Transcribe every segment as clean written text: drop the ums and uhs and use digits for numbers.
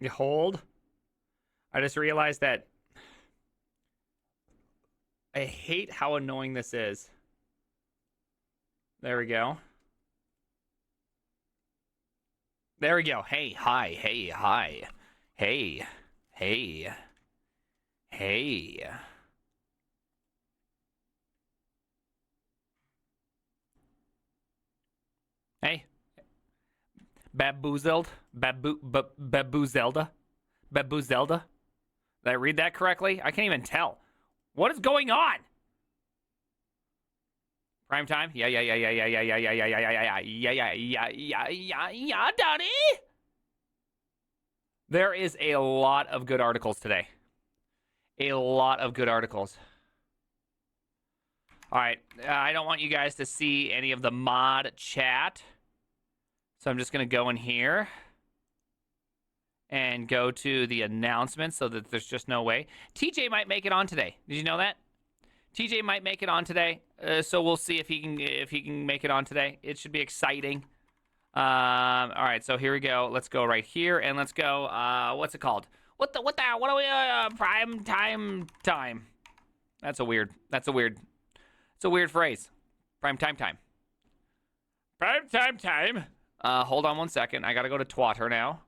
You hold. I just realized that I hate how annoying this is. There we go. There we go. Hey, hi, hey, hi. Hey, hey, hey. Hey. Baboozeled? Baboozelda? Baboozelda? Did I read that correctly? I can't even tell. What is going on? Prime time? Yeah, Donnie. There is a lot of good articles today. A lot of good articles. All right, I don't want you guys to see any of the mod chat. So I'm just going to go in here and go to the announcements so that there's just no way. TJ might make it on today. Did you know that? TJ might make it on today. So we'll see if he can make it on today. It should be exciting. All right, so here we go. Let's go right here and let's go. What's it called? What are we? Prime time. It's a weird phrase. Prime time. Prime time. Hold on one second. I gotta go to Twitter now.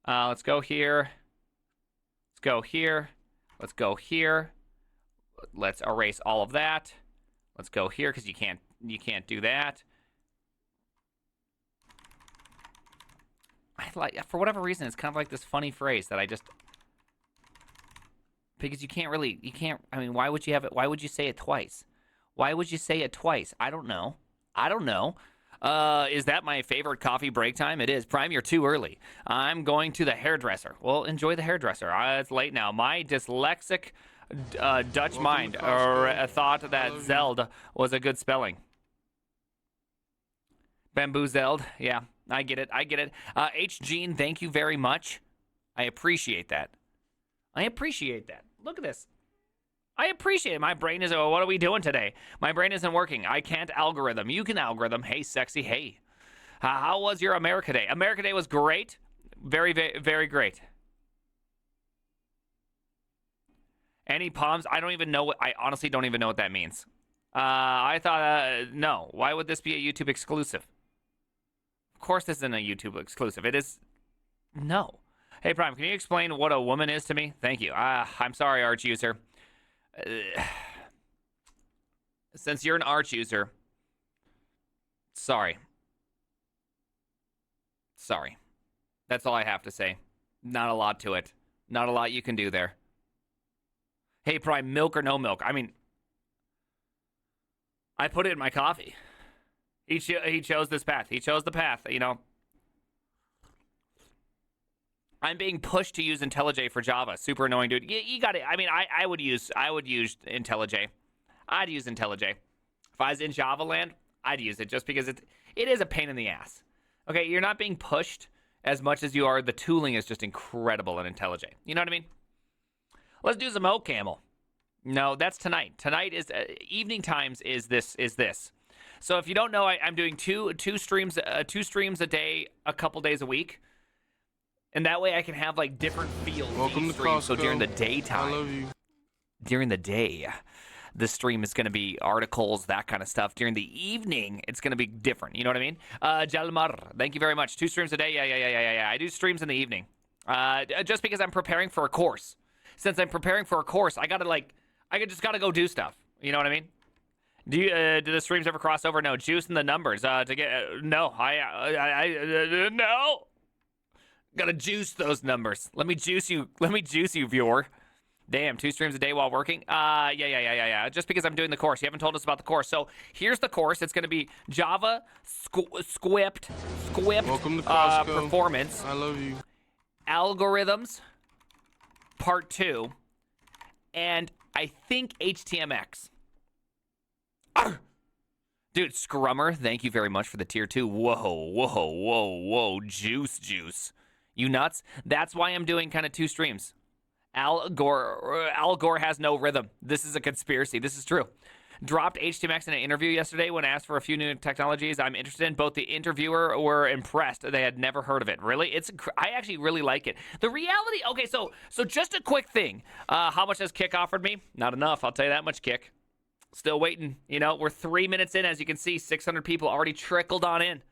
Let's go here. Let's go here. Let's go here. Let's erase all of that. Let's go here because you can't do that. For whatever reason, it's kind of like this funny phrase that I just, because you can't. I mean, why would you have it? Why would you say it twice? Why would you say it twice? I don't know. Is that my favorite coffee break time? It is. Prime, you're too early. I'm going to the hairdresser. Well, enjoy the hairdresser. It's late now. My dyslexic Dutch mind thought that Zeld was a good spelling. Bamboozled. Yeah, I get it. H. Gene, thank you very much. I appreciate that. Look at this. I appreciate it. My brain is, what are we doing today? My brain isn't working. I can't algorithm. You can algorithm. Hey, sexy. Hey. How was your America Day? America Day was great. Very, very, very great. Any palms? I honestly don't even know what that means. I thought, no. Why would this be a YouTube exclusive? Of course this isn't a YouTube exclusive. It is, no. Hey, Prime, can you explain what a woman is to me? Thank you. I'm sorry, Arch user. Since you're an Arch user, sorry. That's all I have to say. Not a lot to it. Not a lot you can do there. Hey, Prime, milk or no milk? I mean, I put it in my coffee. He chose this path. He chose the path, you know. I'm being pushed to use IntelliJ for Java. Super annoying, dude. You got it. I mean, I would use IntelliJ. I'd use IntelliJ. If I was in Java land, I'd use it just because it is a pain in the ass. Okay, you're not being pushed as much as you are. The tooling is just incredible in IntelliJ. You know what I mean? Let's do some Oak Camel. No, that's tonight. Tonight is evening times. Is this? So if you don't know, I'm doing two streams a day, a couple days a week. And that way I can have like different fields. Welcome to Costco. So during the daytime, I love you. During the day, the stream is going to be articles, that kind of stuff. During the evening, it's going to be different. You know what I mean? Jalmar, thank you very much. 2 streams a day. Yeah. I do streams in the evening. Just because I'm preparing for a course. Since I'm preparing for a course, I just gotta go do stuff. You know what I mean? Do the streams ever cross over? No. Juice in the numbers to get no. No. Gotta juice those numbers. Let me juice you, viewer. Damn, 2 streams a day while working? Yeah. Just because I'm doing the course. You haven't told us about the course. So here's the course. It's gonna be Java Squipt Welcome to Costco. Performance. I love you. Algorithms Part 2. And I think HTMX. Arr! Dude, Scrummer, thank you very much for the tier 2. Whoa. Juice. You nuts? That's why I'm doing kind of 2 streams. Al Gore has no rhythm. This is a conspiracy. This is true. Dropped HTMX in an interview yesterday when asked for a few new technologies I'm interested in. Both the interviewer were impressed. They had never heard of it. Really? I actually really like it. The reality, okay, so just a quick thing. How much has Kick offered me? Not enough. I'll tell you that much, Kick. Still waiting. You know, we're 3 minutes in. As you can see, 600 people already trickled on in.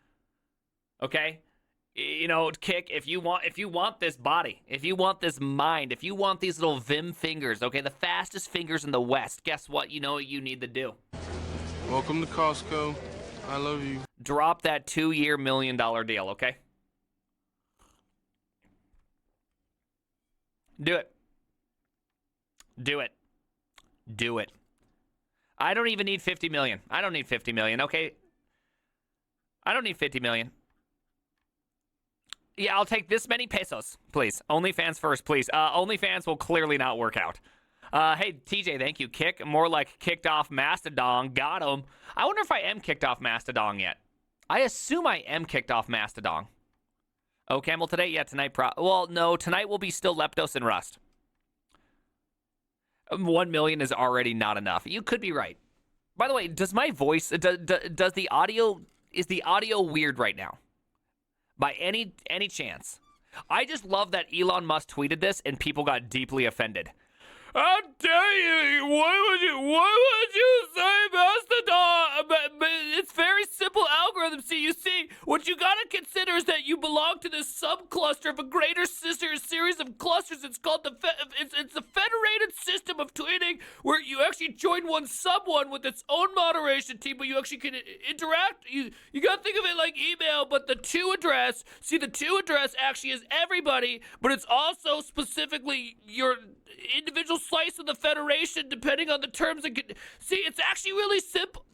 Okay? You know, Kick, if you want this body, if you want this mind, if you want these little Vim fingers, okay, the fastest fingers in the West, guess what? You know what you need to do. Welcome to Costco. I love you. Drop that 2-year $1 million deal, okay? Do it. Do it. Do it. I don't even need 50 million. I don't need 50 million, okay? I don't need 50 million. Yeah, I'll take this many pesos, please. OnlyFans first, please. OnlyFans will clearly not work out. Hey, TJ, thank you. Kick, more like kicked off Mastodon. Got him. I wonder if I am kicked off Mastodon yet. I assume I am kicked off Mastodon. Oh, Camel, today? Yeah, tonight. Well, no, tonight will be still Leptos and Rust. 1 million is already not enough. You could be right. By the way, does my voice, does the audio, is the audio weird right now? By any chance? I just love that Elon Musk tweeted this and people got deeply offended. How dare you? Why would you say Mastodon? But it's very simple algorithm. See, what you gotta consider is that you belong to this subcluster of a greater series of clusters. It's called it's the federated system of tweeting, where you actually join one with its own moderation team, but you actually can interact. You gotta think of it like email, but the to address actually is everybody, but it's also specifically your individual slice of the federation, depending on the terms and see, it's actually really simple.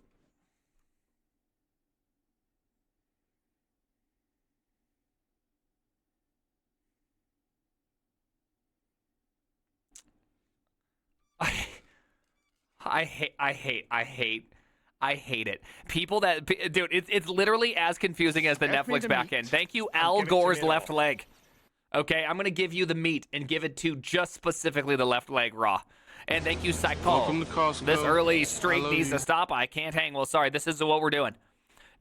I hate it. People that, dude, it's literally as confusing as the Netflix backend. Thank you, Al Gore's left leg. Okay, I'm going to give you the meat and give it to just specifically the left leg raw. And thank you, Psycho. Welcome to Costco. This early streak needs to stop. I can't hang. Well, sorry, this is what we're doing.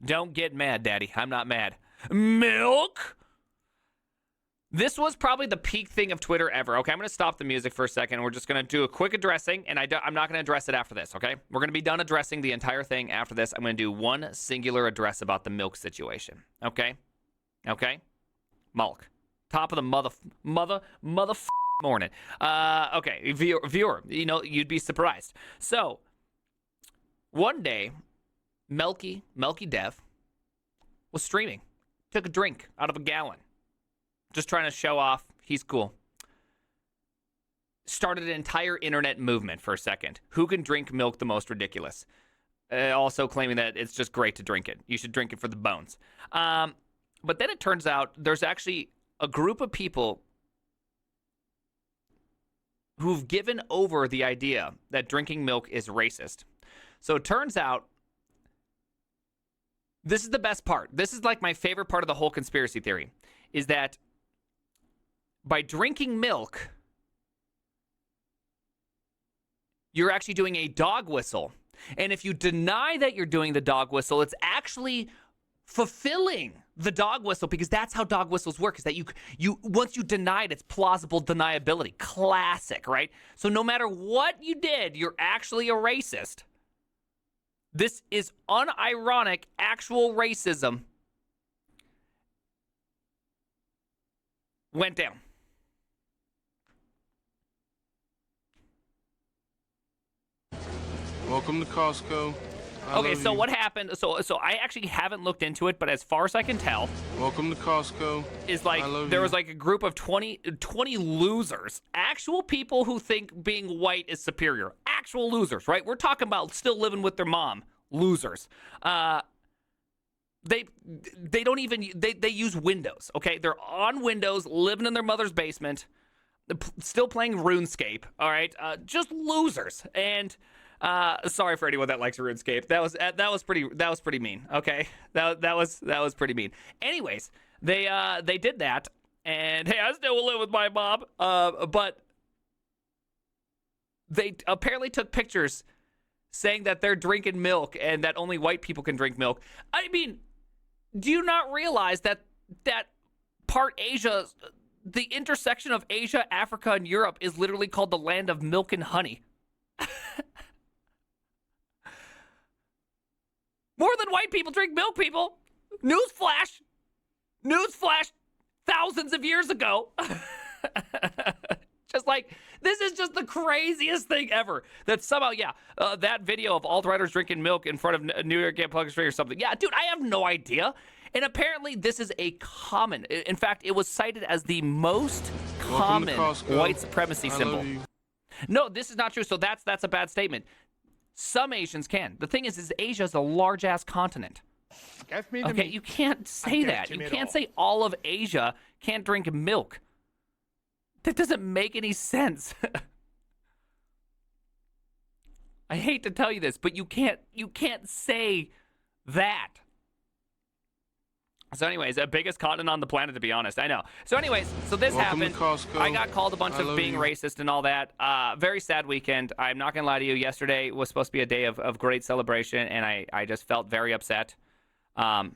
Don't get mad, Daddy. I'm not mad. Milk? This was probably the peak thing of Twitter ever. Okay, I'm going to stop the music for a second. We're just going to do a quick addressing, and I'm not going to address it after this, okay? We're going to be done addressing the entire thing after this. I'm going to do one singular address about the milk situation, okay? Okay? Mulk. Top of the mother morning. Okay, viewer, you know, you'd be surprised. So, one day, Melky Dev was streaming. Took a drink out of a gallon. Just trying to show off he's cool. Started an entire internet movement for a second. Who can drink milk the most ridiculous? Also claiming that it's just great to drink it. You should drink it for the bones. But then it turns out there's actually a group of people who've given over the idea that drinking milk is racist. So it turns out, this is the best part. This is like my favorite part of the whole conspiracy theory, is that by drinking milk, you're actually doing a dog whistle. And if you deny that you're doing the dog whistle, it's actually fulfilling the dog whistle, because that's how dog whistles work, is that you once you deny it, it's plausible deniability. Classic, right? So no matter what you did, you're actually a racist. This is unironic, actual racism went down. Welcome to Costco. Okay, so what happened? So I actually haven't looked into it, but as far as I can tell, welcome to Costco. Is like there was like a group of 20 losers, actual people who think being white is superior. Actual losers, right? We're talking about still living with their mom. Losers. They don't even they use Windows. Okay, they're on Windows, living in their mother's basement, still playing RuneScape. All right, just losers. And sorry for anyone that likes RuneScape. That was pretty mean. Okay, that was pretty mean. Anyways, they did that, and hey, I still live with my mom. But they apparently took pictures saying that they're drinking milk and that only white people can drink milk. I mean, do you not realize that part Asia, the intersection of Asia, Africa, and Europe is literally called the land of milk and honey? More than white people drink milk, people. Newsflash. Newsflash thousands of years ago. Just like, this is just the craziest thing ever. That somehow, that video of alt-righters drinking milk in front of New York Gay Public Street or something. Yeah, dude, I have no idea. And apparently this is a common, in fact, it was cited as the most common white supremacy symbol. No, this is not true. So that's a bad statement. Some Asians can. The thing is Asia is a large-ass continent. Okay, you can't say that. You can't say all of Asia can't drink milk. That doesn't make any sense. I hate to tell you this, but you can't say that. So anyways, the biggest continent on the planet, to be honest. I know. So anyways, so this happened. I got called a bunch of being racist and all that. Very sad weekend. I'm not going to lie to you. Yesterday was supposed to be a day of great celebration, and I just felt very upset. I'm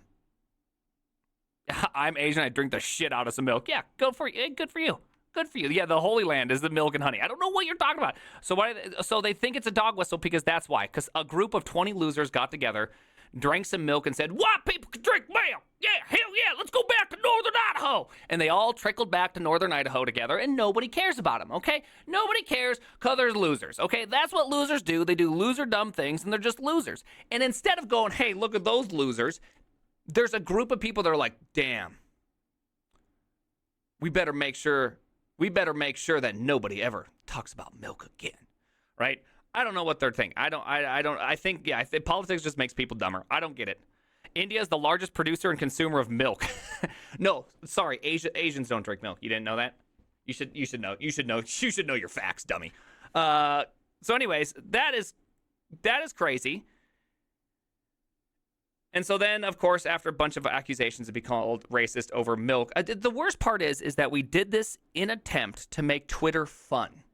Asian. I drink the shit out of some milk. Yeah, good for you. Good for you. Good for you. Yeah, the Holy Land is the milk and honey. I don't know what you're talking about. So they think it's a dog whistle because that's why. Because a group of 20 losers got together, drank some milk, and said, "White people can drink milk. Yeah, hell yeah, let's go back to Northern Idaho." And they all trickled back to Northern Idaho together, and nobody cares about them, okay? Nobody cares because they're losers, okay? That's what losers do. They do loser dumb things, and they're just losers. And instead of going, "Hey, look at those losers," there's a group of people that are like, "Damn, we better make sure that nobody ever talks about milk again," right? I don't know what they're thinking. I think politics just makes people dumber. I don't get it. India is the largest producer and consumer of milk. No, sorry, Asians don't drink milk. You didn't know that? You should know. You should know your facts, dummy. So anyways, that is crazy. And so then, of course, after a bunch of accusations to be called racist over milk, the worst part is that we did this in attempt to make Twitter fun.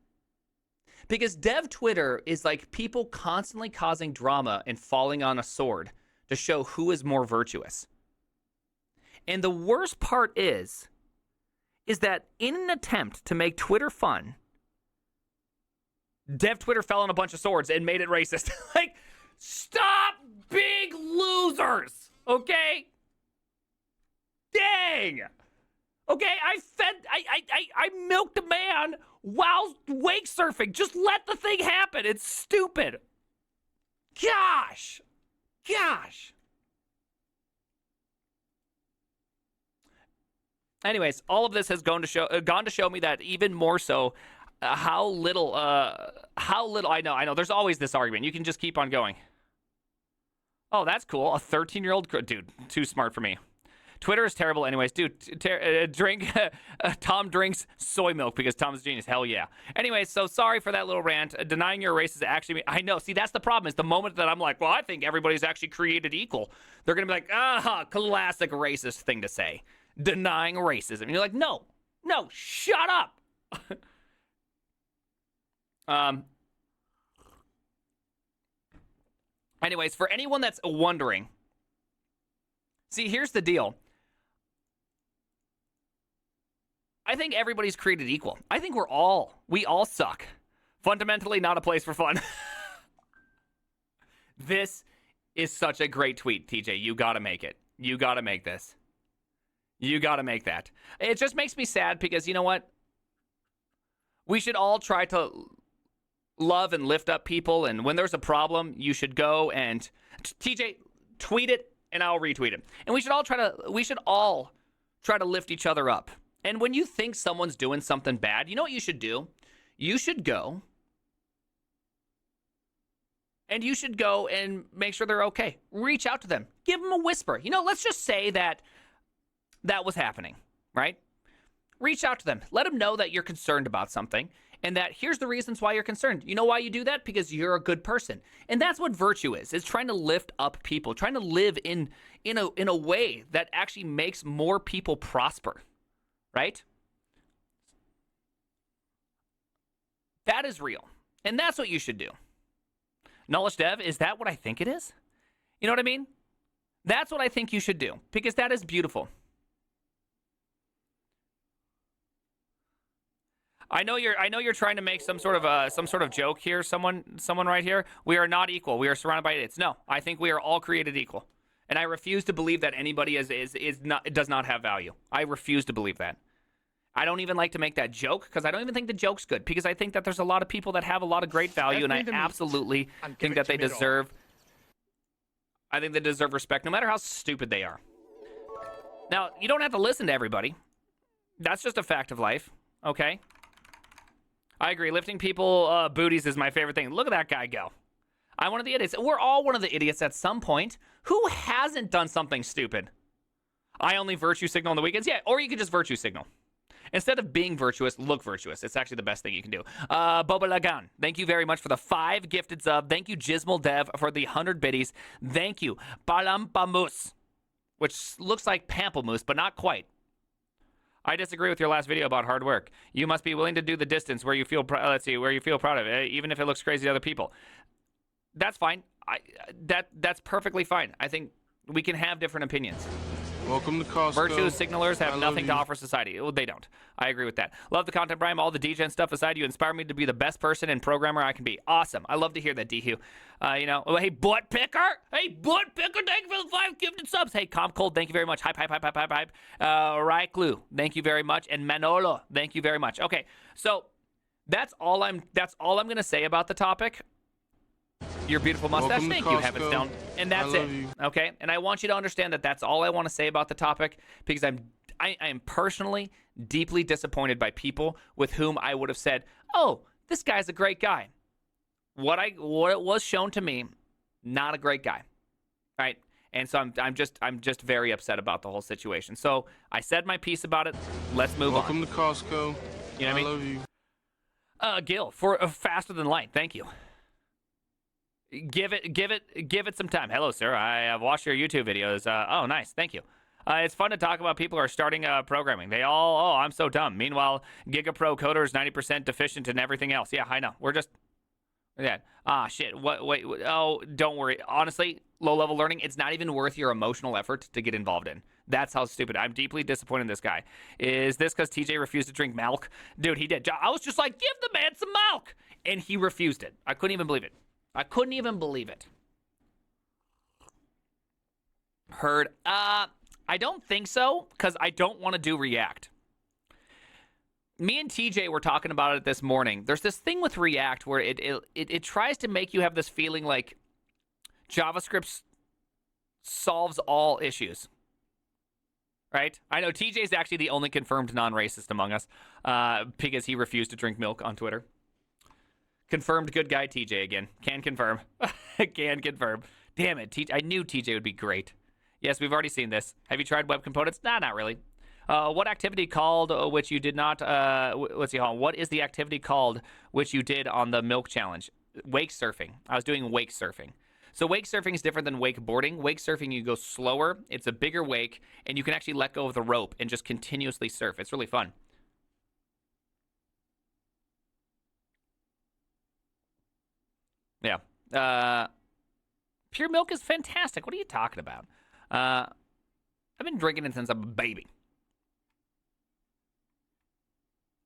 Because Dev Twitter is like people constantly causing drama and falling on a sword to show who is more virtuous. And the worst part is that in an attempt to make Twitter fun, Dev Twitter fell on a bunch of swords and made it racist. Like, stop being losers, okay? Dang. Okay, I milked a man while wake surfing. Just let the thing happen. It's stupid. Gosh. Anyways, all of this has gone to show me that even more so how little I know. There's always this argument. You can just keep on going. Oh, that's cool. A 13-year-old dude, too smart for me. Twitter is terrible anyways. Dude, Tom drinks soy milk because Tom's a genius. Hell yeah. Anyway, so sorry for that little rant. Denying your race is actually... I know. See, that's the problem. Is the moment that I'm like, well, I think everybody's actually created equal. They're going to be like, classic racist thing to say. Denying racism. And you're like, no, shut up. Anyways, for anyone that's wondering... See, here's the deal. I think everybody's created equal. I think we all suck. Fundamentally not a place for fun. This is such a great tweet, TJ. You gotta make it. You gotta make this. You gotta make that. It just makes me sad because you know what? We should all try to love and lift up people, and when there's a problem, you should go and TJ, tweet it and I'll retweet it. And we should all try to lift each other up. And when you think someone's doing something bad, you know what you should do? You should go and make sure they're okay. Reach out to them. Give them a whisper. Let's just say that was happening, right? Reach out to them. Let them know that you're concerned about something and that here's the reasons why you're concerned. You know why you do that? Because you're a good person. And that's what virtue is trying to lift up people, trying to live in a way that actually makes more people prosper. Right? That is real. And that's what you should do. Knowledge dev, is that what I think it is? You know what I mean? That's what I think you should do, because that is beautiful. I know you're trying to make some sort of joke here. Someone right here. We are not equal. We are surrounded by idiots. No, I think we are all created equal, and I refuse to believe that anybody does not have value. I refuse to believe that. I don't even like to make that joke because I don't even think the joke's good, because I think that there's a lot of people that have a lot of great value, and I absolutely think that they deserve. I think they deserve respect, no matter how stupid they are. Now, you don't have to listen to everybody. That's just a fact of life. Okay. I agree. Lifting people booties is my favorite thing. Look at that guy go. I'm one of the idiots. We're all one of the idiots at some point. Who hasn't done something stupid? I only virtue signal on the weekends. Yeah, or you could just virtue signal. Instead of being virtuous, look virtuous. It's actually the best thing you can do. Boba Lagan, thank you very much for the 5 gifted sub. Thank you, Jismal Dev, for the 100 biddies. Thank you, Palampamus, which looks like pamplemousse, but not quite. I disagree with your last video about hard work. You must be willing to do the distance where you feel where you feel proud of it, even if it looks crazy to other people. That's fine. That's perfectly fine. I think we can have different opinions. Welcome to Costco. Virtue signalers have nothing to offer society. Well, they don't. I agree with that. Love the content, Prime. All the DGen stuff aside, you inspire me to be the best person and programmer I can be. Awesome. I love to hear that, Dehu. Hey, butt picker. Hey, butt picker. Thank you for the 5 gifted subs. Hey, Comp Cold, thank you very much. Hype. Right Glue, thank you very much. And Manolo, thank you very much. Okay, so that's all I'm gonna say about the topic. Your beautiful mustache. Thank you, Heaven's Down. And that's it. Okay? And I want you to understand that that's all I want to say about the topic, because I am personally deeply disappointed by people with whom I would have said, "Oh, this guy's a great guy." What it was shown to me, not a great guy. Right? And so I'm just very upset about the whole situation. So I said my piece about it. Let's move on. Welcome to Costco. You know what I mean? love you. Gil, for faster than light. Thank you. Give it some time. Hello, sir. I have watched your YouTube videos. Oh, nice. Thank you. It's fun to talk about people who are starting programming. They all, I'm so dumb. Meanwhile, GigaPro coder is 90% deficient in everything else. Yeah, I know. We're just, yeah. Shit. Wait. Oh, don't worry. Honestly, low-level learning, it's not even worth your emotional effort to get involved in. That's how stupid. I'm deeply disappointed in this guy. Is this because TJ refused to drink milk? Dude, he did. I was just like, give the man some milk. And he refused it. I couldn't even believe it. Heard. I don't think so, because I don't want to do React. Me and TJ were talking about it this morning. There's this thing with React where it tries to make you have this feeling like JavaScript solves all issues. Right? I know TJ's actually the only confirmed non-racist among us, because he refused to drink milk on Twitter. Confirmed good guy TJ again. Can confirm. Can confirm. Damn it, TJ. I knew TJ would be great. Yes, we've already seen this. Have you tried web components? Nah, not really. What activity called which you did not, let's see, hold on. What is the activity called which you did on the milk challenge? Wake surfing. I was doing wake surfing. So wake surfing is different than wakeboarding. Wake surfing, you go slower. It's a bigger wake, and you can actually let go of the rope and just continuously surf. It's really fun. Yeah. Pure milk is fantastic. What are you talking about? I've been drinking it since I'm a baby.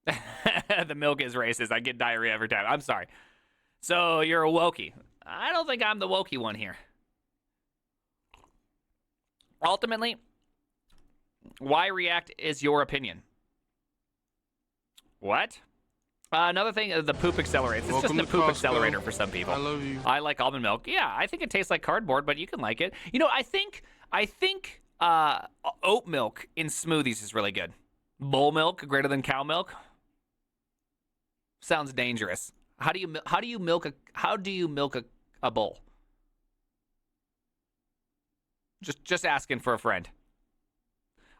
The milk is racist. I get diarrhea every time. I'm sorry. So you're a wokey. I don't think I'm the wokey one here. Ultimately, why React is your opinion? What? Another thing, the poop accelerator. It's just the poop accelerator for some people. I love you. I like almond milk. Yeah, I think it tastes like cardboard, but you can like it. You know, I think oat milk in smoothies is really good. Bull milk greater than cow milk sounds dangerous. How do you milk a bull? Just asking for a friend.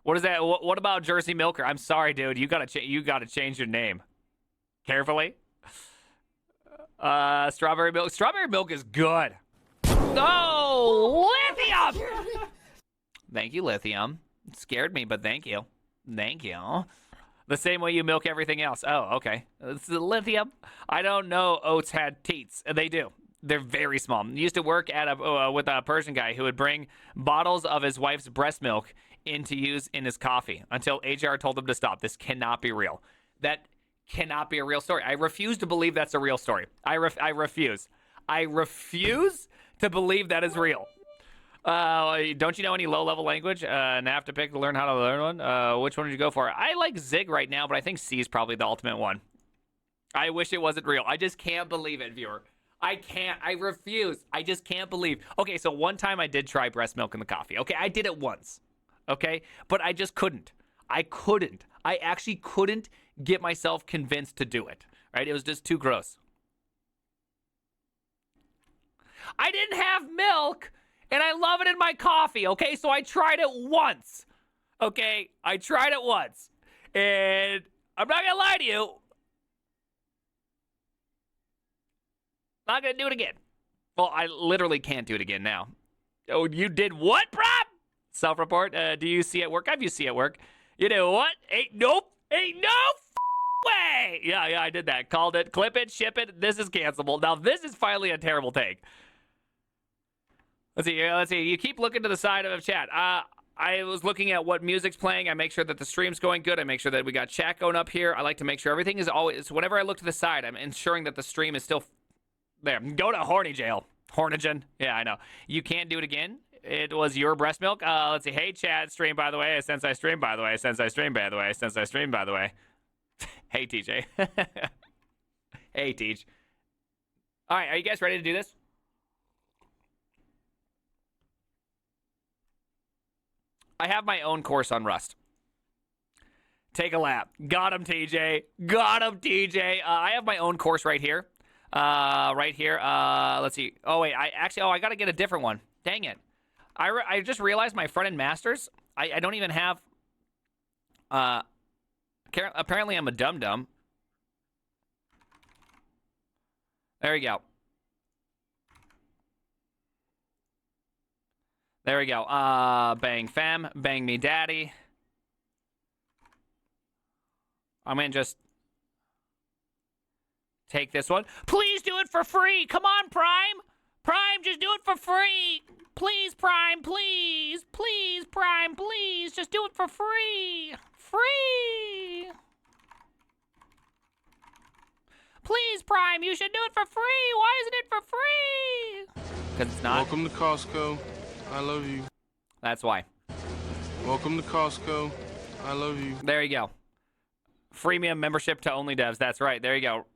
What is that? What about Jersey Milker? I'm sorry, dude. You gotta change your name. Carefully. Strawberry milk. Strawberry milk is good. Oh, lithium! Thank you, lithium. It scared me, but thank you. Thank you. The same way you milk everything else. Oh, okay. It's the lithium. I don't know oats had teats. They do. They're very small. Used to work at with a Persian guy who would bring bottles of his wife's breast milk in to use in his coffee until HR told him to stop. This cannot be real. That cannot be a real story. I refuse to believe that's a real story. I refuse. I refuse to believe that is real. Don't you know any low-level language? And have to pick to learn how to learn one? Which one did you go for? I like Zig right now, but I think C is probably the ultimate one. I wish it wasn't real. I just can't believe it, viewer. I can't. I refuse. I just can't believe. Okay, so one time I did try breast milk in the coffee. Okay, I did it once. Okay, but I just couldn't. I actually couldn't get myself convinced to do it. Right? It was just too gross. I didn't have milk, and I love it in my coffee. Okay, so I tried it once. Okay, I tried it once, and I'm not gonna lie to you. Not gonna do it again. Well, I literally can't do it again now. Oh, you did what, Prop? Self-report. Do you see at work? I've used see at work. You do what? Ain't no way. Yeah, I did that. Called it. Clip it. Ship it. This is cancelable. Now, this is finally a terrible take. Let's see. You keep looking to the side of chat. I was looking at what music's playing. I make sure that the stream's going good. I make sure that we got chat going up here. I like to make sure everything is always, whenever I look to the side, I'm ensuring that the stream is still there. Go to horny jail. Hornigen. Yeah, I know. You can't do it again. It was your breast milk. Let's see. Hey, chat. Stream, by the way. Since I stream, by the way. Since I stream, by the way. Since I stream, by the way. Hey, TJ. Hey, Teach. All right. Are you guys ready to do this? I have my own course on Rust. Take a lap. Got him, TJ. Got him, TJ. I have my own course right here. Right here. Let's see. Oh, wait. I got to get a different one. Dang it. I just realized my front-end masters, I don't even have, apparently I'm a dum-dum. There we go. There we go. Bang fam, bang me daddy. I'm gonna just take this one. Please do it for free. Come on, Prime. Prime, just do it for free. Please, Prime, please. Please, Prime, please. Just do it for free. Free. Please, Prime, you should do it for free. Why isn't it for free? Because it's not. Welcome to Costco. I love you. That's why. Welcome to Costco. I love you. There you go. Freemium membership to only devs. That's right. There you go.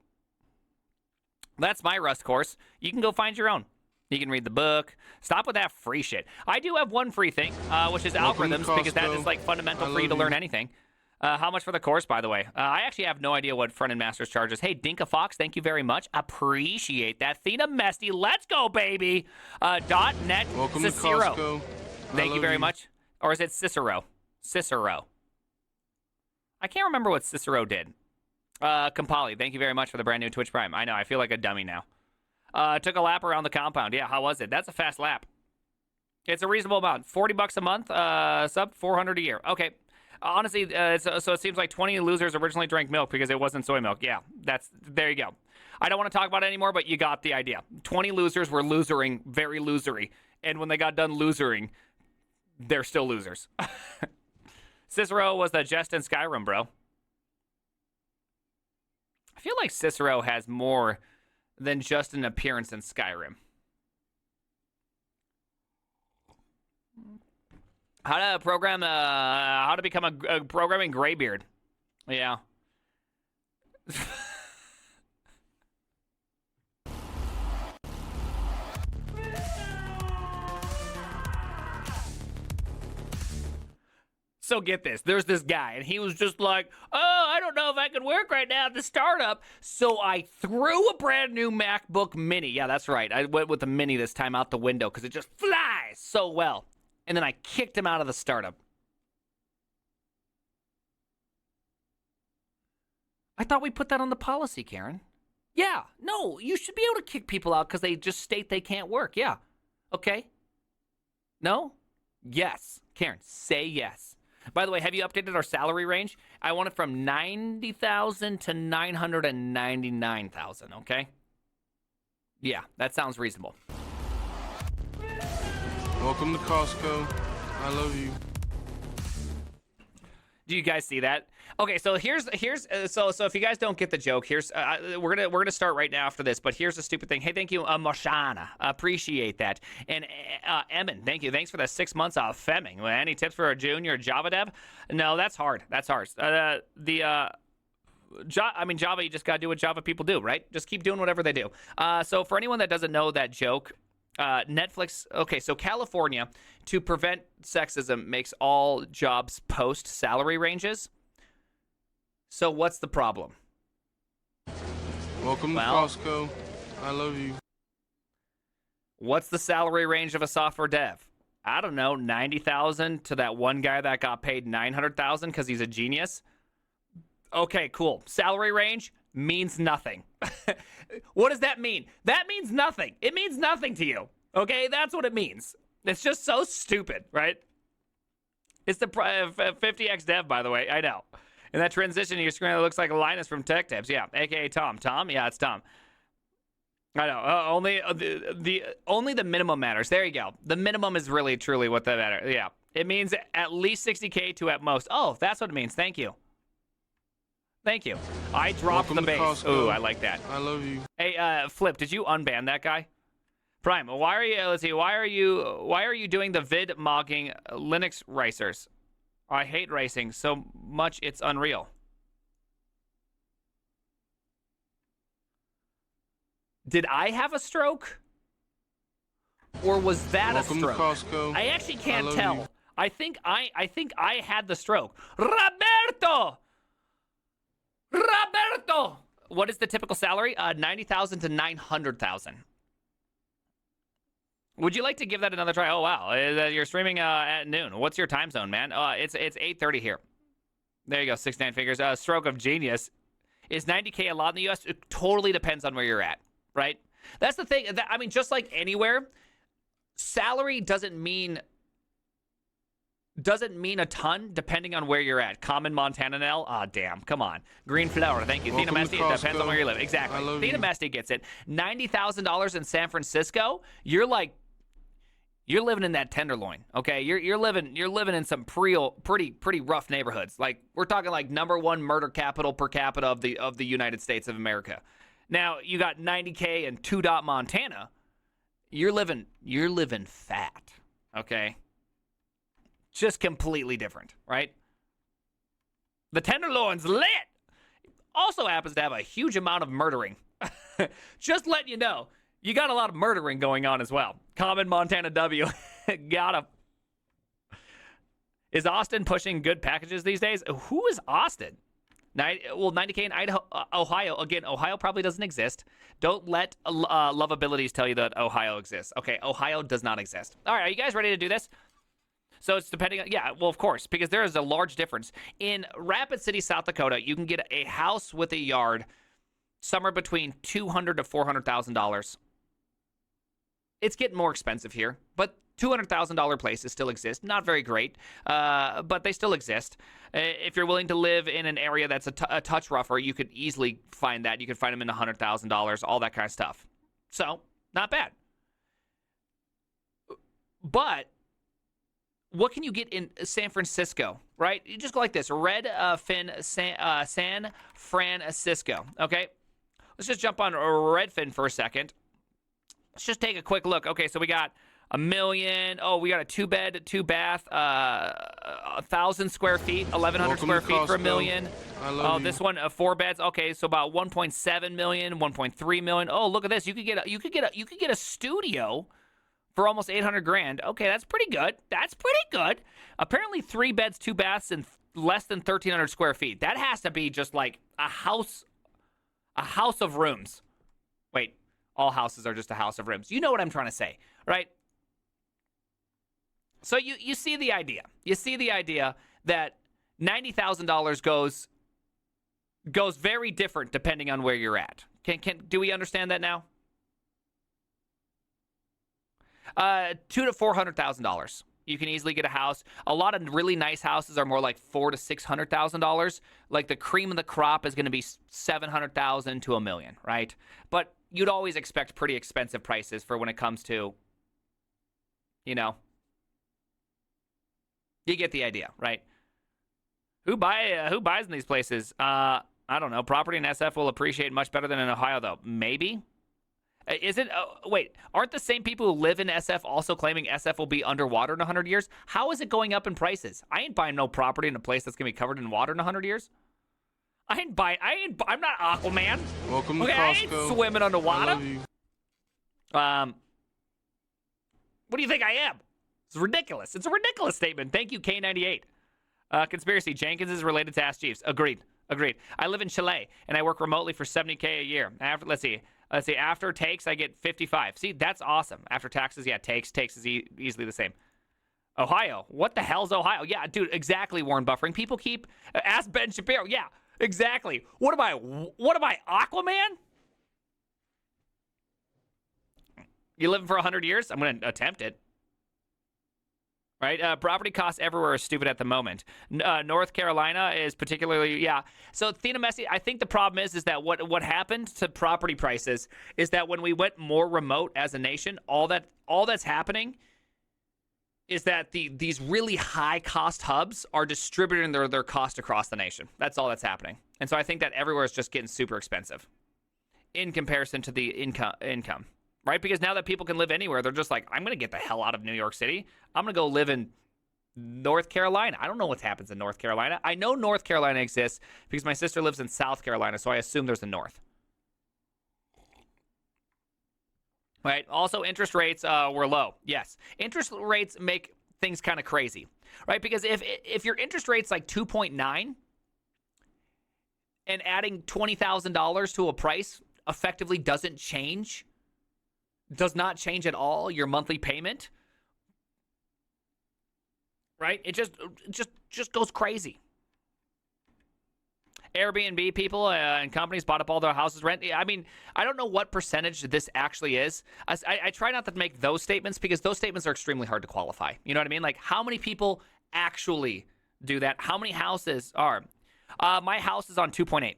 That's my Rust course. You can go find your own. You can read the book. Stop with that free shit. I do have one free thing, which is Welcome algorithms, because that is like fundamental for you to learn anything. How much for the course, by the way? I actually have no idea what Front End Masters charges. Hey, Dinka Fox, thank you very much. Appreciate that. Thina Mesty, let's go, baby. .net Welcome Cicero. to Costco. Thank you very much. Or is it Cicero? Cicero. I can't remember what Cicero did. Kampali, thank you very much for the brand new Twitch Prime. I know, I feel like a dummy now. Took a lap around the compound. Yeah, how was it? That's a fast lap. It's a reasonable amount. $40 a month, sub 400 a year. Okay. Honestly, so it seems like 20 losers originally drank milk because it wasn't soy milk. Yeah, there you go. I don't want to talk about it anymore, but you got the idea. 20 losers were losering, very losery. And when they got done losering, they're still losers. Cicero was the jest in Skyrim, bro. I feel like Cicero has more than just an appearance in Skyrim. How to program, how to become a programming graybeard. Yeah. So get this, there's this guy, and he was just like, oh, I don't know if I can work right now at the startup. So I threw a brand new MacBook Mini. Yeah, that's right. I went with the Mini this time out the window because it just flies so well. And then I kicked him out of the startup. I thought we put that on the policy, Karen. Yeah, no, you should be able to kick people out because they just state they can't work. Yeah. Okay. No? Yes. Karen, say yes. By the way, have you updated our salary range? I want it from $90,000 to $999,000, okay? Yeah, that sounds reasonable. Welcome to Costco. I love you. Do you guys see that? Okay, so here's so if you guys don't get the joke, here's we're gonna start right now after this. But here's the stupid thing. Hey, thank you, Moshana, appreciate that. And Emin, thank you, thanks for the 6 months off Femming. Any tips for a junior Java dev? No, that's hard. That's hard. Java, you just gotta do what Java people do, right? Just keep doing whatever they do. So for anyone that doesn't know that joke. Netflix, okay, so California, to prevent sexism, makes all jobs post salary ranges. So what's the problem? Welcome to Costco. I love you. What's the salary range of a software dev? I don't know, 90,000 to that one guy that got paid 900,000 because he's a genius. Okay, cool. Salary range means nothing. What does that mean? That means nothing. It means nothing to you. Okay, that's what it means. It's just so stupid, right? It's the 50x dev, by the way. I know. And that transition in your screen that looks like Linus from Tech Tips. Yeah, aka Tom. Tom? Yeah, it's Tom. I know. Only the minimum matters. There you go. The minimum is really, truly what that matters. Yeah. It means at least 60K to at most. Oh, that's what it means. Thank you. Thank you. I dropped the base. Ooh, I like that. I love you. Hey, Flip, did you unban that guy? Prime, why are you? Let's see. Why are you doing the vid mogging Linux racers? I hate racing so much it's unreal. Did I have a stroke? Or was that a stroke? Welcome to Costco. I actually can't tell. You. I think I had the stroke. Roberto! What is the typical salary? 90,000 to 900,000. Would you like to give that another try? Oh wow, you're streaming at noon. What's your time zone, man? It's 8:30 here. There you go, 6-9 figures. Stroke of genius. Is 90K a lot in the U.S.? It totally depends on where you're at, right? That's the thing. I mean, just like anywhere, salary doesn't mean a ton depending on where you're at. Common Montana Nell? Ah, damn. Come on. Green Flower. Thank you. Thina Mesty, it depends on where you live. Exactly. Thina Mesty gets it. $90,000 in San Francisco, you're living in that tenderloin, okay? You're living in some pretty rough neighborhoods. Like we're talking like #1 murder capital per capita of the United States of America. Now, you got 90K in 2 Montana. You're living fat, okay? Just completely different, right? The Tenderloin's lit. Also happens to have a huge amount of murdering. Just letting you know, you got a lot of murdering going on as well. Common Montana W. Got him. Is Austin pushing good packages these days? Who is Austin? 90K in Idaho, Ohio. Again, Ohio probably doesn't exist. Don't let lovabilities tell you that Ohio exists. Okay, Ohio does not exist. All right, are you guys ready to do this? So it's depending on, yeah, well, of course, because there is a large difference. In Rapid City, South Dakota, you can get a house with a yard somewhere between $200,000 to $400,000. It's getting more expensive here, but $200,000 places still exist. Not very great, but they still exist. If you're willing to live in an area that's a touch rougher, you could easily find that. You could find them in $100,000, all that kind of stuff. So, not bad. But what can you get in San Francisco, right? You just go like this. San Francisco, okay? Let's just jump on Redfin for a second. Let's just take a quick look. Okay, so we got $1 million. Oh, we got a 2-bed, 2-bath, 1,000 square feet, 1,100 square feet for $1 million. Oh, this one, 4 beds. Okay, so about 1.7 million, 1.3 million. Oh, look at this. You could get a studio for almost 800 grand. Okay, that's pretty good. That's pretty good. Apparently 3 beds, 2 baths, and less than 1,300 square feet. That has to be just like a house of rooms. Wait, all houses are just a house of rooms. You know what I'm trying to say, right? So you see the idea. You see the idea that $90,000 goes very different depending on where you're at. Do we understand that now? $200,000 to $400,000. You can easily get a house. A lot of really nice houses are more like $400,000 to $600,000. Like the cream of the crop is going to be $700,000 to $1 million, right? But you'd always expect pretty expensive prices for when it comes to, you know, you get the idea, right? Who buys in these places? I don't know. Property in SF will appreciate much better than in Ohio, though. Maybe. Is it? Wait, aren't the same people who live in SF also claiming SF will be underwater in 100 years? How is it going up in prices? I ain't buying no property in a place that's gonna be covered in water in 100 years. I'm not Aquaman. Welcome to Okay, Costco. I ain't swimming underwater. I love you. What do you think I am? It's ridiculous. It's a ridiculous statement. Thank you, K98. Conspiracy. Jenkins is related to Ask Jeeves. Agreed. I live in Chile, and I work remotely for $70K a year. Let's see. After takes, I get 55. See, that's awesome. After taxes, yeah, takes is easily the same. Ohio. What the hell's Ohio? Yeah, dude, exactly, Warren Buffering. People keep... ask Ben Shapiro. Yeah, exactly. What am I, Aquaman? You living for 100 years? I'm going to attempt it. Right? Property costs everywhere are stupid at the moment. North Carolina is particularly, yeah. So, Thena Messi, I think the problem is that what happened to property prices is that when we went more remote as a nation, all that's happening is that these really high cost hubs are distributing their cost across the nation. That's all that's happening. And so I think that everywhere is just getting super expensive in comparison to the income. Right? Because now that people can live anywhere, they're just like, I'm going to get the hell out of New York City. I'm going to go live in North Carolina. I don't know what happens in North Carolina. I know North Carolina exists because my sister lives in South Carolina, so I assume there's a North. Right? Also, interest rates were low. Yes. Interest rates make things kind of crazy. Right? Because if your interest rate's like 2.9 and adding $20,000 to a price effectively does not change at all your monthly payment, right? It just goes crazy. Airbnb people and companies bought up all their houses rent. I mean, I don't know what percentage this actually is. I try not to make those statements because those statements are extremely hard to qualify. You know what I mean? Like, how many people actually do that? How many houses are? My house is on 2.8.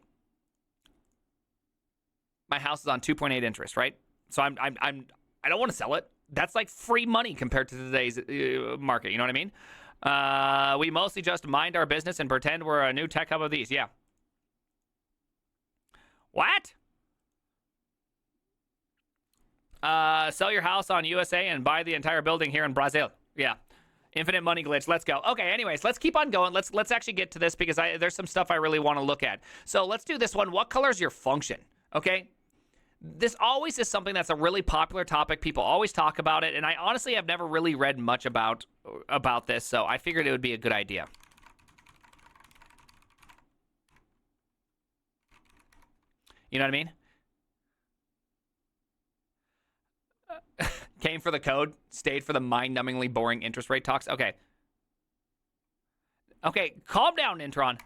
My house is on 2.8 interest, right? So I don't want to sell it. That's like free money compared to today's market. You know what I mean? We mostly just mind our business and pretend we're a new tech hub of these. Yeah. What? Sell your house on USA and buy the entire building here in Brazil. Yeah. Infinite money glitch. Let's go. Okay, anyways, let's keep on going. Let's actually get to this because there's some stuff I really want to look at. So let's do this one. What color is your function? Okay. This always is something that's a really popular topic. People always talk about it, and I honestly have never really read much about this, so I figured it would be a good idea. You know what I mean? Came for the code, stayed for the mind-numbingly boring interest rate talks. Okay. Okay, calm down, Intron.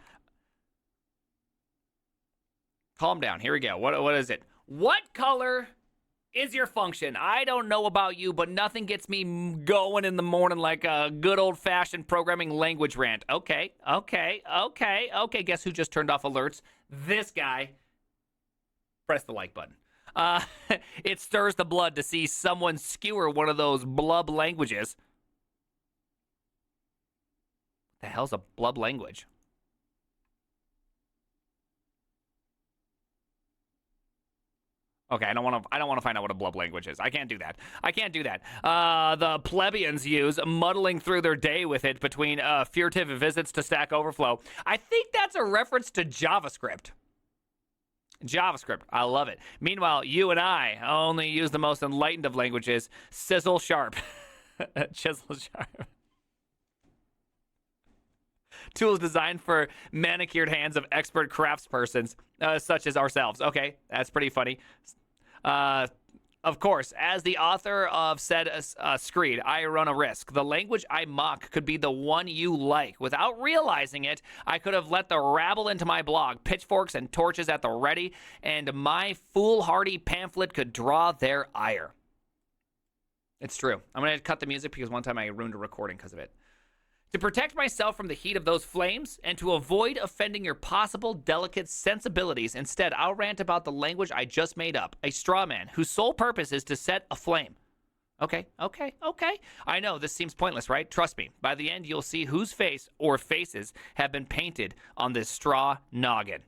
Calm down. Here we go. What is it? What color is your function? I don't know about you, but nothing gets me going in the morning like a good old-fashioned programming language rant. Okay. Guess who just turned off alerts? This guy. Press the like button. It stirs the blood to see someone skewer one of those blub languages. What the hell's a blub language? Okay, I don't want to find out what a blub language is. I can't do that. The plebeians use muddling through their day with it between furtive visits to Stack Overflow. I think that's a reference to JavaScript. I love it. Meanwhile, you and I only use the most enlightened of languages, sizzle sharp. Chisel sharp. Tools designed for manicured hands of expert craftspersons, such as ourselves. Okay, that's pretty funny. Of course, as the author of said screed, I run a risk. The language I mock could be the one you like. Without realizing it, I could have let the rabble into my blog, pitchforks and torches at the ready, and my foolhardy pamphlet could draw their ire. It's true. I'm going to cut the music because one time I ruined a recording because of it. To protect myself from the heat of those flames and to avoid offending your possible delicate sensibilities, instead, I'll rant about the language I just made up, a straw man whose sole purpose is to set aflame. Okay. I know this seems pointless, right? Trust me. By the end, you'll see whose face or faces have been painted on this straw noggin.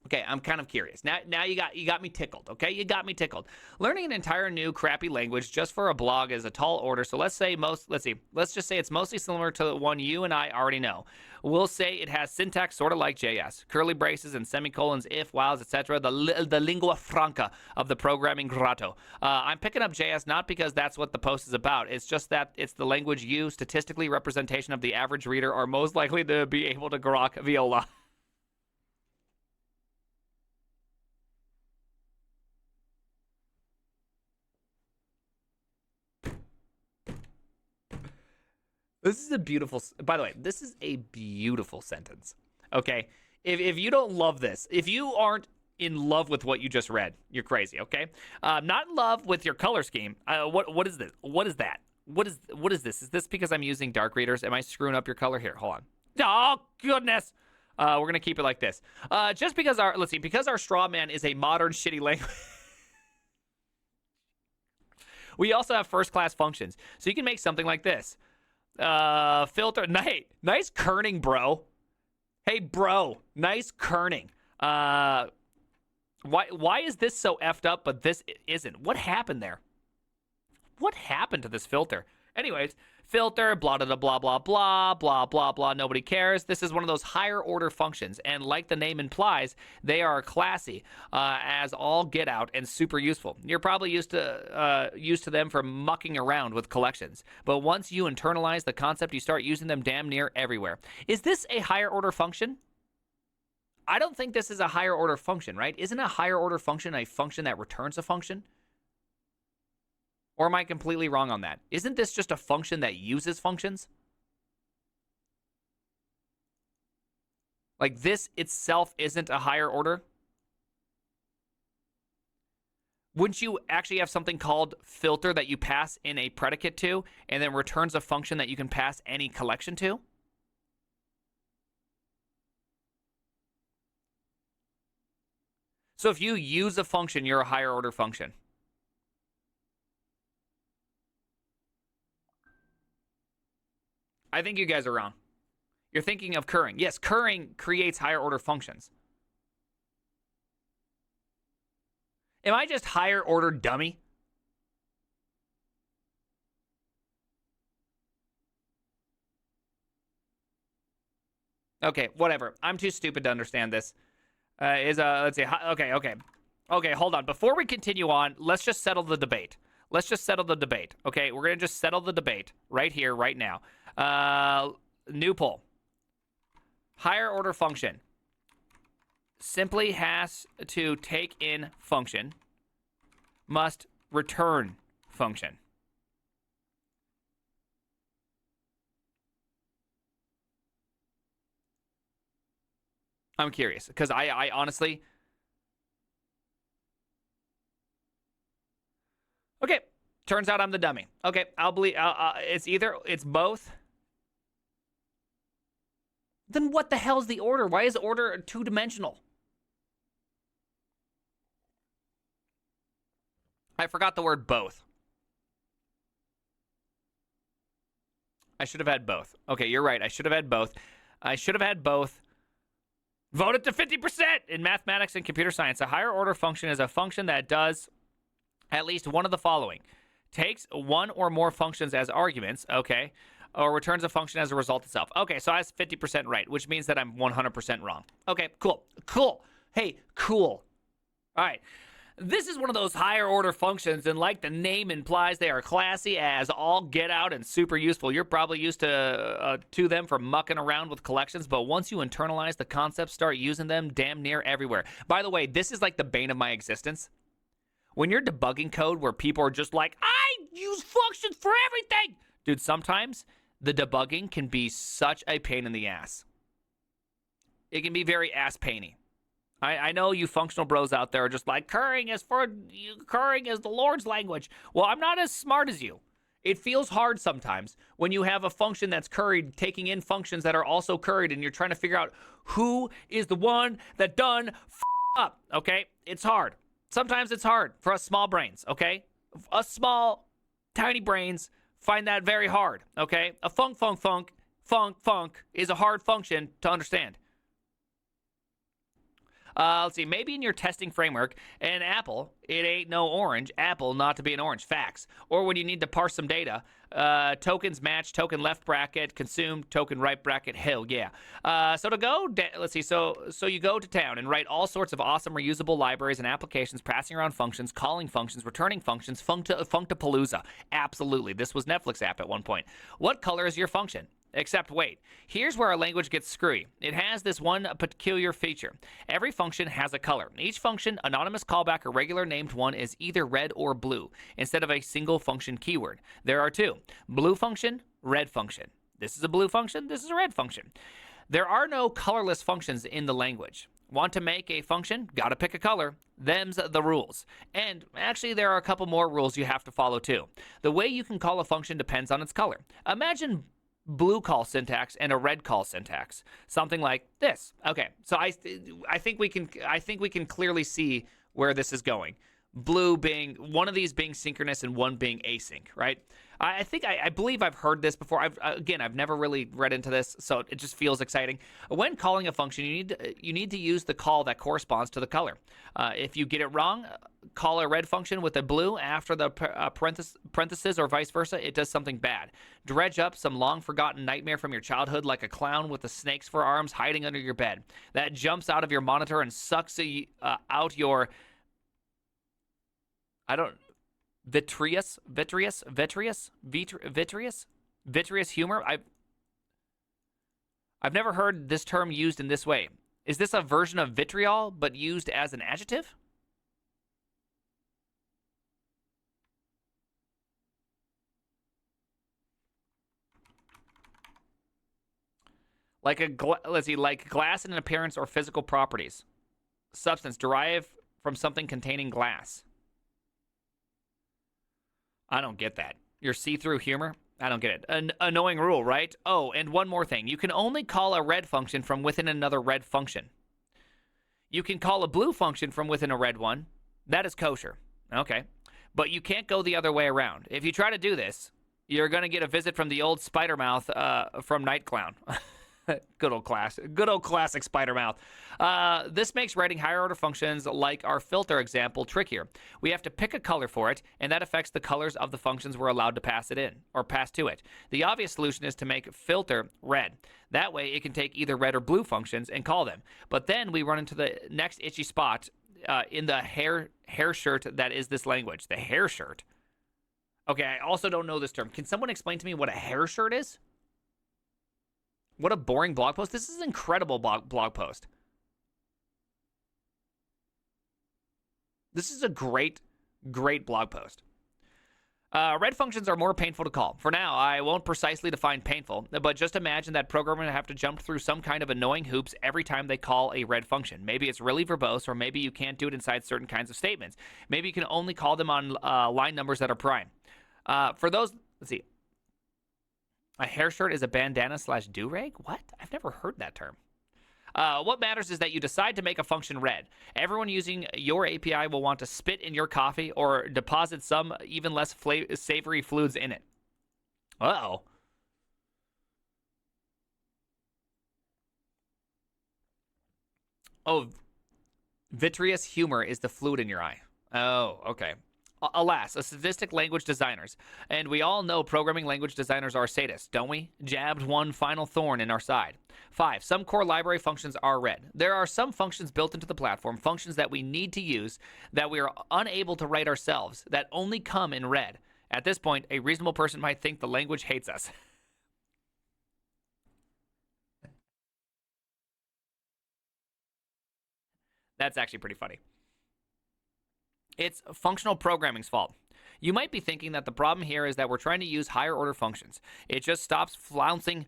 Okay, I'm kind of curious. Now you got me tickled, okay? You got me tickled. Learning an entire new crappy language just for a blog is a tall order, so let's just say it's mostly similar to the one you and I already know. We'll say it has syntax sort of like JS, curly braces and semicolons, if, whiles, etc., the lingua franca of the programming grotto. I'm picking up JS not because that's what the post is about. It's just that it's the language you, statistically representation of the average reader, are most likely to be able to grok viola. This is a beautiful, by the way, this is a beautiful sentence, okay? If you don't love this, if you aren't in love with what you just read, you're crazy, okay? Not in love with your color scheme. What is this? What is that? What is this? Is this because I'm using dark readers? Am I screwing up your color? Here, hold on. Oh, goodness. We're going to keep it like this. Just because because our straw man is a modern shitty language. We also have first-class functions. So you can make something like this. Filter. Nice kerning, bro. Hey, bro. Nice kerning. Why is this so effed up, but this isn't? What happened there? What happened to this filter? Anyways, filter, blah, blah, blah, blah, blah, blah, blah, blah. Nobody cares. This is one of those higher order functions. And like the name implies, they are classy as all get out and super useful. You're probably used to them for mucking around with collections. But once you internalize the concept, you start using them damn near everywhere. Is this a higher order function? I don't think this is a higher order function, right? Isn't a higher order function a function that returns a function? Or am I completely wrong on that? Isn't this just a function that uses functions? Like this itself isn't a higher order? Wouldn't you actually have something called filter that you pass in a predicate to and then returns a function that you can pass any collection to? So if you use a function, you're a higher order function. I think you guys are wrong. You're thinking of curring. Yes, curring creates higher order functions. Am I just higher order dummy? Okay, whatever. I'm too stupid to understand this. Let's see. Okay, hold on. Before we continue on, let's just settle the debate. Okay, we're going to just settle the debate right here, right now. New poll. Higher order function simply has to take in function, must return function. I'm curious because I honestly. Okay, turns out I'm the dummy. Okay, I'll believe it's both. Then what the hell's the order? Why is order two-dimensional? I forgot the word both. I should have had both. Okay, you're right. I should have had both. Vote it to 50% in mathematics and computer science. A higher order function is a function that does at least one of the following. Takes one or more functions as arguments, okay, or returns a function as a result itself. Okay, so I was 50% right, which means that I'm 100% wrong. Okay, cool. Hey, cool. All right. This is one of those higher order functions, and like the name implies, they are classy as all get out and super useful. You're probably used to them for mucking around with collections, but once you internalize the concept, start using them damn near everywhere. By the way, this is like the bane of my existence. When you're debugging code where people are just like, I use functions for everything. Dude, sometimes the debugging can be such a pain in the ass. It can be very ass-painy. I know you functional bros out there are just like, curring is the Lord's language. Well, I'm not as smart as you. It feels hard sometimes when you have a function that's curried taking in functions that are also curried, and you're trying to figure out who is the one that done up, okay? It's hard. Sometimes it's hard for us small brains, okay? Us small, tiny brains find that very hard, okay? A funk is a hard function to understand. Let's see, maybe in your testing framework, an apple, it ain't no orange, apple not to be an orange, facts. Or when you need to parse some data, tokens match, token left bracket, consume, token right bracket, hell yeah. So to go, let's see, so you go to town and write all sorts of awesome reusable libraries and applications, passing around functions, calling functions, returning functions, Funkapalooza. Absolutely, this was Netflix app at one point. What color is your function? Except wait, here's where our language gets screwy. It has this one peculiar feature. Every function has a color. Each function, anonymous callback, or regular named one is either red or blue, instead of a single function keyword. There are two. Blue function, red function. This is a blue function, this is a red function. There are no colorless functions in the language. Want to make a function? Gotta pick a color. Them's the rules. And actually, there are a couple more rules you have to follow too. The way you can call a function depends on its color. Imagine blue call syntax and a red call syntax, something like this. Okay, so I think we can clearly see where this is going. Blue being one of these being synchronous and one being async, right? I believe I've heard this before. I've never really read into this, so it just feels exciting. When calling a function, you need to use the call that corresponds to the color. If you get it wrong, call a red function with a blue after the parenthesis or vice versa, it does something bad. Dredge up some long-forgotten nightmare from your childhood like a clown with the snakes for arms hiding under your bed. That jumps out of your monitor and sucks out your... vitreous humor. I've never heard this term used in this way. Is this a version of vitriol but used as an adjective? Like like glass in an appearance or physical properties. Substance derived from something containing glass. I don't get that. Your see-through humor? I don't get it. An annoying rule, right? Oh, and one more thing. You can only call a red function from within another red function. You can call a blue function from within a red one. That is kosher. Okay. But you can't go the other way around. If you try to do this, you're going to get a visit from the old spider mouth from Night Clown. Good old classic spider mouth. This makes writing higher order functions like our filter example trickier. We have to pick a color for it, and that affects the colors of the functions we're allowed to pass it in or pass to it. The obvious solution is to make filter red. That way it can take either red or blue functions and call them. But then we run into the next itchy spot in the hair shirt that is this language. The hair shirt. Okay, I also don't know this term. Can someone explain to me what a hair shirt is? What a boring blog post. This is an incredible blog post. This is a great blog post. Red functions are more painful to call. For now, I won't precisely define painful, but just imagine that programmers have to jump through some kind of annoying hoops every time they call a red function. Maybe it's really verbose, or maybe you can't do it inside certain kinds of statements. Maybe you can only call them on line numbers that are prime. For those, let's see. A hair shirt is a bandana / do-rag? What? I've never heard that term. What matters is that you decide to make a function red. Everyone using your API will want to spit in your coffee or deposit some even less savory fluids in it. Uh-oh. Oh, vitreous humor is the fluid in your eye. Oh, okay. Alas, a sadistic language designers. And we all know programming language designers are sadists, don't we? Jabbed one final thorn in our side. 5. Some core library functions are red. There are some functions built into the platform, functions that we need to use, that we are unable to write ourselves, that only come in red. At this point, a reasonable person might think the language hates us. That's actually pretty funny. It's functional programming's fault. You might be thinking that the problem here is that we're trying to use higher order functions. It just stops flouncing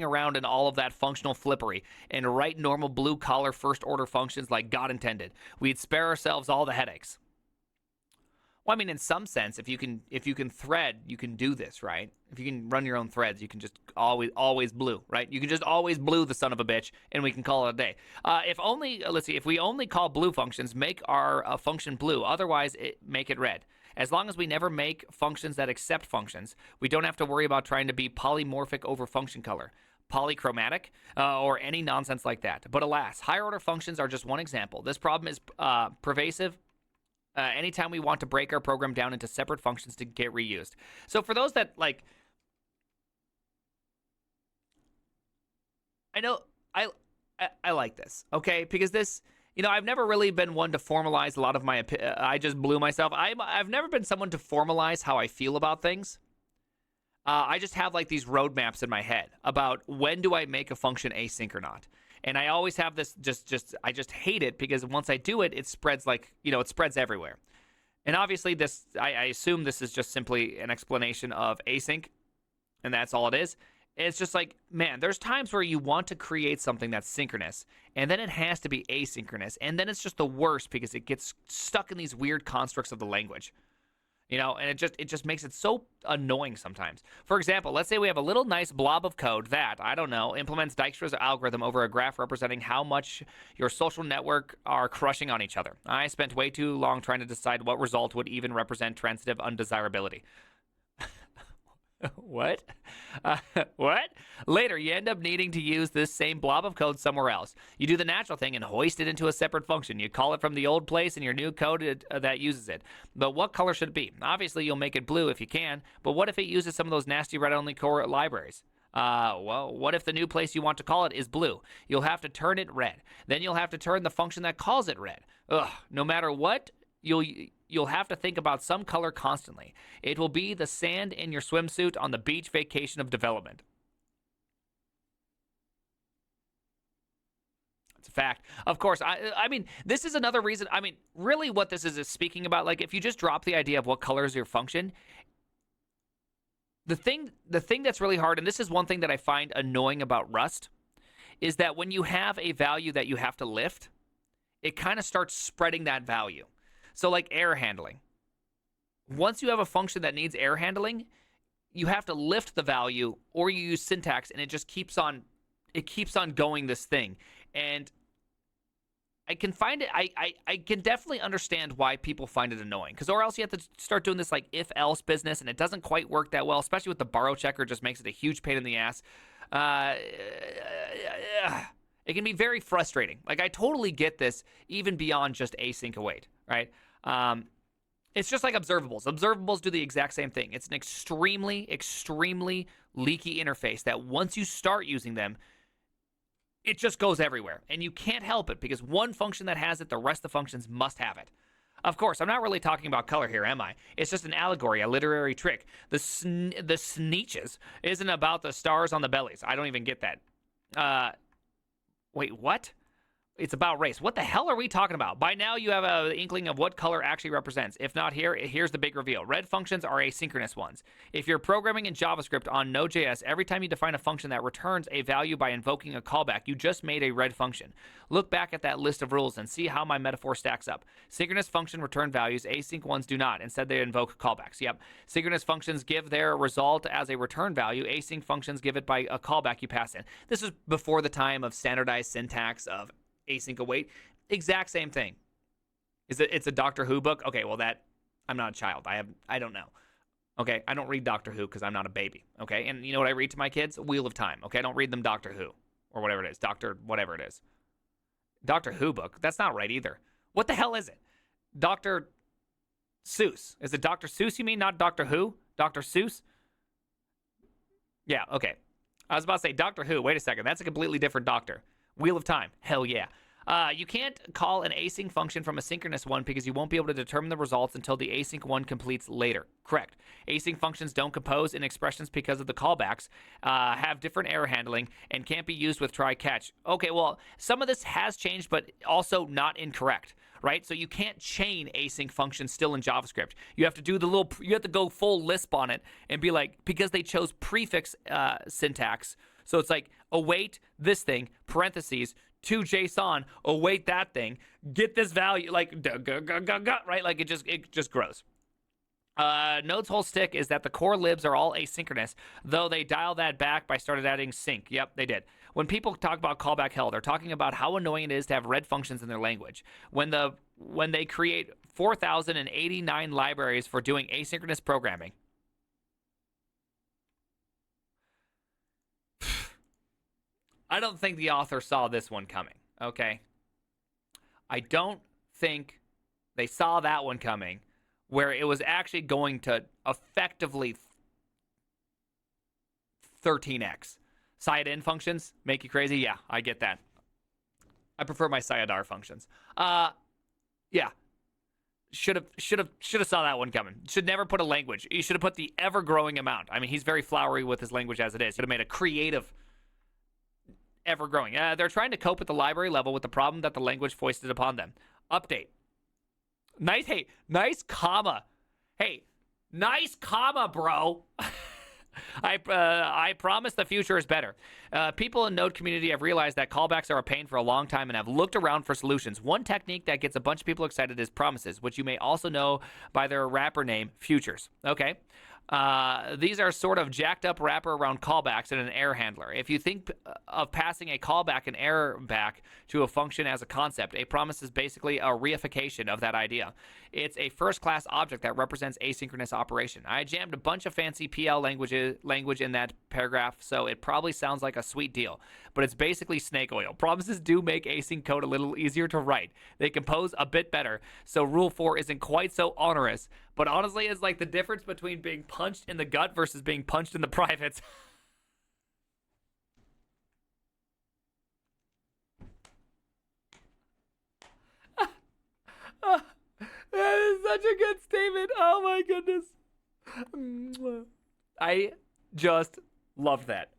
around in all of that functional flippery and write normal blue collar first order functions like God intended. We'd spare ourselves all the headaches. Well, I mean, in some sense, if you can thread, you can do this, right? If you can run your own threads, you can just always blue, right? You can just always blue the son of a bitch, and we can call it a day. If only, let's see, if we only call blue functions, make our function blue. Otherwise, make it red. As long as we never make functions that accept functions, we don't have to worry about trying to be polymorphic over function color, polychromatic, or any nonsense like that. But alas, higher order functions are just one example. This problem is pervasive. Anytime we want to break our program down into separate functions to get reused. So for those that like, I know I like this, okay? Because this, I've never really been one to formalize a lot of my. I just blew myself. I've never been someone to formalize how I feel about things. I just have like these roadmaps in my head about when do I make a function async or not. And I always have this I just hate it because once I do it, it spreads it spreads everywhere. And obviously this, I assume this is just simply an explanation of async, and that's all it is. It's just like, man, there's times where you want to create something that's synchronous, and then it has to be asynchronous, and then it's just the worst because it gets stuck in these weird constructs of the language. And it just makes it so annoying sometimes. For example, let's say we have a little nice blob of code that, I don't know, implements Dijkstra's algorithm over a graph representing how much your social network are crushing on each other. I spent way too long trying to decide what result would even represent transitive undesirability. What? What? Later, you end up needing to use this same blob of code somewhere else. You do the natural thing and hoist it into a separate function. You call it from the old place in your new code that uses it. But what color should it be? Obviously, you'll make it blue if you can, but what if it uses some of those nasty red-only core libraries? Well, what if the new place you want to call it is blue? You'll have to turn it red. Then you'll have to turn the function that calls it red. Ugh, no matter what, you'll have to think about some color constantly. It will be the sand in your swimsuit on the beach vacation of development. It's a fact. Of course, I mean, this is another reason. I mean, really what this is speaking about, like if you just drop the idea of what color is your function, the thing that's really hard, and this is one thing that I find annoying about Rust, is that when you have a value that you have to lift, it kind of starts spreading that value. So like error handling. Once you have a function that needs error handling, you have to lift the value or you use syntax and it just keeps on going this thing. And I can find it, I can definitely understand why people find it annoying. Because or else you have to start doing this like if-else business and it doesn't quite work that well, especially with the borrow checker. It just makes it a huge pain in the ass. It can be very frustrating. Like I totally get this even beyond just async await, right? It's just like observables. Observables do the exact same thing. It's an extremely, extremely leaky interface that once you start using them, it just goes everywhere. And you can't help it because one function that has it, the rest of the functions must have it. Of course, I'm not really talking about color here, am I? It's just an allegory, a literary trick. The sneeches isn't about the stars on the bellies. I don't even get that. Wait, what? It's about race. What the hell are we talking about? By now, you have an inkling of what color actually represents. If not here, here's the big reveal. Red functions are asynchronous ones. If you're programming in JavaScript on Node.js, every time you define a function that returns a value by invoking a callback, you just made a red function. Look back at that list of rules and see how my metaphor stacks up. Synchronous function return values, async ones do not. Instead, they invoke callbacks. Yep. Synchronous functions give their result as a return value. Async functions give it by a callback you pass in. This is before the time of standardized syntax of async await. Exact same thing. It's a Doctor Who book? Okay, well I'm not a child. I don't know. Okay, I don't read Doctor Who because I'm not a baby. Okay, and you know what I read to my kids? Wheel of Time. Okay, I don't read them Doctor Who or whatever it is. Doctor whatever it is. Doctor Who book. That's not right either. What the hell is it? Dr. Seuss. Is it Dr. Seuss you mean, not Doctor Who? Dr. Seuss? Yeah, okay. I was about to say Doctor Who. Wait a second. That's a completely different doctor. Wheel of Time. Hell yeah. You can't call an async function from a synchronous one because you won't be able to determine the results until the async one completes later. Correct. Async functions don't compose in expressions because of the callbacks, have different error handling, and can't be used with try-catch. Okay, well, some of this has changed, but also not incorrect, right? So you can't chain async functions still in JavaScript. You have to do you have to go full Lisp on it and be like, because they chose prefix syntax. So it's like, await this thing, parentheses, to JSON, await that thing, get this value, like, right? Like, it just grows. Node's whole stick is that the core libs are all asynchronous, though they dial that back by started adding sync. Yep, they did. When people talk about callback hell, they're talking about how annoying it is to have red functions in their language. When they create 4,089 libraries for doing asynchronous programming. I don't think the author saw this one coming, okay? I don't think they saw that one coming, where it was actually going to effectively 13x. Syad-in functions make you crazy? Yeah, I get that. I prefer my Syadar functions. Yeah. Should have saw that one coming. Should never put a language. You should have put the ever-growing amount. I mean, he's very flowery with his language as it is. Should have made a creative ever-growing. They're trying to cope at the library level with the problem that the language foisted upon them. Update. Nice comma. Hey, nice comma, bro. I promise the future is better. People in Node community have realized that callbacks are a pain for a long time and have looked around for solutions. One technique that gets a bunch of people excited is promises, which you may also know by their wrapper name, futures. Okay. These are sort of jacked up wrapper around callbacks and an error handler. If you think of passing a callback and error back to a function as a concept, a promise is basically a reification of that idea. It's a first-class object that represents asynchronous operation. I jammed a bunch of fancy PL language in that paragraph, so it probably sounds like a sweet deal, but it's basically snake oil. Promises do make async code a little easier to write. They compose a bit better, so Rule 4 isn't quite so onerous, but honestly, it's like the difference between being punched in the gut versus being punched in the privates. That is such a good statement. Oh my goodness. I just love that.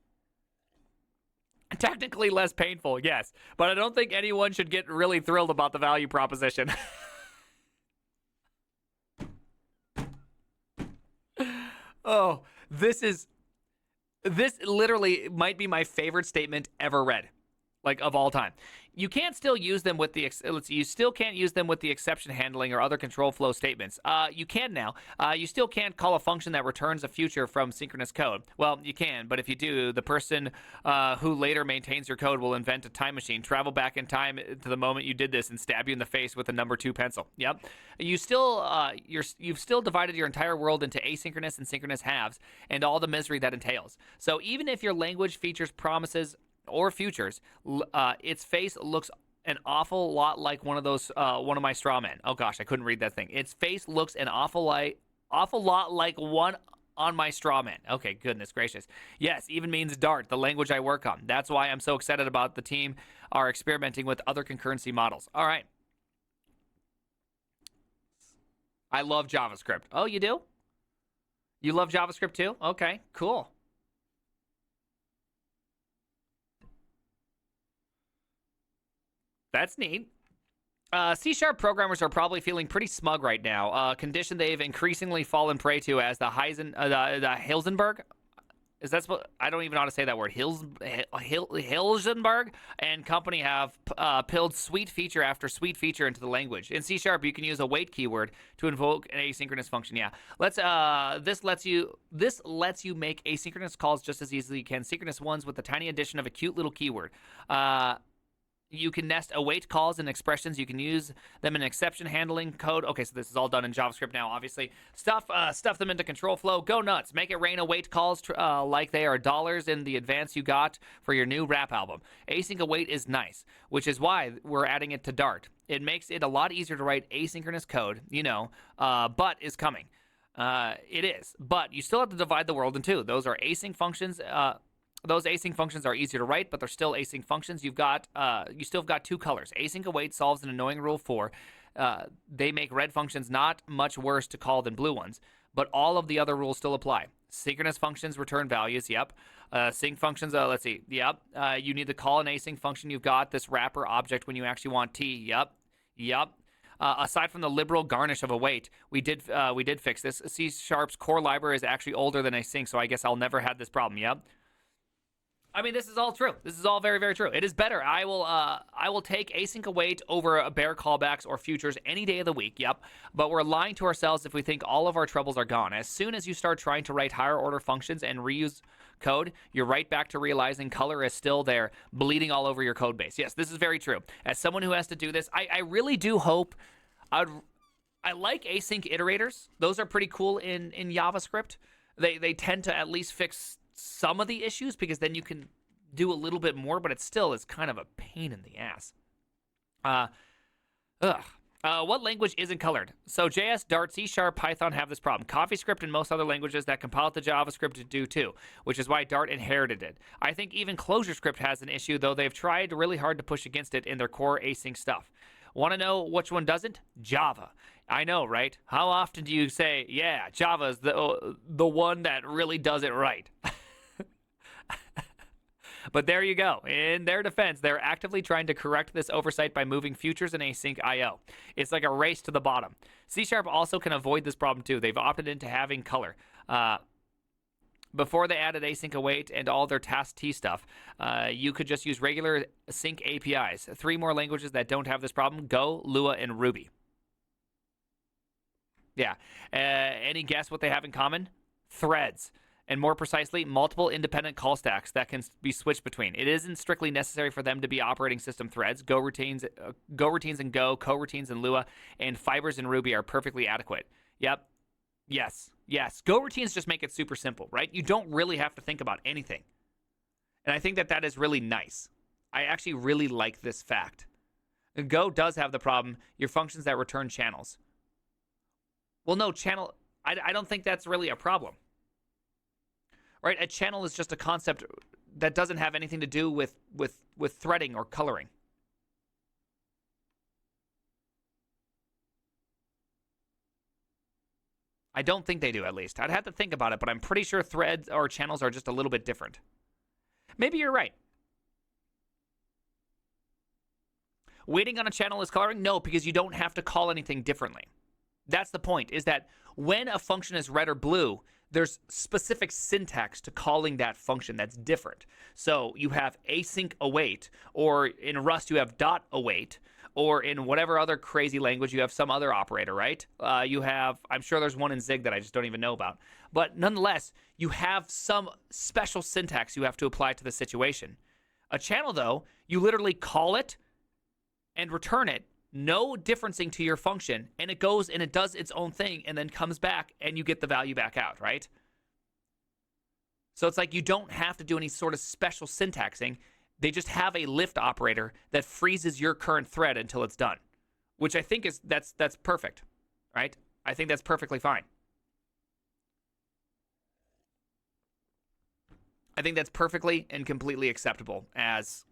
Technically less painful, yes, but I don't think anyone should get really thrilled about the value proposition. Oh, this literally might be my favorite statement ever read, like of all time. You can't still use them with the you still can't use them with the exception handling or other control flow statements. You can now. You still can't call a function that returns a future from synchronous code. Well, you can, but if you do, the person who later maintains your code will invent a time machine, travel back in time to the moment you did this, and stab you in the face with a number 2 pencil. Yep. You've still divided your entire world into asynchronous and synchronous halves, and all the misery that entails. So even if your language features promises or futures, its face looks an awful lot like one of my straw men. Oh gosh, I couldn't read that thing. Its face looks an awful lot like one on my straw man. Okay, goodness gracious. Yes, even means Dart, the language I work on. That's why I'm so excited about the team are experimenting with other concurrency models. All right. I love JavaScript. Oh, you do? You love JavaScript too? Okay, cool. That's neat. C# programmers are probably feeling pretty smug right now. A condition they've increasingly fallen prey to as the Hilsenberg. Is that I don't even know how to say that word. Hilsenberg and company have pilled sweet feature after sweet feature into the language. In C# you can use a wait keyword to invoke an asynchronous function. Yeah, this lets you make asynchronous calls just as easily as you can synchronous ones with the tiny addition of a cute little keyword. You can nest await calls and expressions. You can use them in exception handling code. Okay, so this is all done in JavaScript now, obviously. Stuff them into control flow. Go nuts. Make it rain await calls like they are dollars in the advance you got for your new rap album. Async await is nice, which is why we're adding it to Dart. It makes it a lot easier to write asynchronous code, but is coming. It is, but you still have to divide the world in two. Those are async functions. Those async functions are easier to write, but they're still async functions. You still have got 2 colors. Async await solves an annoying rule 4. They make red functions not much worse to call than blue ones, but all of the other rules still apply. Synchronous functions return values. Yep. Sync functions. Let's see. Yep. You need to call an async function. You've got this wrapper object when you actually want T. Yep. Aside from the liberal garnish of await, we did fix this. C#'s core library is actually older than async, so I guess I'll never have this problem. Yep. I mean, this is all true. This is all very, very true. It is better. I will take async await over bear callbacks or futures any day of the week. Yep. But we're lying to ourselves if we think all of our troubles are gone. As soon as you start trying to write higher order functions and reuse code, you're right back to realizing color is still there, bleeding all over your code base. Yes, this is very true. As someone who has to do this, I really do hope. I like async iterators. Those are pretty cool in JavaScript. They tend to at least fix some of the issues because then you can do a little bit more, but it still is kind of a pain in the ass. What language isn't colored? So JS, Dart, C#, Python have this problem. CoffeeScript and most other languages that compile to JavaScript do too, which is why Dart inherited it. I think even ClojureScript has an issue, though they've tried really hard to push against it in their core async stuff. Want to know which one doesn't? Java. I know, right? How often do you say, yeah, Java's the one that really does it right? But there you go. In their defense, they're actively trying to correct this oversight by moving futures and async I/O. It's like a race to the bottom. C# also can avoid this problem too. They've opted into having color. Before they added async await and all their task T stuff, you could just use regular sync APIs. 3 more languages that don't have this problem: Go, Lua, and Ruby. Yeah. Any guess what they have in common? Threads. And more precisely, multiple independent call stacks that can be switched between. It isn't strictly necessary for them to be operating system threads. Go routines in Go, coroutines in Lua, and fibers in Ruby are perfectly adequate. Yep. Yes. Go routines just make it super simple, right? You don't really have to think about anything. And I think that is really nice. I actually really like this fact. Go does have the problem, your functions that return channels. Well, no, channel, I don't think that's really a problem. Right? A channel is just a concept that doesn't have anything to do with threading or coloring. I don't think they do, at least. I'd have to think about it, but I'm pretty sure threads or channels are just a little bit different. Maybe you're right. Waiting on a channel is coloring? No, because you don't have to call anything differently. That's the point, is that when a function is red or blue, there's specific syntax to calling that function that's different. So you have async await, or in Rust you have dot await, or in whatever other crazy language you have some other operator, right? You have, I'm sure there's one in Zig that I just don't even know about. But nonetheless, you have some special syntax you have to apply to the situation. A channel, though, you literally call it and return it, no differencing to your function, and it goes and it does its own thing and then comes back and you get the value back out, right? So it's like you don't have to do any sort of special syntaxing. They just have a lift operator that freezes your current thread until it's done, which I think is that's perfect, right? I think that's perfectly fine. I think that's perfectly and completely acceptable as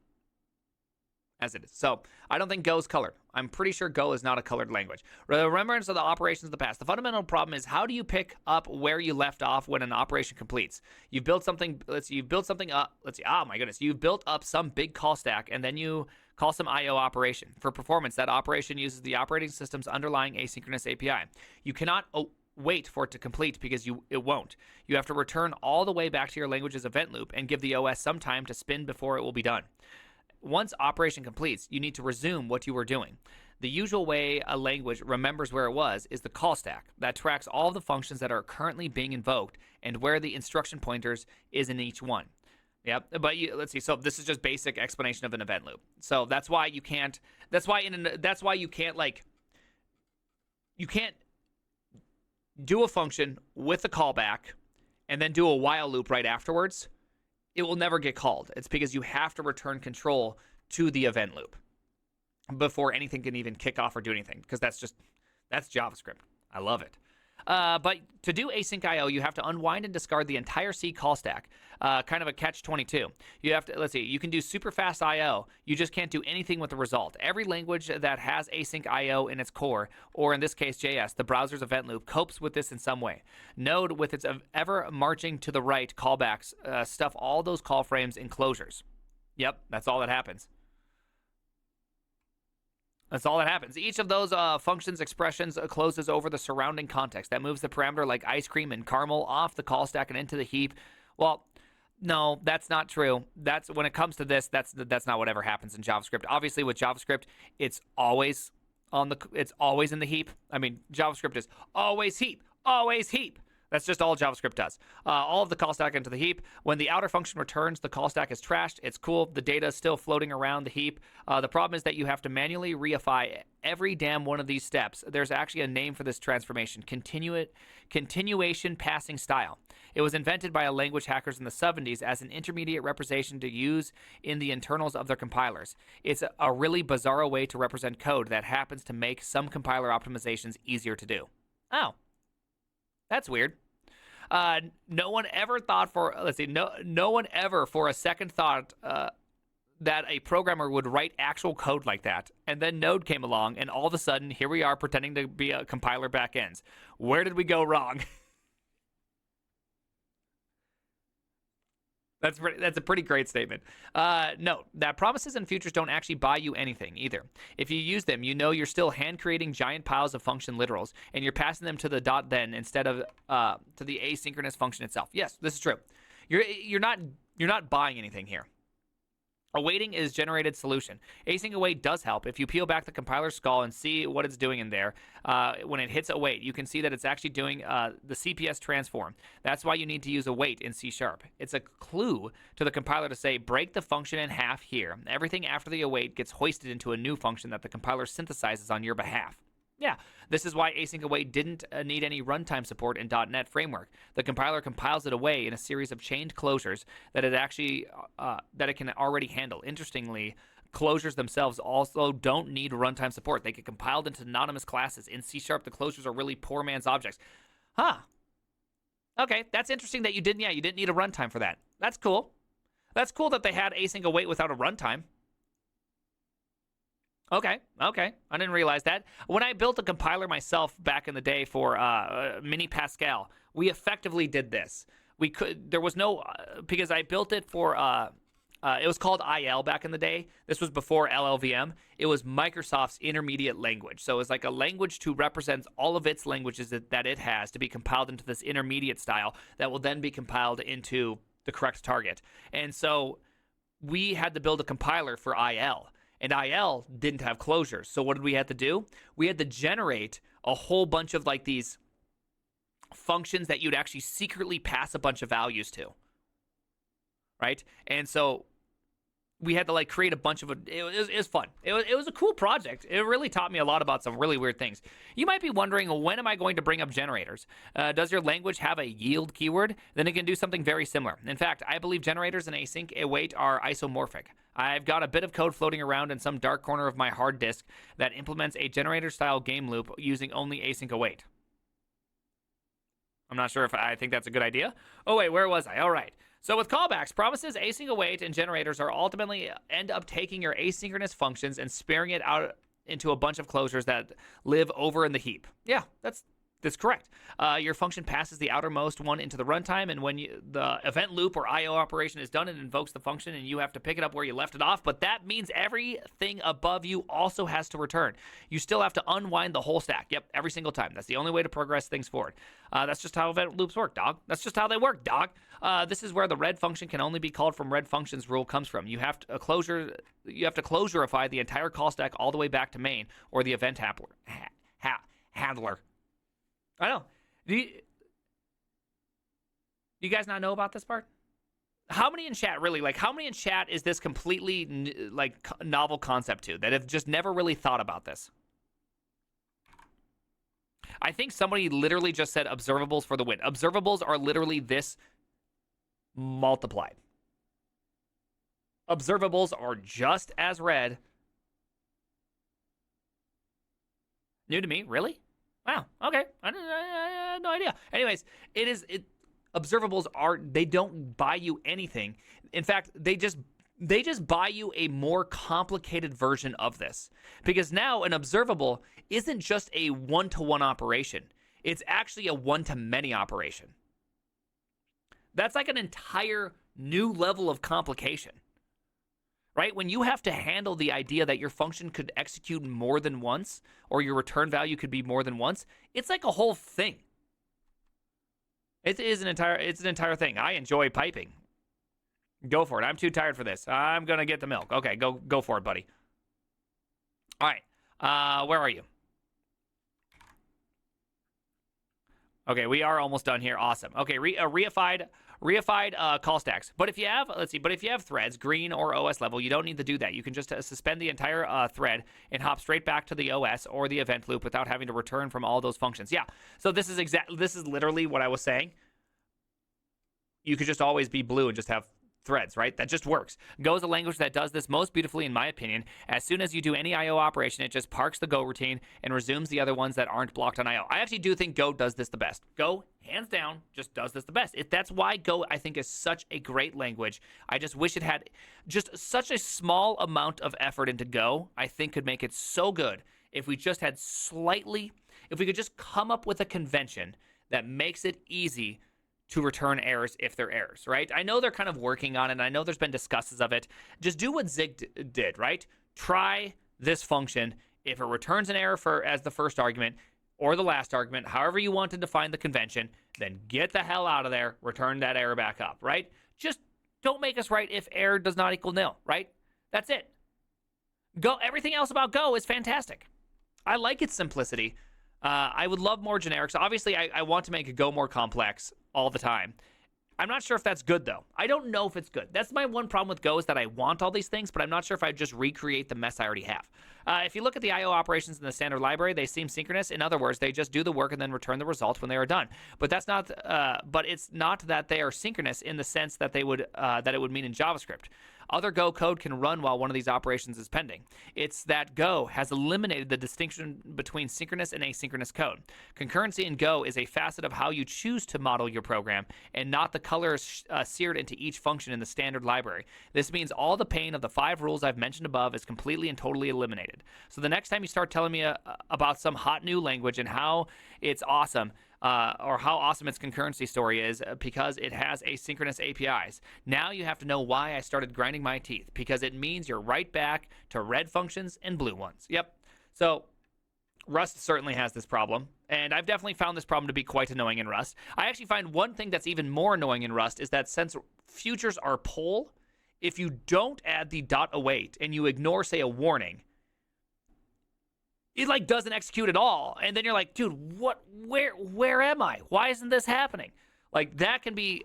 it is. So I don't think Go is colored. I'm pretty sure Go is not a colored language. Remembrance of the operations of the past. The fundamental problem is, how do you pick up where you left off when an operation completes? You've built something. You've built something up. Oh my goodness. You've built up some big call stack, and then you call some I/O operation. For performance, that operation uses the operating system's underlying asynchronous API. You cannot wait for it to complete because it won't. You have to return all the way back to your language's event loop and give the OS some time to spin before it will be done. Once operation completes, you need to resume what you were doing. The usual way a language remembers where it was is the call stack that tracks all the functions that are currently being invoked and where the instruction pointers is in each one. Yep, but let's see. So this is just basic explanation of an event loop. So that's why you can't. That's why you can't you can't do a function with a callback and then do a while loop right afterwards. It will never get called. It's because you have to return control to the event loop before anything can even kick off or do anything, because that's JavaScript. I love it. But to do async I/O, you have to unwind and discard the entire C call stack. Kind of a catch-22. You have to, let's see, you can do super fast I/O. You just can't do anything with the result. Every language that has async I/O in its core, or in this case JS, the browser's event loop, copes with this in some way. Node, with its ever marching to the right callbacks, stuff all those call frames in closures. Yep, that's all that happens. That's all that happens. Each of those functions expressions closes over the surrounding context. That moves the parameter like ice cream and caramel off the call stack and into the heap. Well, No, that's not true. That's when it comes to this, that's not what ever happens in JavaScript. Obviously, with JavaScript, it's always it's always in the heap. I mean, JavaScript is always heap, always heap. That's just all JavaScript does. All of the call stack into the heap. When the outer function returns, the call stack is trashed. It's cool. The data is still floating around the heap. The problem is that you have to manually reify every damn one of these steps. There's actually a name for this transformation: continuation passing style. It was invented by language hackers in the 70s as an intermediate representation to use in the internals of their compilers. It's a really bizarro way to represent code that happens to make some compiler optimizations easier to do. Oh, that's weird. No one ever thought no one ever for a second thought that a programmer would write actual code like that. And then Node came along, and all of a sudden, here we are pretending to be a compiler backends. Where did we go wrong? That's a pretty great statement. Note that promises and futures don't actually buy you anything either. If you use them, you know you're still hand creating giant piles of function literals, and you're passing them to the .then instead of to the asynchronous function itself. Yes, this is true. You're not buying anything here. Awaiting is generated solution. Async await does help. If you peel back the compiler skull and see what it's doing in there, when it hits await, you can see that it's actually doing the CPS transform. That's why you need to use await in C#. It's a clue to the compiler to say, break the function in half here. Everything after the await gets hoisted into a new function that the compiler synthesizes on your behalf. Yeah, this is why async await didn't need any runtime support in .NET Framework. The compiler compiles it away in a series of chained closures that it can already handle. Interestingly, closures themselves also don't need runtime support. They get compiled into anonymous classes. In C#, the closures are really poor man's objects. Huh. Okay, that's interesting that you didn't need a runtime for that. That's cool. That's cool that they had async await without a runtime. Okay. I didn't realize that. When I built a compiler myself back in the day for Mini Pascal, we effectively did this. There was no, because I built it for, it was called IL back in the day. This was before LLVM. It was Microsoft's intermediate language. So it's like a language to represent all of its languages that it has to be compiled into this intermediate style that will then be compiled into the correct target. And so we had to build a compiler for IL. And IL didn't have closures. So what did we have to do? We had to generate a whole bunch of like these functions that you'd actually secretly pass a bunch of values to. Right? And so we had to like create a bunch of it was fun. It was a cool project. It really taught me a lot about some really weird things. You might be wondering, when am I going to bring up generators? Does your language have a yield keyword? Then it can do something very similar. In fact, I believe generators and async await are isomorphic. I've got a bit of code floating around in some dark corner of my hard disk that implements a generator-style game loop using only async await. I'm not sure if I think that's a good idea. Oh, wait, where was I? All right. So with callbacks, promises, async await, and generators are ultimately end up taking your asynchronous functions and sparing it out into a bunch of closures that live over in the heap. Yeah, that's correct. Your function passes the outermost one into the runtime, and when the event loop or IO operation is done, it invokes the function, and you have to pick it up where you left it off. But that means everything above you also has to return. You still have to unwind the whole stack. Yep, every single time. That's the only way to progress things forward. That's just how event loops work, dog. That's just how they work, dog. This is where the red function can only be called from red functions rule comes from. You have to closurify the entire call stack all the way back to main or the event handler. I know. Do you guys not know about this part? How many in chat really? Like, how many in chat is this completely novel concept to that have just never really thought about this? I think somebody literally just said observables for the win. Observables are literally this multiplied. Observables are just as red. New to me, really? Wow. Okay. I had no idea. Anyways, observables they don't buy you anything. In fact, they just buy you a more complicated version of this. Because now an observable isn't just a one-to-one operation. It's actually a one-to-many operation. That's like an entire new level of complication. Right? When you have to handle the idea that your function could execute more than once, or your return value could be more than once, it's like a whole thing. It's an entire thing. I enjoy piping. Go for it. I'm too tired for this. I'm going to get the milk. Okay, go for it, buddy. All right. Where are you? Okay, we are almost done here. Awesome. Okay, reified call stacks. But if you have, but if you have threads, green or OS level, you don't need to do that. You can just suspend the entire thread and hop straight back to the OS or the event loop without having to return from all those functions. Yeah. So this is literally what I was saying. You could just always be blue and just have threads, right? That just works. Go is a language that does this most beautifully, in my opinion. As soon as you do any IO operation, it just parks the Go routine and resumes the other ones that aren't blocked on IO. I actually do think Go does this the best. Go, hands down, just does this the best. That's why Go, I think, is such a great language. I just wish it had just such a small amount of effort into Go, I think could make it so good if we just had if we could just come up with a convention that makes it easy to return errors if they're errors, right? I know they're kind of working on it, and I know there's been discussions of it. Just do what Zig did, right? Try this function. If it returns an error as the first argument or the last argument, however you want to define the convention, then get the hell out of there, return that error back up, right? Just don't make us write if error does not equal nil, right? That's it. Go. Everything else about Go is fantastic. I like its simplicity. I would love more generics. Obviously, I want to make it Go more complex all the time. I'm not sure if that's good, though. I don't know if it's good. That's my one problem with Go, is that I want all these things, but I'm not sure if I'd just recreate the mess I already have. If you look at the IO operations in the standard library, they seem synchronous. In other words, they just do the work and then return the result when they are done. But that's not. But it's not that they are synchronous in the sense that it would mean in JavaScript. Other Go code can run while one of these operations is pending. It's that Go has eliminated the distinction between synchronous and asynchronous code. Concurrency in Go is a facet of how you choose to model your program, and not the colors seared into each function in the standard library. This means all the pain of the 5 rules I've mentioned above is completely and totally eliminated. So the next time you start telling me about some hot new language and how it's awesome, or how awesome its concurrency story is because it has asynchronous APIs, now you have to know why I started grinding my teeth, because it means you're right back to red functions and blue ones. Yep. So Rust certainly has this problem, and I've definitely found this problem to be quite annoying in Rust. I actually find one thing that's even more annoying in Rust is that since futures are poll, if you don't add the .await and you ignore, say, a warning, it like doesn't execute at all, and then you're like, dude, where am I? Why isn't this happening? Like, that can be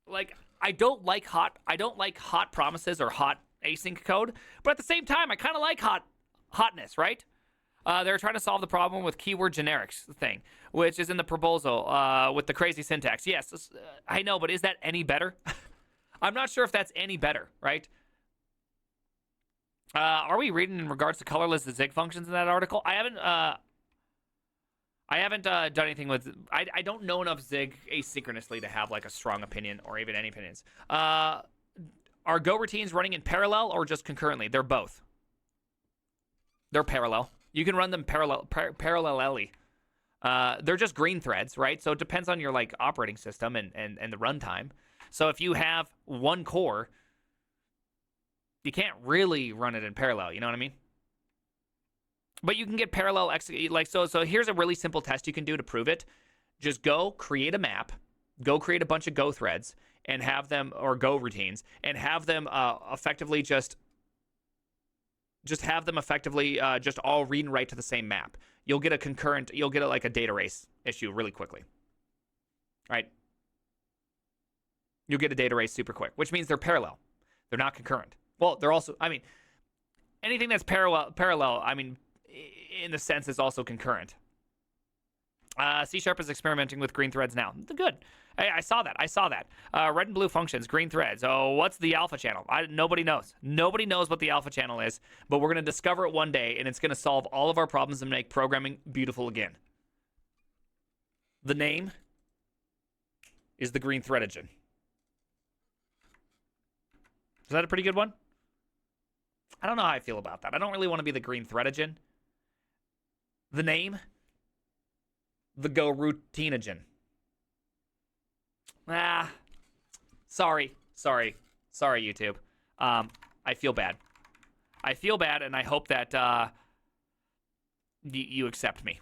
like, I don't like hot promises or hot async code, but at the same time, I kind of like hotness, right? They're trying to solve the problem with keyword generics thing, which is in the proposal with the crazy syntax. Yes, I know, but is that any better? I'm not sure if that's any better, right? Are we reading in regards to colorless Zig functions in that article? I haven't done anything with. I don't know enough Zig asynchronously to have like a strong opinion or even any opinions. Are Go routines running in parallel or just concurrently? They're both. They're parallel. You can run them parallelly. They're just green threads, right? So it depends on your like operating system and the runtime. So if you have one core, you can't really run it in parallel, you know what I mean? But you can get parallel like so here's a really simple test you can do to prove it. Just go create a map, go create a bunch of Go threads and have them, or Go routines, and have them effectively just have them effectively just all read and write to the same map. You'll get like a data race issue really quickly. Right? You'll get a data race super quick, which means they're parallel. They're not concurrent. Well, they're also, I mean, anything that's parallel, I mean, in the sense is also concurrent. C# is experimenting with green threads now. Good. I saw that. Red and blue functions, green threads. Oh, what's the alpha channel? Nobody knows. Nobody knows what the alpha channel is, but we're going to discover it one day, and it's going to solve all of our problems and make programming beautiful again. The name is the green threadagen. Is that a pretty good one? I don't know how I feel about that. I don't really want to be the green threadagen. The name, the Go routineagen. Sorry, YouTube. I feel bad. And I hope that you accept me.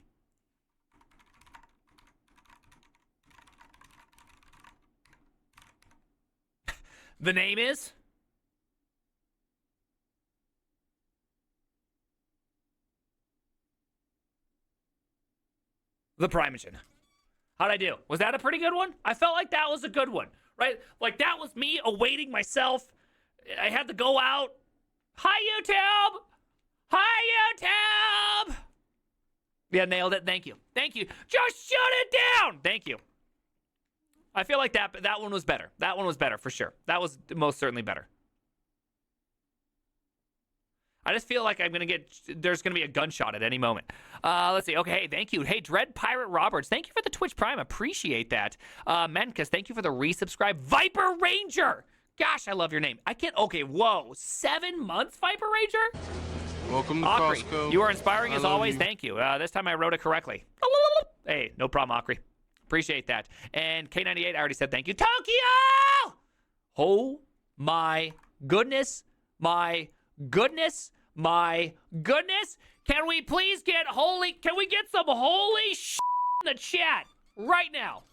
The name is? ThePrimeagen. How'd I do? Was that a pretty good one? I felt like that was a good one, right? Like that was me awaiting myself. I had to go out. Hi, YouTube! Hi, YouTube! Yeah, nailed it. Thank you. Thank you. Just shut it down! Thank you. I feel like that one was better. That one was better, for sure. That was most certainly better. I just feel like there's going to be a gunshot at any moment. Let's see. Okay, hey, thank you. Hey, Dread Pirate Roberts, thank you for the Twitch Prime. Appreciate that. Menkas, thank you for the resubscribe. Viper Ranger! Gosh, I love your name. I can't, okay, whoa. 7 months, Viper Ranger? Welcome to Akri, Costco. you are inspiring as always. You. Thank you. This time I wrote it correctly. Hey, no problem, Akri. Appreciate that. And K98, I already said thank you. Tokyo! Oh my goodness. My goodness. My goodness. Can we please get can we get some holy shit in the chat right now?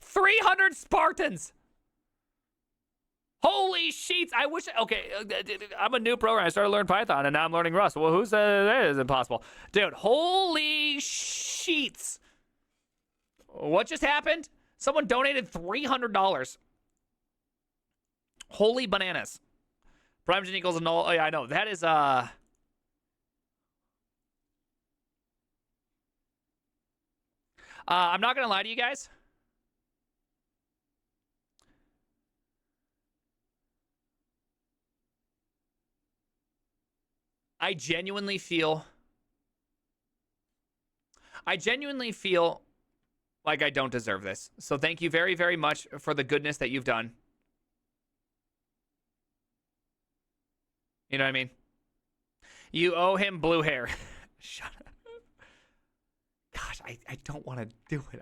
$300 Spartans. Holy sheets. I wish. Okay, I'm a new programmer. I started learning Python, and now I'm learning Rust. Well, who said that is impossible? Dude, holy sheets. What just happened? Someone donated $300. Holy bananas. PrimeTime equals a null. Oh, yeah, I know. That is, I'm not going to lie to you guys. I genuinely feel like I don't deserve this. So thank you very, very much for the goodness that you've done. You know what I mean? You owe him blue hair. Shut up. Gosh, I don't want to do it.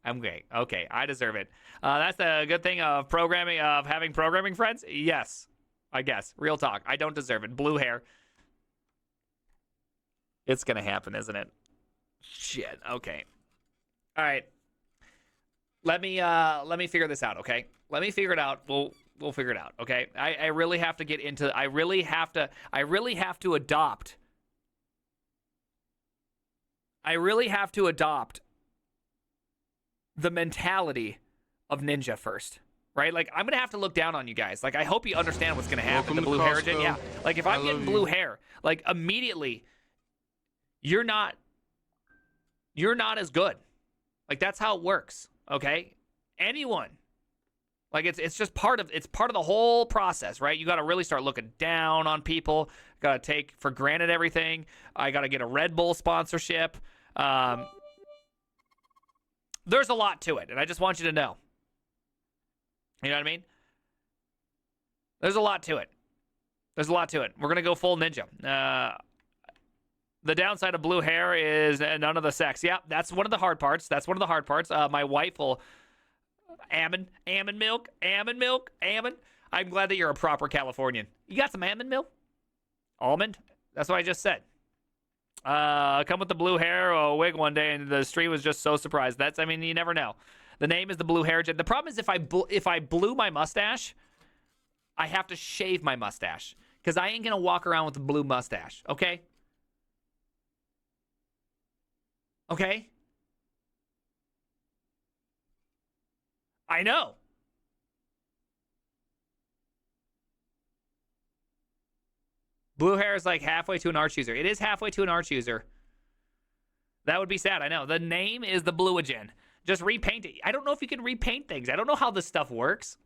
I'm great. Okay, I deserve it. That's the good thing of programming, of having programming friends. Yes, I guess. Real talk. I don't deserve it. Blue hair. It's gonna happen, isn't it? Shit. Okay. All right. Let me figure this out. Okay. Let me figure it out. We'll figure it out. Okay. I really have to get into. I really have to adopt. I really have to adopt the mentality of Ninja first. Right? Like, I'm going to have to look down on you guys. Like, I hope you understand what's going to happen to blue hair. Yeah. Like, if I'm getting blue hair, like, immediately, you're not as good. Like, that's how it works. Okay? Anyone. Like, it's just part of the whole process, right? You got to really start looking down on people. Got to take for granted everything. I got to get a Red Bull sponsorship. There's a lot to it, and I just want you to know. You know what I mean? There's a lot to it. There's a lot to it. We're going to go full ninja. The downside of blue hair is none of the sex. Yeah, that's one of the hard parts. My wife will... Almond milk. I'm glad that you're a proper Californian. You got some almond milk? Almond? That's what I just said. Come with the blue hair or wig one day, and the stream was just so surprised. You never know. The name is the blue hair. The problem is if I blew my mustache, I have to shave my mustache because I ain't gonna walk around with a blue mustache. Okay. Okay. I know. Blue hair is like halfway to an arch user. It is halfway to an arch user. That would be sad. I know. The name is the Bluagen. Just repaint it. I don't know if you can repaint things. I don't know how this stuff works.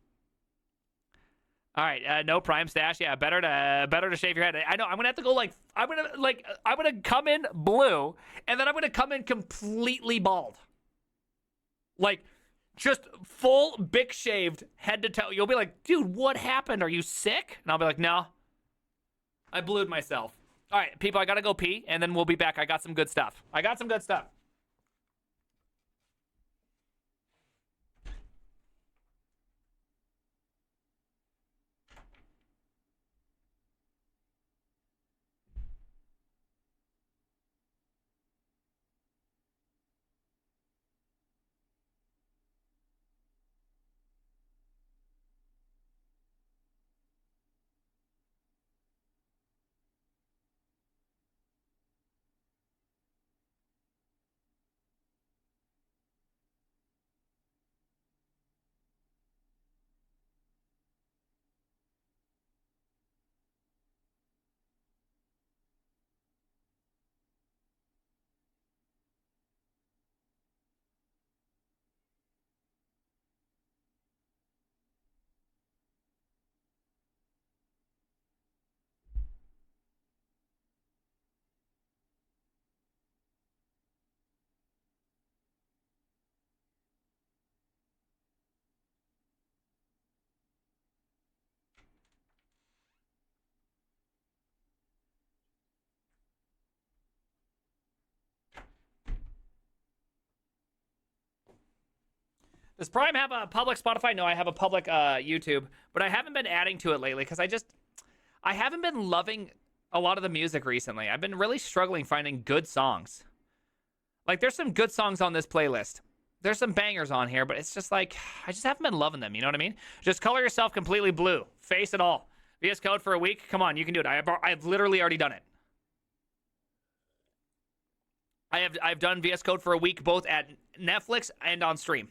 All right. No prime stash. Yeah, better to shave your head. I know. I'm gonna have to go I'm gonna come in blue, and then I'm gonna come in completely bald. Like, just full Bic shaved head to toe. You'll be like, dude, what happened? Are you sick? And I'll be like, no. I blued myself. All right, people, I gotta go pee, and then we'll be back. I got some good stuff. Does Prime have a public Spotify? No, I have a public YouTube, but I haven't been adding to it lately because I haven't been loving a lot of the music recently. I've been really struggling finding good songs. Like, there's some good songs on this playlist. There's some bangers on here, but it's just like, I just haven't been loving them. You know what I mean? Just color yourself completely blue. Face it all. VS Code for a week. Come on, you can do it. I've literally already done it. I've done VS Code for a week, both at Netflix and on stream.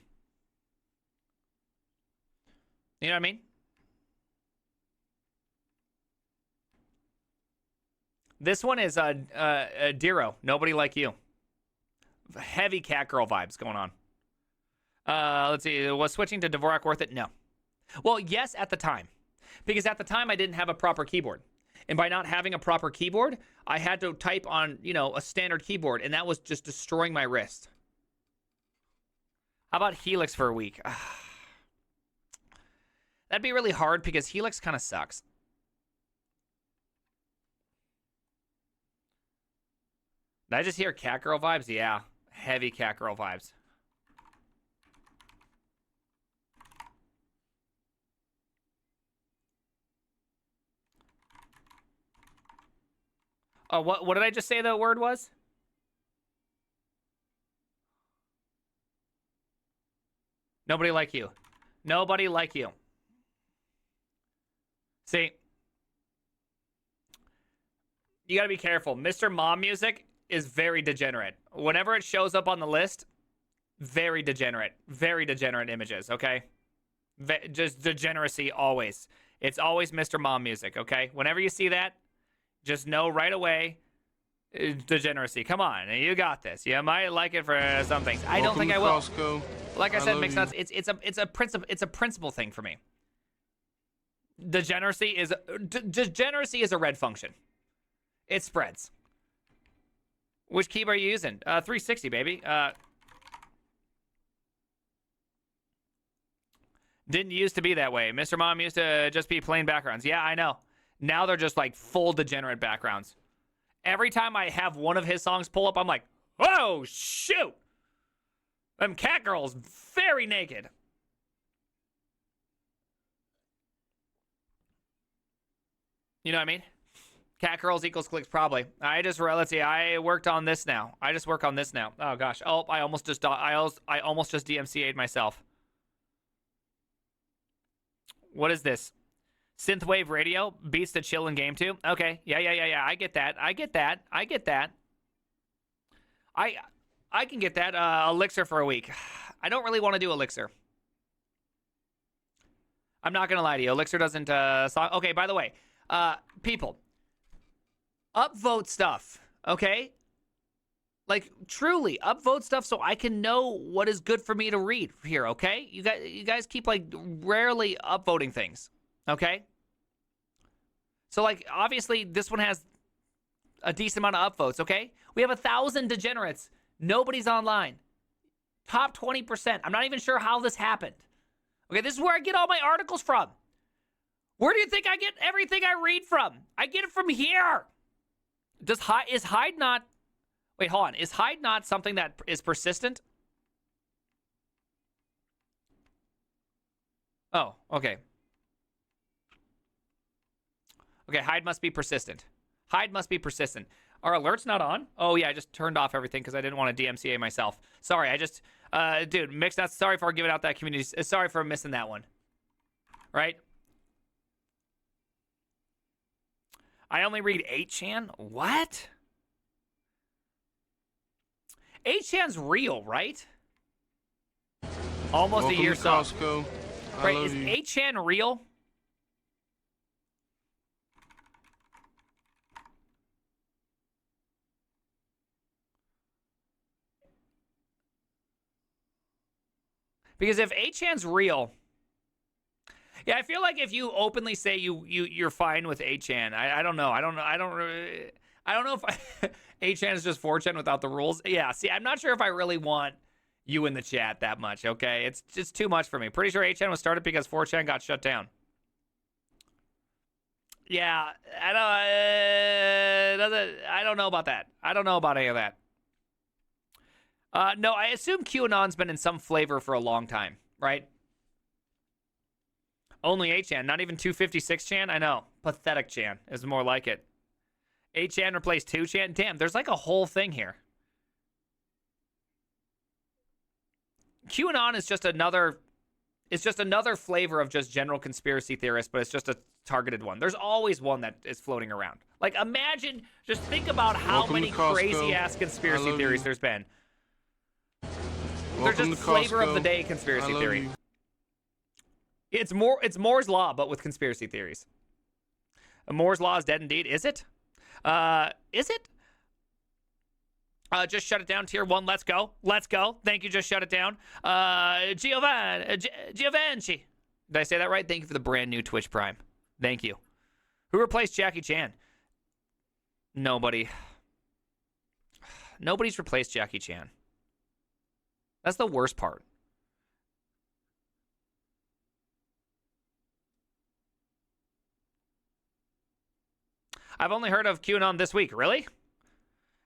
You know what I mean? This one is Diro. Nobody Like You. Heavy cat girl vibes going on. Let's see. Was switching to Dvorak worth it? No. Well, yes, at the time. Because at the time, I didn't have a proper keyboard. And by not having a proper keyboard, I had to type on, a standard keyboard. And that was just destroying my wrist. How about Helix for a week? That'd be really hard because Helix kind of sucks. Did I just hear catgirl vibes? Yeah, heavy catgirl vibes. Oh, what did I just say the word was? Nobody Like You. Nobody Like You. See, you gotta be careful. Mr. Mom music is very degenerate. Whenever it shows up on the list, very degenerate images, okay? Just degeneracy always. It's always Mr. Mom music, okay? Whenever you see that, just know right away, degeneracy. Come on, you got this. You might like it for some things. I don't think I will. Costco. Like I said, Mixed Nuts, it's a principle thing for me. Degeneracy is a red function. It spreads. Which key are you using? 360, baby. Didn't used to be that way. Mr. Mom used to just be plain backgrounds. Yeah, I know. Now they're just like full degenerate backgrounds. Every time I have one of his songs pull up, I'm like, oh, shoot. Them cat girls very naked. You know what I mean? Cat girls equals clicks, probably. Let's see. I worked on this now. I just work on this now. Oh gosh. Oh, I almost just DMCA'd myself. What is this? Synthwave radio beats to chill in game too. Okay. Yeah. I get that. I can get that. Elixir for a week. I don't really want to do Elixir. I'm not gonna lie to you. Elixir doesn't. Okay. By the way, people. Upvote stuff, okay? Like, truly, upvote stuff so I can know what is good for me to read here, okay? You guys keep, like, rarely upvoting things, okay? So, like, obviously, this one has a decent amount of upvotes, okay? We have 1,000 degenerates. Nobody's online. Top 20%. I'm not even sure how this happened. Okay, this is where I get all my articles from. Where do you think I get everything I read from? I get it from here. Is Hyde not... Wait, hold on. Is Hyde not something that is persistent? Oh, okay. Okay, Hyde must be persistent. Hyde must be persistent. Are alerts not on? Oh, yeah, I just turned off everything because I didn't want to DMCA myself. Sorry, I just... dude, Mixed Nuts, sorry for giving out that community... Sorry for missing that one. Right? I only read 8chan? What? 8chan's real, right? Almost Welcome a year to sub. Costco. Right, is 8chan real? Because if 8chan's real... Yeah, I feel like if you openly say you're fine with 8chan, I don't know. I don't know if 8chan is just 4chan without the rules. Yeah, see, I'm not sure if I really want you in the chat that much, okay? It's just too much for me. Pretty sure 8chan was started because 4chan got shut down. Yeah, I don't know about that. I don't know about any of that. No, I assume QAnon's been in some flavor for a long time, right? Only 8chan, not even 256chan. I know. Pathetic Chan is more like it. 8chan replaced 2chan. Damn, there's like a whole thing here. QAnon is just another. It's just another flavor of just general conspiracy theorists, but it's just a targeted one. There's always one that is floating around. Like, imagine, just think about how many crazy-ass conspiracy theories there's been. They're just flavor of the day conspiracy theory. It's Moore's Law, but with conspiracy theories. Moore's Law is dead indeed. Is it? Is it? Just shut it down. Tier 1, let's go. Let's go. Thank you, just shut it down. Giovanni. Did I say that right? Thank you for the brand new Twitch Prime. Thank you. Who replaced Jackie Chan? Nobody. Nobody's replaced Jackie Chan. That's the worst part. I've only heard of QAnon this week. Really?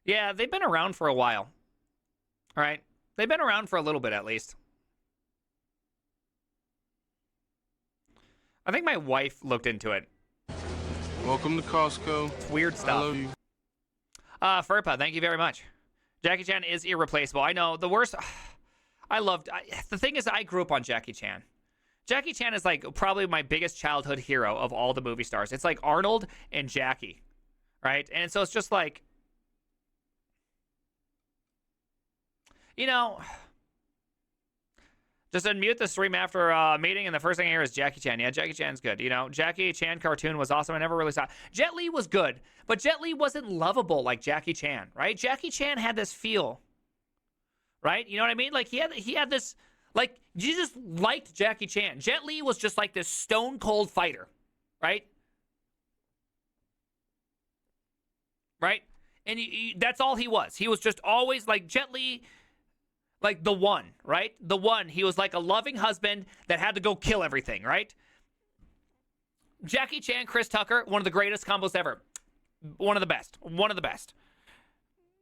Yeah, they've been around for a while. All right. They've been around for a little bit, at least. I think my wife looked into it. Welcome to Costco. It's weird stuff. I love you. Furpa, thank you very much. Jackie Chan is irreplaceable. I know. The worst... the thing is, I grew up on Jackie Chan. Jackie Chan is like probably my biggest childhood hero of all the movie stars. It's like Arnold and Jackie, right? And so it's just like, you know, just unmute the stream after a meeting, and the first thing I hear is Jackie Chan. Yeah, Jackie Chan's good. You know, Jackie Chan cartoon was awesome. I never really saw it. Jet Li was good, but Jet Li wasn't lovable like Jackie Chan, right? Jackie Chan had this feel, right? You know what I mean? Like he had this, like, you just liked Jackie Chan. Jet Li was just like this stone cold fighter, right? Right? And that's all he was. He was just always like Jet Li, like the one, right? The one. He was like a loving husband that had to go kill everything, right? Jackie Chan, Chris Tucker, one of the greatest combos ever. One of the best. One of the best.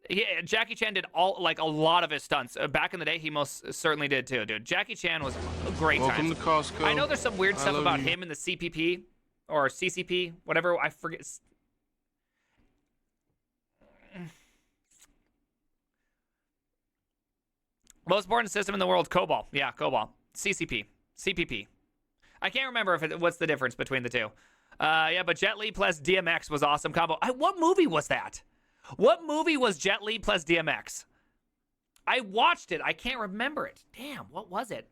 Yeah, Jackie Chan did a lot of his stunts. Back in the day, he most certainly did too, dude. Jackie Chan was a great time. Welcome to Costco. I know there's some weird stuff about him in the CPP or CCP, whatever. I forget. Most important system in the world, COBOL. Yeah, COBOL. CCP. CPP. I can't remember what's the difference between the two. Yeah, but Jet Li plus DMX was awesome combo. What movie was that? What movie was Jet Li plus DMX? I watched it. I can't remember it. Damn, what was it?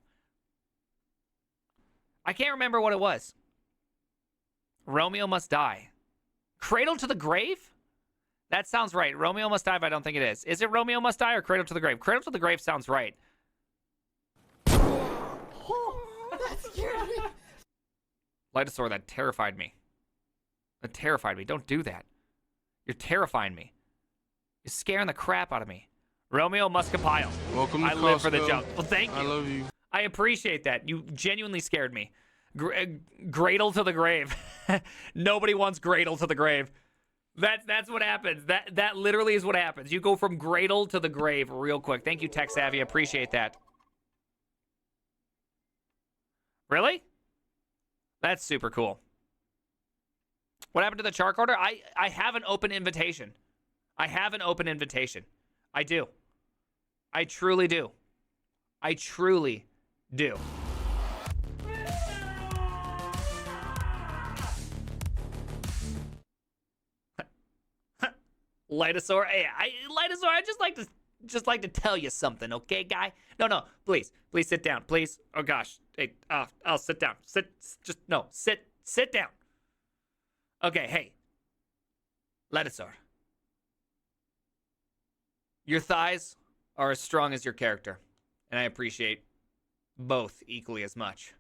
I can't remember what it was. Romeo Must Die. Cradle to the Grave? That sounds right. Romeo Must Die, but I don't think it is. Is it Romeo Must Die or Cradle to the Grave? Cradle to the Grave sounds right. Oh, that scared me. Lightosaur, that terrified me. That terrified me. Don't do that. You're terrifying me. You're scaring the crap out of me. Romeo must compile. Welcome to I Costco. live for the jump. Well, thank you. I love you. I appreciate that. You genuinely scared me. Cradle to the grave. Nobody wants Cradle to the grave. That's what happens. That literally is what happens. You go from Cradle to the grave real quick. Thank you, Tech Savvy. Appreciate that. Really? That's super cool. What happened to the Chark order? I have an open invitation. I have an open invitation. I do. I truly do. I truly do. Lightosaur, hey, Lightosaur, I just like to tell you something, okay, guy? No, please sit down, please. Oh gosh, hey, I'll sit down. Sit down. Okay, hey, Lightosaur, your thighs are as strong as your character, and I appreciate both equally as much.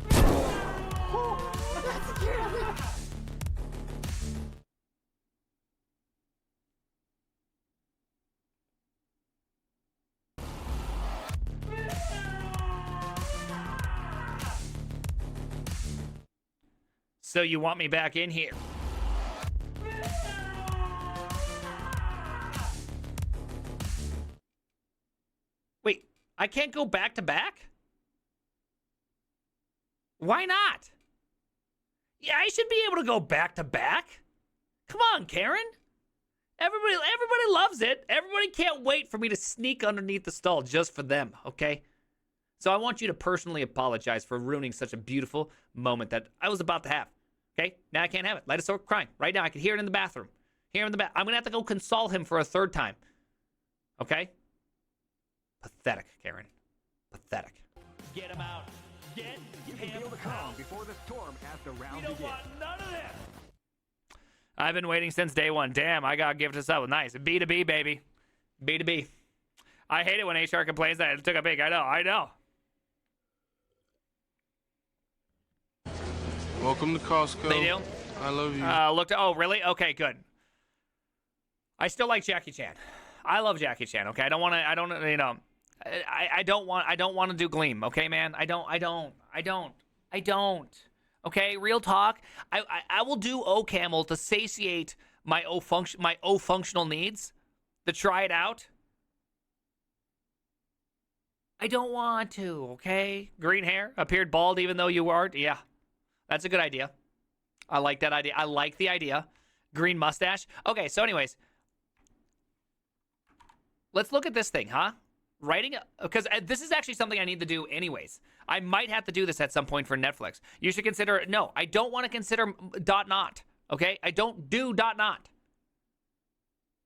Oh, that scared me. So you want me back in here? Wait, I can't go back to back? Why not? Yeah, I should be able to go back to back. Come on, Karen. Everybody loves it. Everybody can't wait for me to sneak underneath the stall just for them, okay? So I want you to personally apologize for ruining such a beautiful moment that I was about to have. Okay? Now I can't have it. Light of crying. Right now, I can hear it in the bathroom. I'm going to have to go console him for a third time. Okay? Pathetic, Karen. Pathetic. Get him out. Get him out. Before the storm as the round We don't want none of this. I've been waiting since day one. Damn, I got to give this up. Nice. B2B, baby. B2B. I hate it when HR complains that it took a peek. I know. Welcome to Costco. They do? I love you. Oh, really? Okay, good. I still like Jackie Chan. I love Jackie Chan, okay? I don't want to do Gleam, okay, man? I don't. Okay, real talk. I will do O-Camel to satiate my O-functional needs, to try it out. I don't want to, okay? Green hair, appeared bald even though you aren't. Yeah, that's a good idea. I like that idea. I like the idea. Green mustache. Okay, so anyways, let's look at this thing, huh? Because this is actually something I need to do anyways. I might have to do this at some point for Netflix. You should consider, no, I don't want to consider .not, okay? I don't do .not,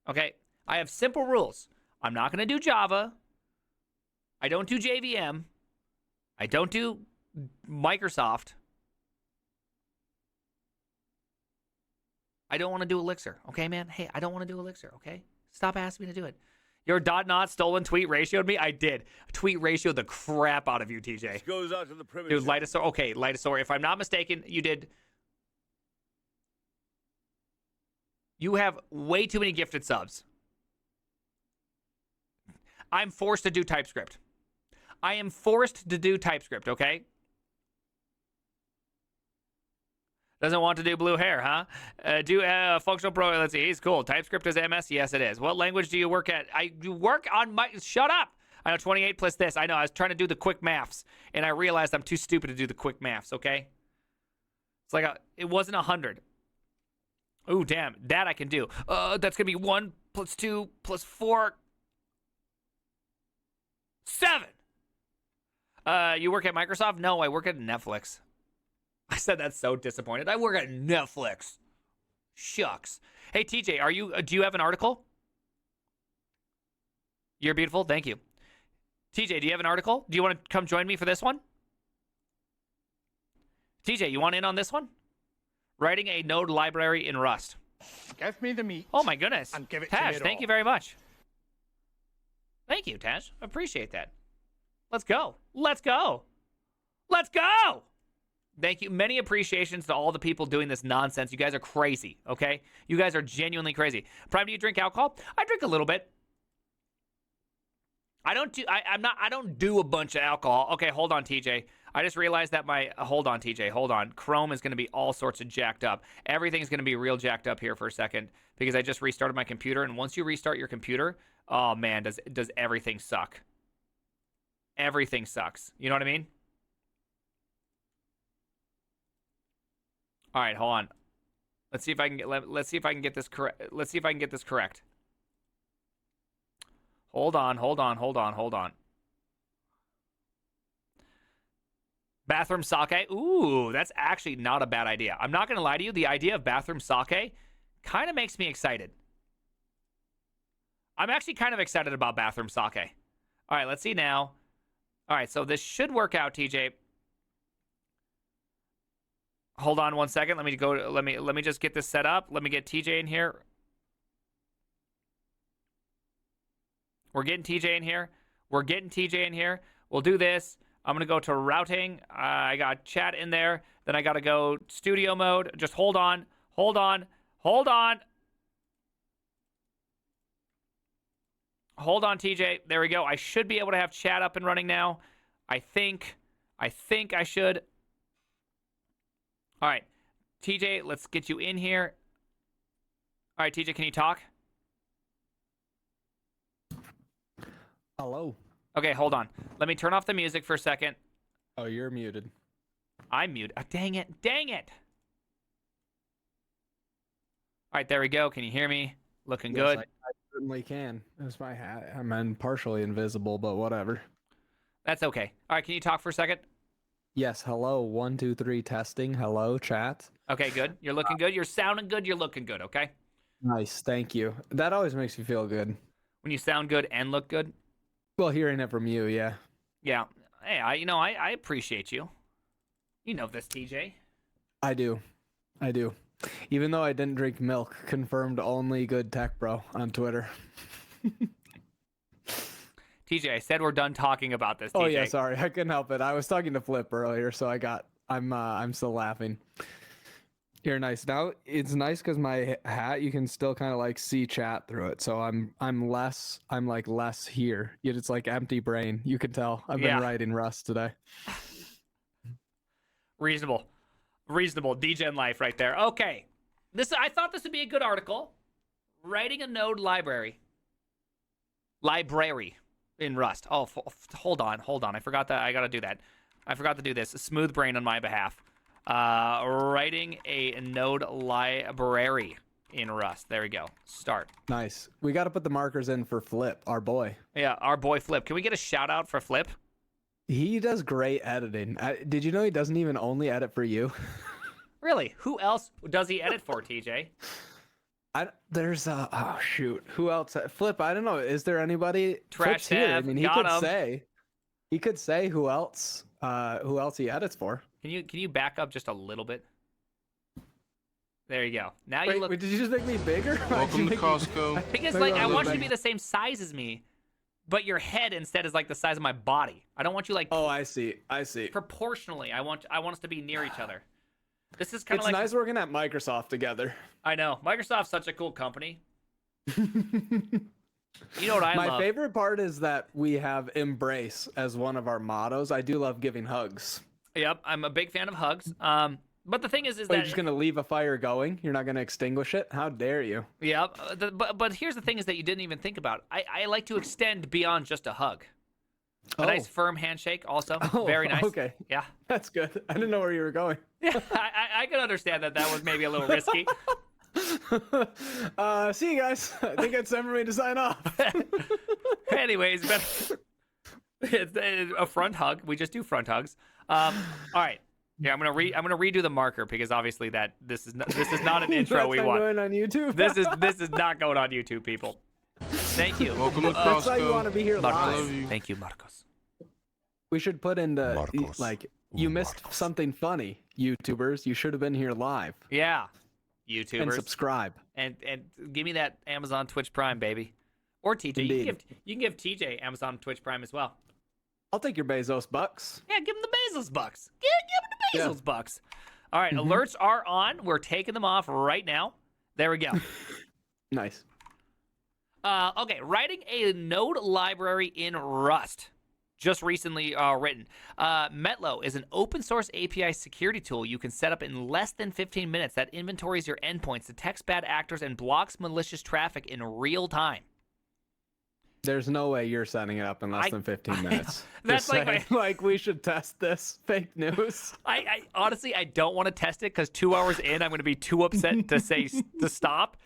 okay? I have simple rules. I'm not going to do Java. I don't do JVM. I don't do Microsoft. I don't want to do Elixir, okay, man? Hey, I don't want to do Elixir, okay? Stop asking me to do it. Your .not stolen tweet ratioed me? I did. Tweet ratioed the crap out of you, TJ. This goes out to the primitive. Dude, Lightosaur. Okay, Lightosaur. If I'm not mistaken, you did. You have way too many gifted subs. I'm forced to do TypeScript. I am forced to do TypeScript, okay? Doesn't want to do blue hair, huh? Do functional pro. Let's see. He's cool. TypeScript is MS? Yes, it is. What language do you work at? I work on my... Shut up! I know 28 plus this. I know. I was trying to do the quick maths, and I realized I'm too stupid to do the quick maths, okay? It's like it wasn't 100. Ooh, damn. That I can do. That's going to be 1 plus 2 plus 4... 7! You work at Microsoft? No, I work at Netflix. I said that's so disappointed. I work at Netflix. Shucks. Hey, TJ, do you have an article? You're beautiful. Thank you. TJ, do you have an article? Do you want to come join me for this one? TJ, you want in on this one? Writing a node library in Rust. Give me the meat. Oh, my goodness. And give it to Tash, me thank you very much. Thank you, Tash. Appreciate that. Let's go. Let's go. Let's go. Thank you. Many appreciations to all the people doing this nonsense. You guys are crazy, okay? You guys are genuinely crazy. Prime, do you drink alcohol? I drink a little bit. I don't do a bunch of alcohol. Okay, hold on, TJ. I just realized that hold on, TJ. Hold on. Chrome is going to be all sorts of jacked up. Everything's going to be real jacked up here for a second because I just restarted my computer, and once you restart your computer, oh man, does everything suck. Everything sucks. You know what I mean? All right, hold on. Let's see if I can get this correct. Let's see if I can get this correct. Hold on. Bathroom sake. Ooh, that's actually not a bad idea. I'm not going to lie to you. The idea of bathroom sake kind of makes me excited. I'm actually kind of excited about bathroom sake. All right, let's see now. All right, so this should work out, TJ. Hold on 1 second. Let me just get this set up. Let me get TJ in here. We're getting TJ in here. We'll do this. I'm going to go to routing. I got chat in there. Then I got to go studio mode. Just hold on. Hold on, TJ. There we go. I should be able to have chat up and running now. I think I should. All right, TJ, let's get you in here. All right, TJ, can you talk? Hello. Okay, hold on. Let me turn off the music for a second. Oh, you're muted. I'm muted. Dang it. Dang it. All right, there we go. Can you hear me? Looking Yes, good. I certainly can. That's my hat. I'm partially invisible, but whatever. That's okay. All right, can you talk for a second? Yes, hello. 1, 2, 3 testing. Hello, chat. Okay, good. You're looking good. You're sounding good. You're looking good, okay? Nice, thank you. That always makes me feel good. When you sound good and look good? Well, hearing it from you, yeah. Yeah. Hey, I appreciate you. You know this, TJ. I do. Even though I didn't drink milk, confirmed only good tech bro on Twitter. TJ, I said we're done talking about this, TJ. Oh yeah, sorry, I couldn't help it. I was talking to Flip earlier, so I'm still laughing. Here, nice. Now it's nice because my hat, you can still kind of like see chat through it. So I'm less here. Yet it's like empty brain. You can tell I've been writing Rust today. Reasonable. DGen life right there. Okay. I thought this would be a good article. Writing a node library in Rust. Oh, hold on. I forgot that. I got to do that. I forgot to do this. Smooth brain on my behalf. Writing a node library in Rust. There we go. Start. Nice. We got to put the markers in for Flip, our boy. Yeah, our boy Flip. Can we get a shout out for Flip? He does great editing. Did you know he doesn't even only edit for you? Really? Who else does he edit for, TJ? Oh shoot. Who else? Flip, I don't know. Is there anybody? Trash Flip's here. I Dev, mean, he could say who else he edits for. Can you back up just a little bit? There you go. Now Wait, you look. did you just make me bigger? Welcome to Costco. Because like I want you to be the same size as me, but your head instead is like the size of my body. I don't want you like. Oh, I see. Proportionally, I want us to be near each other. This is kind of It's like nice working at Microsoft together. I know Microsoft's such a cool company. You know what I love? My favorite part is that we have embrace as one of our mottos. I do love giving hugs. Yep, I'm a big fan of hugs. But the thing is Wait, that you're just gonna leave a fire going? You're not gonna extinguish it? How dare you? yeah. But here's the thing is that you didn't even think about. I like to extend beyond just a hug. A nice firm handshake, also very nice. Okay, Yeah, that's good. I didn't know where you were going. yeah. I can understand that was maybe a little risky. See you guys. I think it's time for me to sign off. Anyways, but it's a front hug. We just do front hugs. All right. Yeah, I'm gonna redo the marker because obviously this is not an intro That's we not want. going on YouTube. This is not going on YouTube, people. Thank you. Welcome to That's why you want to Costco. be here Marcos. live. Thank you, Marcos. We should put in the Marcos. like you missed something funny, YouTubers. You should have been here live Yeah, and YouTubers. subscribe. And give me that Amazon Twitch Prime, baby. Or TJ. Indeed. You can give TJ Amazon Twitch Prime as well. I'll take your Bezos bucks. Yeah, give him the Bezos bucks. Give him the Bezos bucks. All right, alerts are on. We're taking them off right now. There we go. Nice. Okay, writing a node library in Rust. Just recently written. Metlo is an open source API security tool you can set up in less than 15 minutes that inventories your endpoints, detects bad actors, and blocks malicious traffic in real time. There's no way you're setting it up in less than 15 minutes. That's Just like saying, like we should test this. Fake news. I honestly, I don't want to test it because 2 hours in, I'm going to be too upset to say to stop.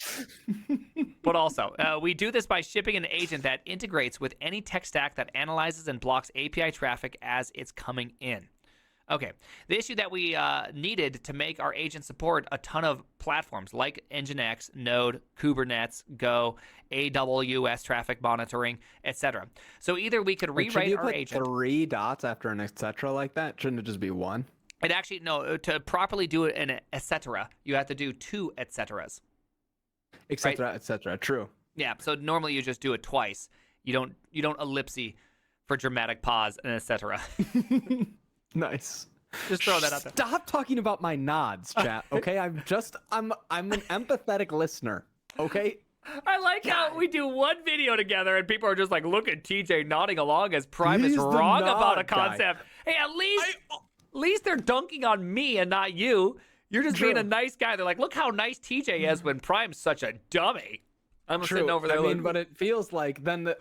But also, we do this by shipping an agent that integrates with any tech stack that analyzes and blocks API traffic as it's coming in. Okay, the issue that we needed to make our agent support a ton of platforms like Nginx, Node, Kubernetes, Go, AWS traffic monitoring, etc. So either we could Should rewrite you our put agent. 3 dots after an etc. like that? Shouldn't it just be 1? It actually no. To properly do it in an etc., you have to do 2 etceteras. Etc. etc. True. Yeah. So normally you just do it twice. You don't ellipse for dramatic pause and etc. Nice. Just throw that out there. Stop talking about my nods, chat. Okay, I'm an empathetic listener. Okay. I like how we do one video together and people are just like, look at TJ nodding along as Prime He's is the wrong about a nod guy. concept. Hey, at least they're dunking on me and not you. You're just being a nice guy. They're like, look how nice TJ is when Prime's such a dummy. I'm True. sitting over there. I mean, like, but it feels like then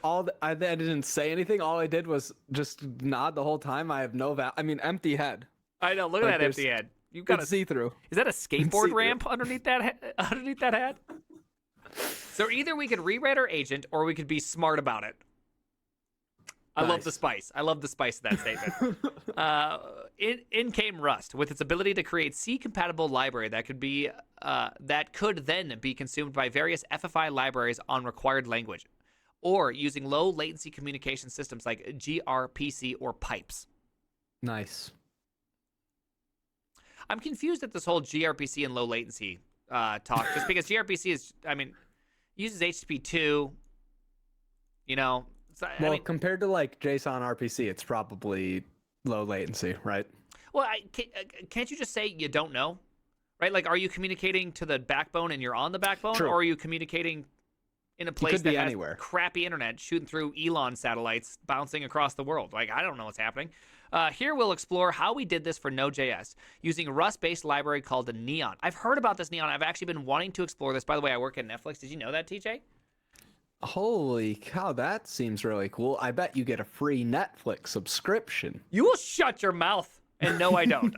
I didn't say anything. All I did was just nod the whole time. I have no empty head. I know. Look at like, that there's- empty head. You've got It's see-through. Is that a skateboard see-through. ramp underneath that underneath that hat? So either we could rewrite our agent, or we could be smart about it. I love the Nice. spice. I love the spice of that statement. In came Rust with its ability to create C-compatible library that could then be consumed by various FFI libraries on required language, or using low latency communication systems like gRPC or pipes. Nice. I'm confused at this whole gRPC and low latency talk, just because gRPC uses HTTP2. You know, Well, compared to like JSON RPC, it's probably low latency, right? Well, can't you just say you don't know, right? Like, are you communicating to the backbone and you're on the backbone, True. or are you communicating in a place could be that has anywhere. crappy internet shooting through Elon satellites bouncing across the world? Like, I don't know what's happening. Here we'll explore how we did this for Node.js using a Rust-based library called the Neon. I've heard about this Neon. I've actually been wanting to explore this. By the way, I work at Netflix. Did you know that, TJ? Holy cow, that seems really cool. I bet you get a free Netflix subscription. You will shut your mouth. And no, I don't.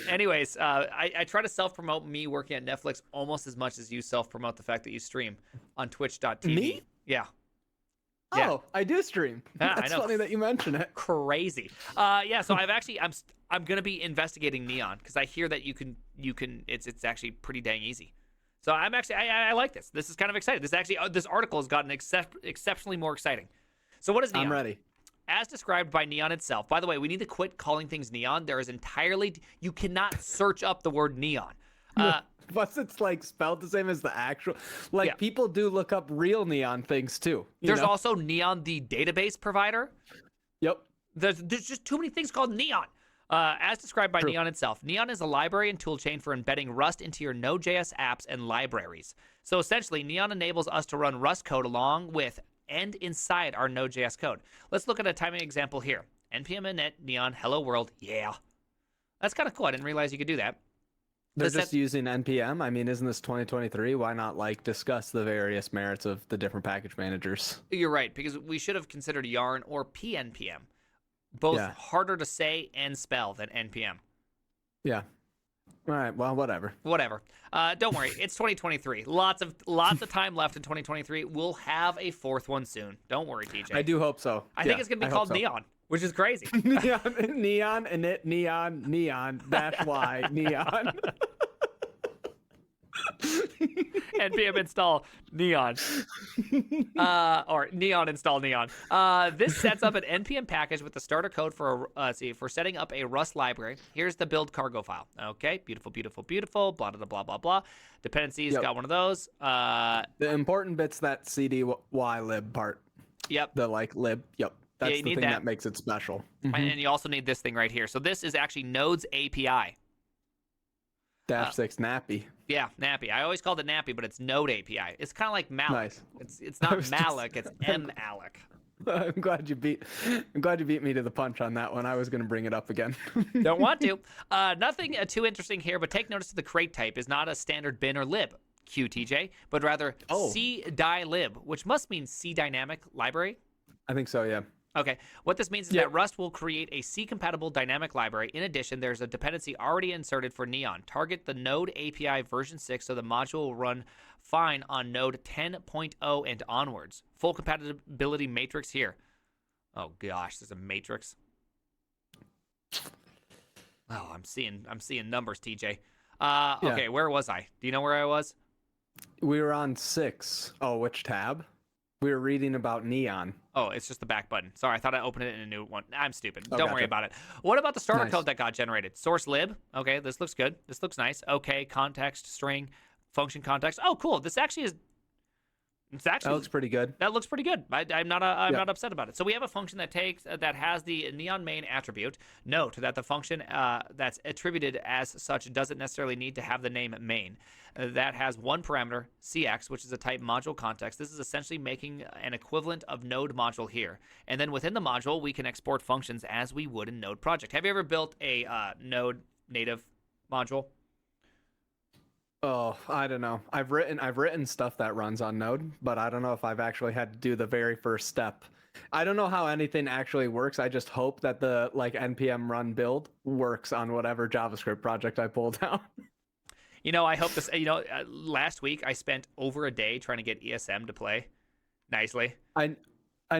Anyways, I try to self-promote me working at Netflix almost as much as you self-promote the fact that you stream on twitch.tv. Me? Yeah. Oh, Yeah. I do stream. Yeah, I That's know. funny that you mention it. Crazy. So I'm going to be investigating Neon because I hear that you can, it's actually pretty dang easy. So I like this. This is kind of exciting. This article has gotten exceptionally more exciting. So what is Neon? I'm ready. As described by Neon itself. By the way, we need to quit calling things Neon. You cannot search up the word Neon. Plus, it's like spelled the same as the actual. Like Yeah. people do look up real Neon things too. There's also Neon, the database provider. Yep. There's just too many things called Neon. As described by Neon itself, Neon is a library and toolchain for embedding Rust into your Node.js apps and libraries. So essentially, Neon enables us to run Rust code along with and inside our Node.js code. Let's look at a timing example here. npm init neon hello world. Yeah. That's kind of cool. I didn't realize you could do that. They're just using npm. I mean, isn't this 2023? Why not like discuss the various merits of the different package managers? You're right, because we should have considered yarn or pnpm. Both Yeah. harder to say and spell than npm. Yeah. All right. Well, whatever. Whatever. Don't worry. It's 2023. Lots of time left in 2023. We'll have a fourth one soon. Don't worry, TJ. I do hope so. I think it's gonna be called Neon, which is crazy. neon init neon dash y neon. npm install neon or neon install neon. This sets up an npm package with the starter code for for setting up a Rust library. Here's the build cargo file. Okay, beautiful, blah blah blah blah blah. Dependencies, Yep. got one of those. The important bit's that cdy lib part. Yep. The like lib. Yep. That's you the need thing that. that makes it special. And you also need this thing right here. So this is actually Node's API. Dash 6 nappy. Yeah, Nappy. I always called it Nappy, but it's Node API. It's kind of like Malloc. Nice. It's I not was just- Malloc, it's M-Alloc. I'm glad you beat me to the punch on that one. I was going to bring it up again. Don't want to. Nothing too interesting here, but take notice that the crate type is not a standard bin or lib, QTJ, but rather cdylib, which must mean C dynamic library. I think so, yeah. Okay, what this means is that Rust will create a C-compatible dynamic library. In addition, there's a dependency already inserted for Neon. Target the Node API version 6 so the module will run fine on Node 10.0 and onwards. Full compatibility matrix here. Oh gosh, there's a matrix. Oh, I'm seeing numbers, TJ. Okay, where was I? Do you know where I was? We were on 6. Oh, which tab? We were reading about Neon. Oh, it's just the back button. Sorry, I thought I opened it in a new one. I'm stupid. Oh, Don't worry gotcha. about it. What about the starter Nice. code that got generated? Source lib. Okay, this looks good. This looks nice. Okay, context, string, function context. Oh, cool. This actually is. That looks pretty good. That looks pretty good. I'm not not upset about it. So we have a function that has the Neon main attribute. Note that the function that's attributed as such doesn't necessarily need to have the name main. That has one parameter, cx, which is a type module context. This is essentially making an equivalent of Node module here. And then within the module, we can export functions as we would in Node project. Have you ever built a Node native module? Oh, I don't know. I've written stuff that runs on Node, but I don't know if I've actually had to do the very first step. I don't know how anything actually works. I just hope that the like npm run build works on whatever JavaScript project I pull down. I hope this. Last week I spent over a day trying to get ESM to play nicely. I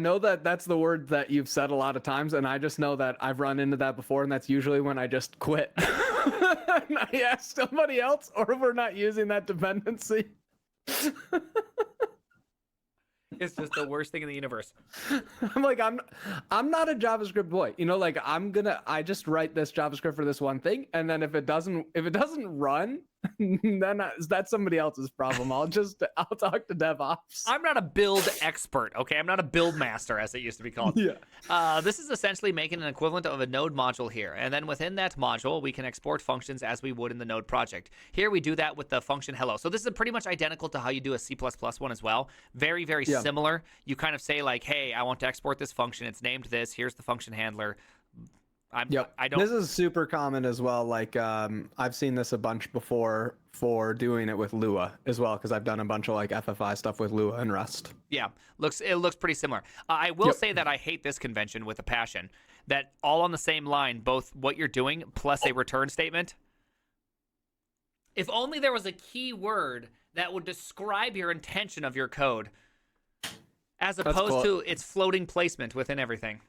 know that that's the word that you've said a lot of times, and I just know that I've run into that before, and that's usually when I just quit. And I ask somebody else, or if we're not using that dependency. It's just the worst thing in the universe. I'm like, I'm not a JavaScript boy. Like I just write this JavaScript for this one thing, and then if it doesn't run, then that's somebody else's problem. I'll talk to DevOps. I'm not a build expert, okay? I'm not a build master, as it used to be called. Yeah. This is essentially making an equivalent of a Node module here. And then within that module, we can export functions as we would in the Node project. Here we do that with the function hello. So this is pretty much identical to how you do a C++ one as well. Very, very similar. You kind of say like, hey, I want to export this function. It's named this. Here's the function handler. This is super common as well. Like I've seen this a bunch before for doing it with Lua as well, because I've done a bunch of like FFI stuff with Lua and Rust. Yeah, it looks pretty similar. I will say that I hate this convention with a passion. That all on the same line, both what you're doing plus a return statement. If only there was a keyword that would describe your intention of your code, as opposed to its floating placement within everything.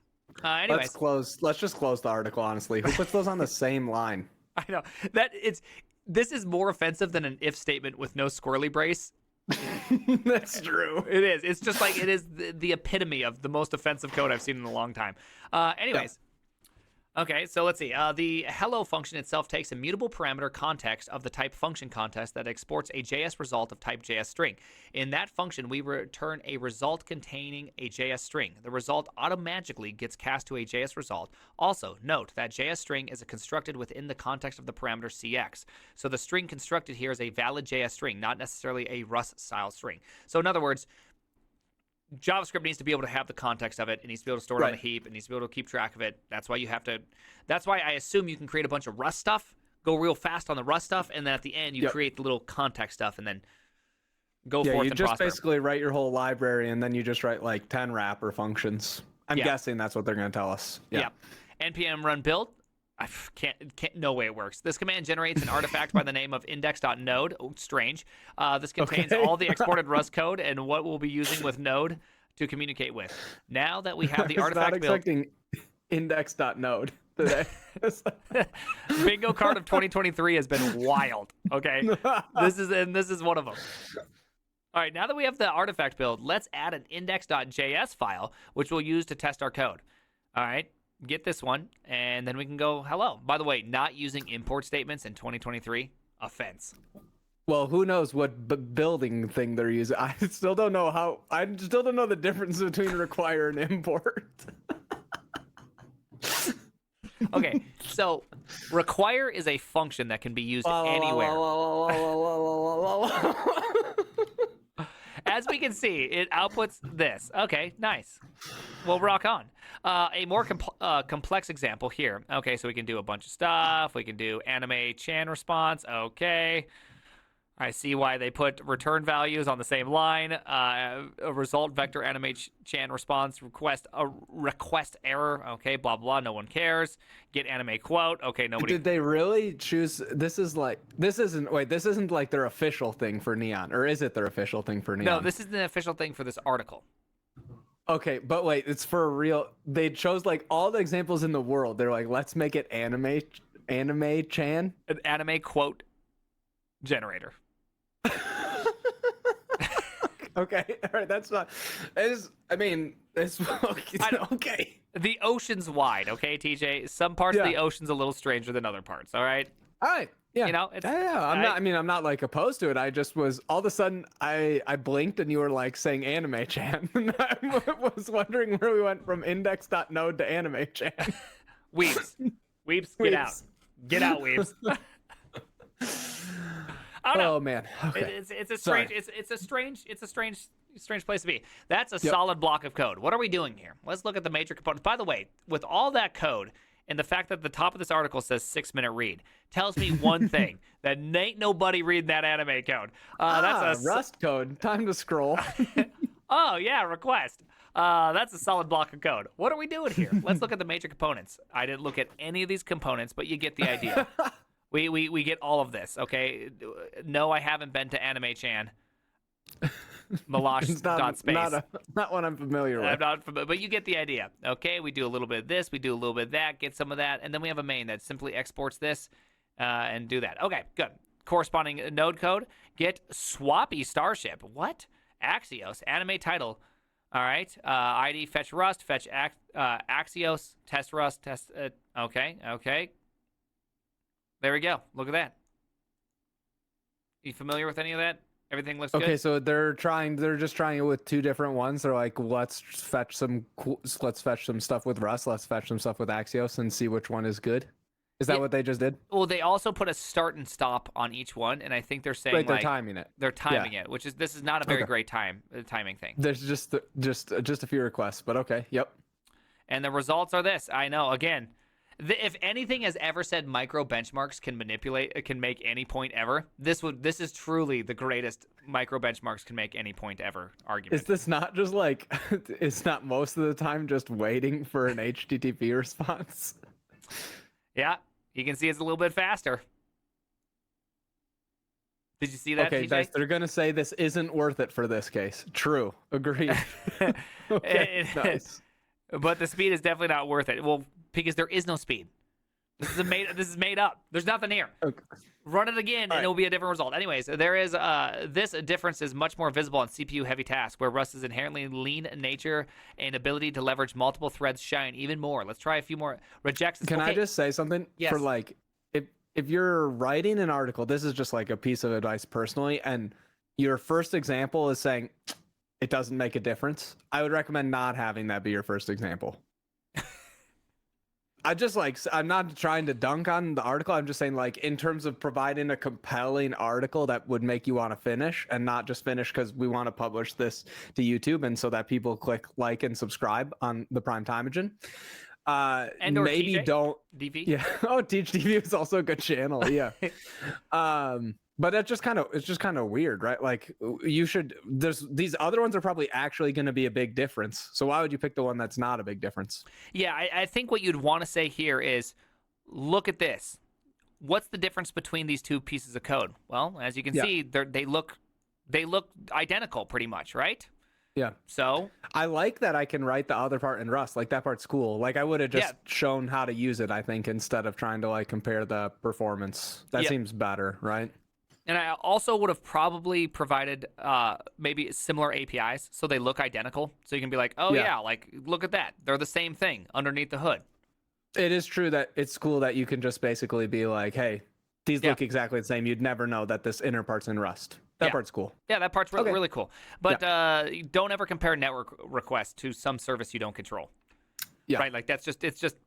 Anyways, let's just close the article, honestly. Who puts those on the same line? I know this is more offensive than an if statement with no squirrely brace. That's true. It is. It's just like it is the epitome of the most offensive code I've seen in a long time. Anyways. Okay, so let's see. The hello function itself takes a mutable parameter context of the type function context that exports a JS result of type JS string. In that function, we return a result containing a JS string. The result automatically gets cast to a JS result. Also, note that JS string is constructed within the context of the parameter CX. So the string constructed here is a valid JS string, not necessarily a Rust-style string. So in other words, JavaScript needs to be able to have the context of it. It needs to be able to store it on the heap. It needs to be able to keep track of it. That's why that's why I assume you can create a bunch of Rust stuff, go real fast on the Rust stuff, and then at the end you create the little context stuff and then go forth and prosper. You just basically write your whole library and then you just write like 10 wrapper functions. I'm guessing that's what they're going to tell us. Yeah. npm run build. I can't, no way it works. This command generates an artifact by the name of index.node. Oh, strange. This contains all the exported Rust code and what we'll be using with Node to communicate with. Now that we have the artifact built... expecting index.node today. Bingo card of 2023 has been wild. Okay, this is one of them. All right, now that we have the artifact build, let's add an index.js file, which we'll use to test our code. All right. Get this one, and then we can go hello. By the way, not using import statements in 2023, offense. Well, who knows what building thing they're using. I still don't know the difference between require and import. Okay, so require is a function that can be used anywhere. As we can see, it outputs this. Okay, nice. Well, rock on. A more complex example here. Okay, so we can do a bunch of stuff. We can do anime chan response. Okay. I see why they put return values on the same line. A result vector anime chan response request error. Okay, blah blah. No one cares. Get anime quote. Okay, nobody. Did they really choose? This isn't like their official thing for Neon, or is it their official thing for Neon? No, this is the official thing for this article. Okay, but wait, it's for real. They chose like all the examples in the world. They're like, let's make it anime chan. An anime quote generator. Okay, all right, that's not. It's okay. The ocean's wide, okay, TJ. Some parts of the ocean's a little stranger than other parts. All right. All right. Yeah. It's, I'm not like opposed to it. I just was all of a sudden I blinked and you were like saying anime chan. And I was wondering where we went from index.node to anime chan. Weebs, get out. Get out, Weebs. I don't know. Oh man. Okay. It's a strange place to be. That's a solid block of code. What are we doing here? Let's look at the major components. By the way, with all that code, And the fact that the top of this article says 6-minute read tells me one thing, that ain't nobody reading that anime code. That's a Rust code. Time to scroll. Oh, yeah, request. That's a solid block of code. What are we doing here? Let's look at the major components. I didn't look at any of these components, but you get the idea. We get all of this, okay? No, I haven't been to Anime Chan. Malash.space. Not one I'm familiar with. I'm not familiar, but you get the idea. Okay, we do a little bit of this, we do a little bit of that, get some of that, and then we have a main that simply exports this and do that. Okay, good. Corresponding node code, get Swappy Starship. What? Axios, anime title. All right, ID, fetch Rust, fetch Axios, test Rust, test. Okay. There we go. Look at that. You familiar with any of that? Everything looks good. Okay, so they're just trying it with two different ones. They're like, let's fetch some stuff with Rust, let's fetch some stuff with Axios, and see which one is good. Is that what they just did? Well, they also put a start and stop on each one, and I think they're saying they're timing it. They're timing it, which is this is not a very great timing thing. There's just a few requests, but okay, yep. And the results are this. I know. Again, if anything has ever said micro benchmarks can make any point ever, this is truly the greatest micro benchmarks can make any point ever argument. Is this not just like it's not most of the time just waiting for an HTTP response? Yeah, you can see it's a little bit faster. Did you see that? Okay, TJ? they're gonna say this isn't worth it for this case. True, agreed. Okay, nice. But the speed is definitely not worth it. Well, because there is no speed. This is made up. There's nothing here. Okay. Run it again, and it will be a different result. Anyways, there is this difference is much more visible on CPU-heavy tasks, where Rust is inherently lean in nature and ability to leverage multiple threads shine even more. Let's try a few more rejects. Can I just say something? Yes. For like, if you're writing an article, this is just like a piece of advice personally, and your first example is saying it doesn't make a difference, I would recommend not having that be your first example. I'm not trying to dunk on the article. I'm just saying, like, in terms of providing a compelling article that would make you want to finish and not just finish because we want to publish this to YouTube and so that people click like and subscribe on the PrimeTimeagen. And maybe TJ? Don't DV. Yeah. Oh, Teach TV is also a good channel. Yeah. But it's just kind of weird, right? Like these other ones are probably actually going to be a big difference. So why would you pick the one that's not a big difference? Yeah, I think what you'd want to say here is, look at this. What's the difference between these two pieces of code? Well, as you can see, they look identical pretty much, right? Yeah. So I like that I can write the other part in Rust. Like that part's cool. Like I would have just shown how to use it, I think, instead of trying to like compare the performance. That seems better, right? And I also would have probably provided maybe similar APIs so they look identical. So you can be like, oh, yeah, like, look at that. They're the same thing underneath the hood. It is true that it's cool that you can just basically be like, hey, these look exactly the same. You'd never know that this inner part's in Rust. That part's cool. Yeah, that part's really cool. But don't ever compare network requests to some service you don't control. Yeah. Right, like it's just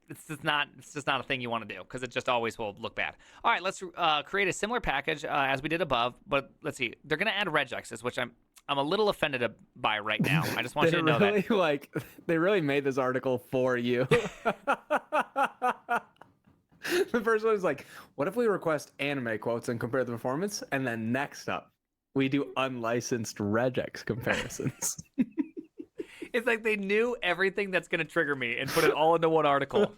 not a thing you want to do because it just always will look bad. All right, let's create a similar package as we did above, but let's see. They're gonna add regexes, which I'm a little offended by right now. I just want you to know that. Like they really made this article for you. The first one is like, what if we request anime quotes and compare the performance, and then next up we do unlicensed regex comparisons. It's like they knew everything that's going to trigger me and put it all into one article.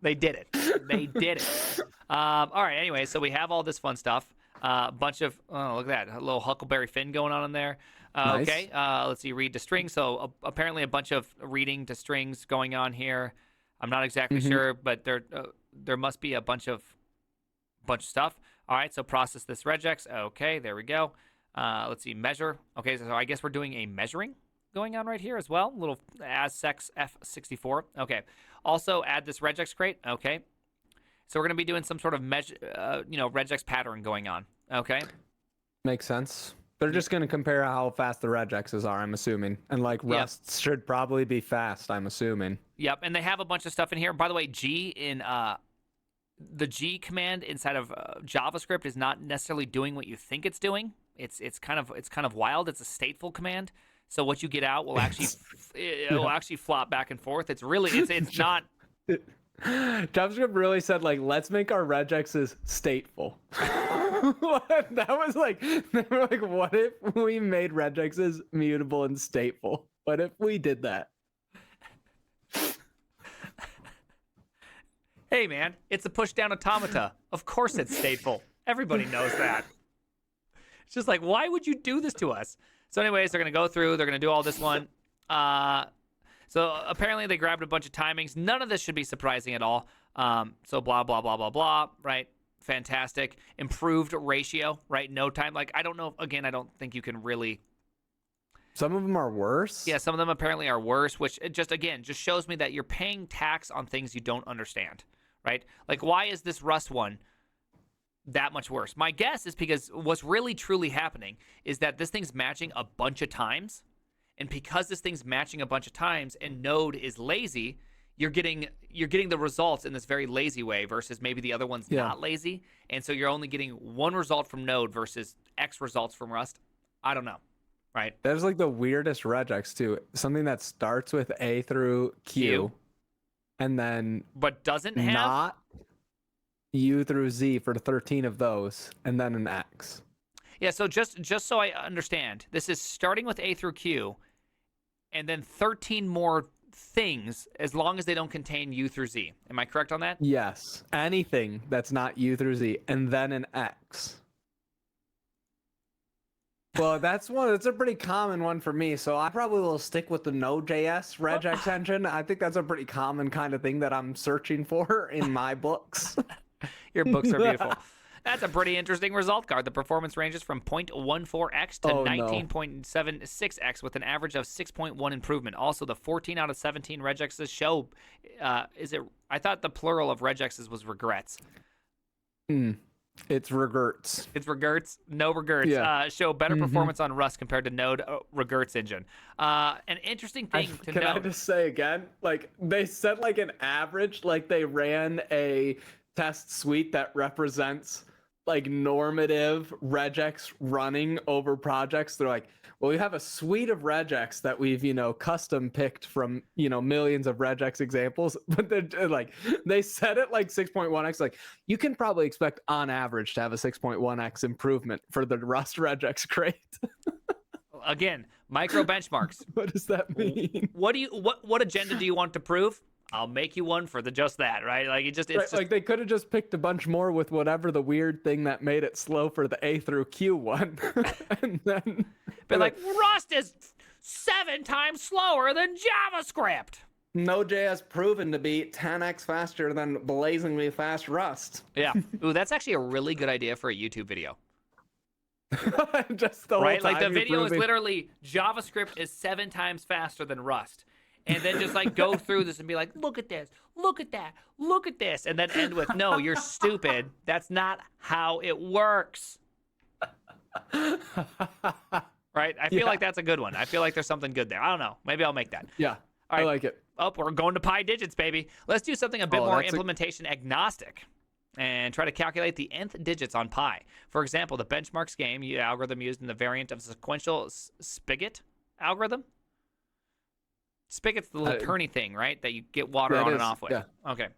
They did it. All right. Anyway, so we have all this fun stuff. A bunch of, look at that. A little Huckleberry Finn going on in there. Nice. Okay. Let's see. Read to string. So apparently a bunch of reading to strings going on here. I'm not exactly sure, but there must be a bunch of stuff. All right. So process this regex. Okay. There we go. Let's see. Measure. Okay. So I guess we're doing a measuring going on right here as well. Little assex F64. Okay. Also add this regex crate. Okay. So we're going to be doing some sort of regex pattern going on. Okay. Makes sense. They're just going to compare how fast the regexes are, I'm assuming. And like Rust should probably be fast, I'm assuming. Yep. And they have a bunch of stuff in here. By the way, G in the G command inside of JavaScript is not necessarily doing what you think it's doing. It's kind of wild. It's a stateful command. So what you get out will actually it'll actually flop back and forth. It's really it's not JavaScript really said like, let's make our regexes stateful. That was like, they were like, what if we made regexes mutable and stateful? What if we did that? Hey, man, it's a push-down automata. Of course it's stateful. Everybody knows that. It's just like, why would you do this to us? So anyways, they're going to go through. They're going to do all this one. So apparently they grabbed a bunch of timings. None of this should be surprising at all. So blah, blah, blah, blah, blah, right? Fantastic. Improved ratio, right? No time. Like, I don't know. Again, I don't think you can really... Some of them are worse. Yeah, some of them apparently are worse, which it just, again, just shows me that you're paying tax on things you don't understand, right? Like, why is this Rust one that much worse? My guess is because what's really truly happening is that this thing's matching a bunch of times, and because this thing's matching a bunch of times and Node is lazy, you're getting the results in this very lazy way versus maybe the other one's not lazy, and so you're only getting one result from Node versus X results from Rust. I don't know, right? There's like the weirdest regex too. Something that starts with A through Q. And then But doesn't have... not U through Z for 13 of those, and then an X. Yeah, so just so I understand, this is starting with A through Q, and then 13 more things as long as they don't contain U through Z. Am I correct on that? Yes. Anything that's not U through Z, and then an X. Well, that's a pretty common one for me, so I probably will stick with the Node.js regex engine. I think that's a pretty common kind of thing that I'm searching for in my books. Your books are beautiful. That's a pretty interesting result card. The performance ranges from 0.14x to 19.76x with an average of 6.1 improvement. Also, the 14 out of 17 regexes show, I thought the plural of regexes was regrets. It's regrets. It's regrets. No regrets. Yeah. Show better performance on Rust compared to Node regrets engine. An interesting thing to Can note. I just say again? Like, they said like an average, like they ran a test suite that represents like normative regex running over projects. They're like, well, we have a suite of regex that we've, custom picked from, millions of regex examples, but they're like, they set it like 6.1x. Like, you can probably expect on average to have a 6.1x improvement for the Rust regex crate. Again, micro benchmarks. What does that mean? What agenda do you want to prove? I'll make you one for just that, right? Like it's just like they could have just picked a bunch more with whatever the weird thing that made it slow for the A through Q one, and then but like Rust is 7 times slower than JavaScript. Node.js proven to be 10x faster than blazingly fast Rust. Yeah, ooh, that's actually a really good idea for a YouTube video. Just the right, whole like the time video is proving... literally JavaScript is 7 times faster than Rust. And then just like go through this and be like, look at this, look at that, look at this. And then end with, no, you're stupid. That's not how it works. Right? I feel like that's a good one. I feel like there's something good there. I don't know. Maybe I'll make that. Yeah, all right. I like it. Oh, we're going to pi digits, baby. Let's do something a bit more implementation agnostic and try to calculate the nth digits on pi. For example, the benchmarks game algorithm used in the variant of sequential spigot algorithm. Spigot's the little turny thing, right? That you get water on and off with. Yeah. Okay.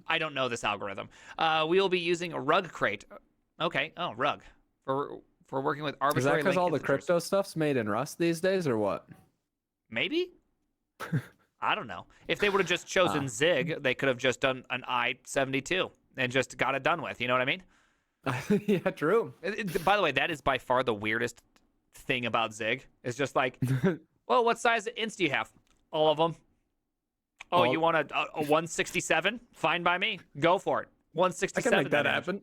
I don't know this algorithm. We will be using a rug crate. Okay. Oh, rug. For working with arbitrary. Is that because all the integers. crypto stuff's made in Rust these days, or what? Maybe. I don't know. If they would have just chosen Zig, they could have just done an I-72 and just got it done with. You know what I mean? Yeah, true. By the way, that is by far the weirdest thing about Zig. It's just like, well, what size ints do you have? All of them. Oh, you want a 167? Fine by me. Go for it. 167. I can make that happen.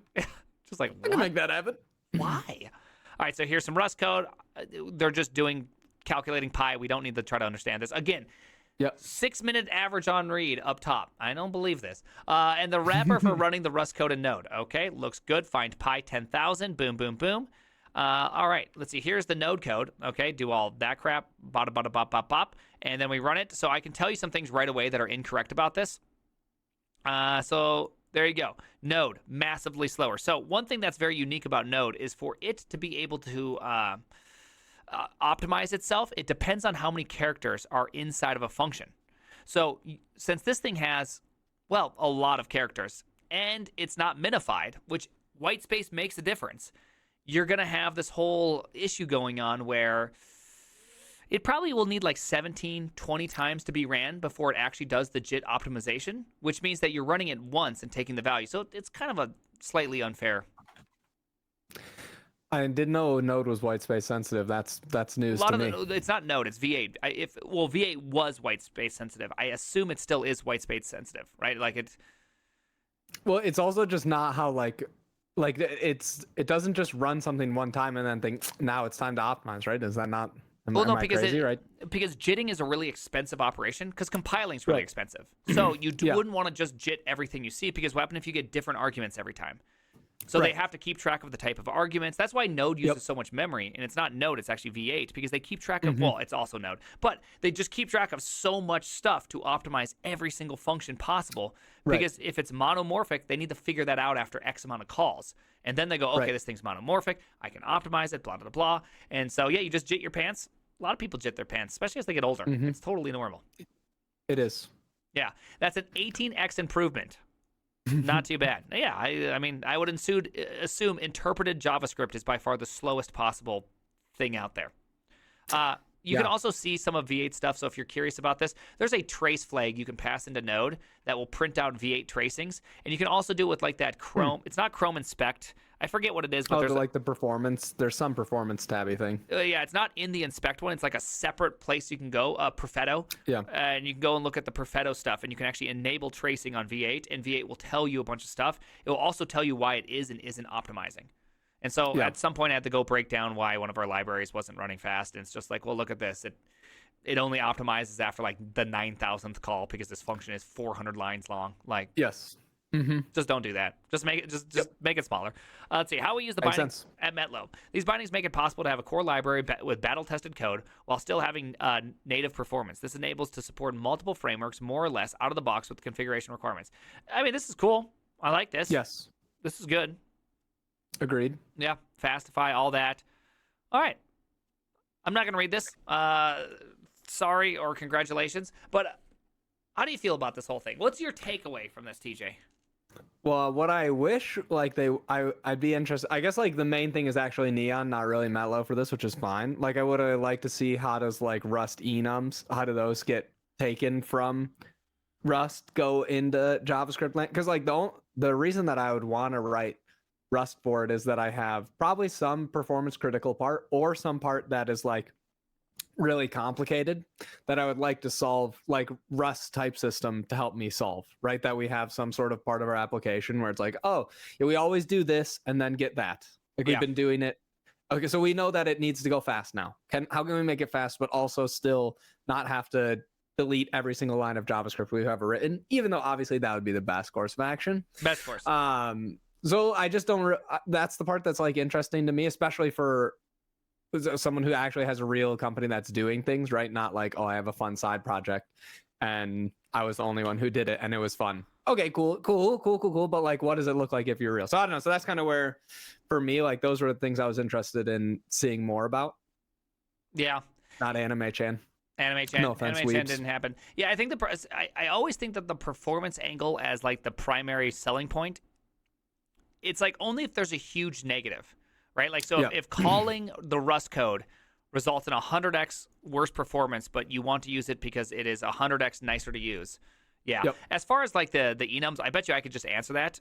Just like, I can make that happen. Why? All right, so here's some Rust code. They're just calculating pi. We don't need to try to understand this. Again, 6-minute average on read up top. I don't believe this. And the wrapper for running the Rust code in Node. Okay, looks good. Find pi 10,000. Boom, boom, boom. All right, let's see. Here's the Node code. Okay, do all that crap. Bada, bada, bop, bop, bop. And then we run it. So I can tell you some things right away that are incorrect about this. So there you go. Node, massively slower. So one thing that's very unique about Node is for it to be able to optimize itself, it depends on how many characters are inside of a function. So since this thing has Well, a lot of characters. And it's not minified, which white space makes a difference. You're going to have this whole issue going on where it probably will need like 17, 20 times to be ran before it actually does the JIT optimization, which means that you're running it once and taking the value. So it's kind of a slightly unfair. I didn't know Node was white space sensitive. That's news to me. It's not Node, it's V8. V8 was white space sensitive. I assume it still is white space sensitive, right? Like it's. Well, it's also just not how like it doesn't just run something one time and then think now it's time to optimize, right? Is that not? Am I crazy, right? Because JITting is a really expensive operation because compiling is really expensive. So you wouldn't want to just JIT everything you see because what happens if you get different arguments every time? So they have to keep track of the type of arguments. That's why Node uses so much memory, and it's not Node, it's actually V8 because they keep track of, well, it's also Node, but they just keep track of so much stuff to optimize every single function possible because if it's monomorphic, they need to figure that out after X amount of calls. And then they go, okay, this thing's monomorphic, I can optimize it, blah, blah, blah. And so, yeah, you just JIT your pants. A lot of people JIT their pants, especially as they get older. It's totally normal. It is. Yeah, that's an 18x improvement. Not too bad. Yeah, I mean, I would assume interpreted JavaScript is by far the slowest possible thing out there. You can also see some of V8 stuff, so if you're curious about this, there's a trace flag you can pass into Node that will print out V8 tracings, and you can also do it with like that Chrome. It's not Chrome Inspect. I forget what it is, but there's like the performance. There's some performance tabby thing. Yeah, it's not in the Inspect one. It's like a separate place you can go, Perfetto. Yeah. And you can go and look at the Perfetto stuff, and you can actually enable tracing on V8, and V8 will tell you a bunch of stuff. It will also tell you why it is and isn't optimizing. And so at some point I had to go break down why one of our libraries wasn't running fast. And it's just like, well, look at this. It only optimizes after like the 9,000th call because this function is 400 lines long. Like, yes. Just don't do that. Just make it just make it smaller. Let's see how we use the bindings at Metlo. These bindings make it possible to have a core library with battle-tested code while still having native performance. This enables to support multiple frameworks more or less out of the box with configuration requirements. I mean, this is cool. I like this. Yes. This is good. Agreed. Yeah, Fastify, all that. All right. I'm not going to read this. Sorry or congratulations. But how do you feel about this whole thing? What's your takeaway from this, TJ? Well, what I wish, like, I'd be interested. I guess, like, the main thing is actually Neon, not really Metlo for this, which is fine. Like, I would have liked to see how does, like, Rust enums, how do those get taken from Rust, go into JavaScript land? Because, like, the reason that I would want to write Rust for it is that I have probably some performance critical part or some part that is like really complicated that I would like to solve, like Rust type system to help me solve, right? That we have some sort of part of our application where it's like, oh, yeah, we always do this and then get that. Like we've been doing it. Okay, so we know that it needs to go fast now. How can we make it fast, but also still not have to delete every single line of JavaScript we've ever written, even though obviously that would be the best course of action. Best course. So I just don't. That's the part that's like interesting to me, especially for someone who actually has a real company that's doing things, right? Not like, oh, I have a fun side project, and I was the only one who did it, and it was fun. Okay, cool. But like, what does it look like if you're real? So I don't know. So that's kind of where, for me, like those were the things I was interested in seeing more about. Yeah. Not Anime Chan. Anime Chan. No offense, Anime Chan weebs. didn't happen. Yeah, I think I always think that the performance angle as like the primary selling point. It's like only if there's a huge negative, right? Like, so if calling the Rust code results in 100x worse performance, but you want to use it because it is 100x nicer to use. Yeah. Yep. As far as like the enums, I bet you I could just answer that.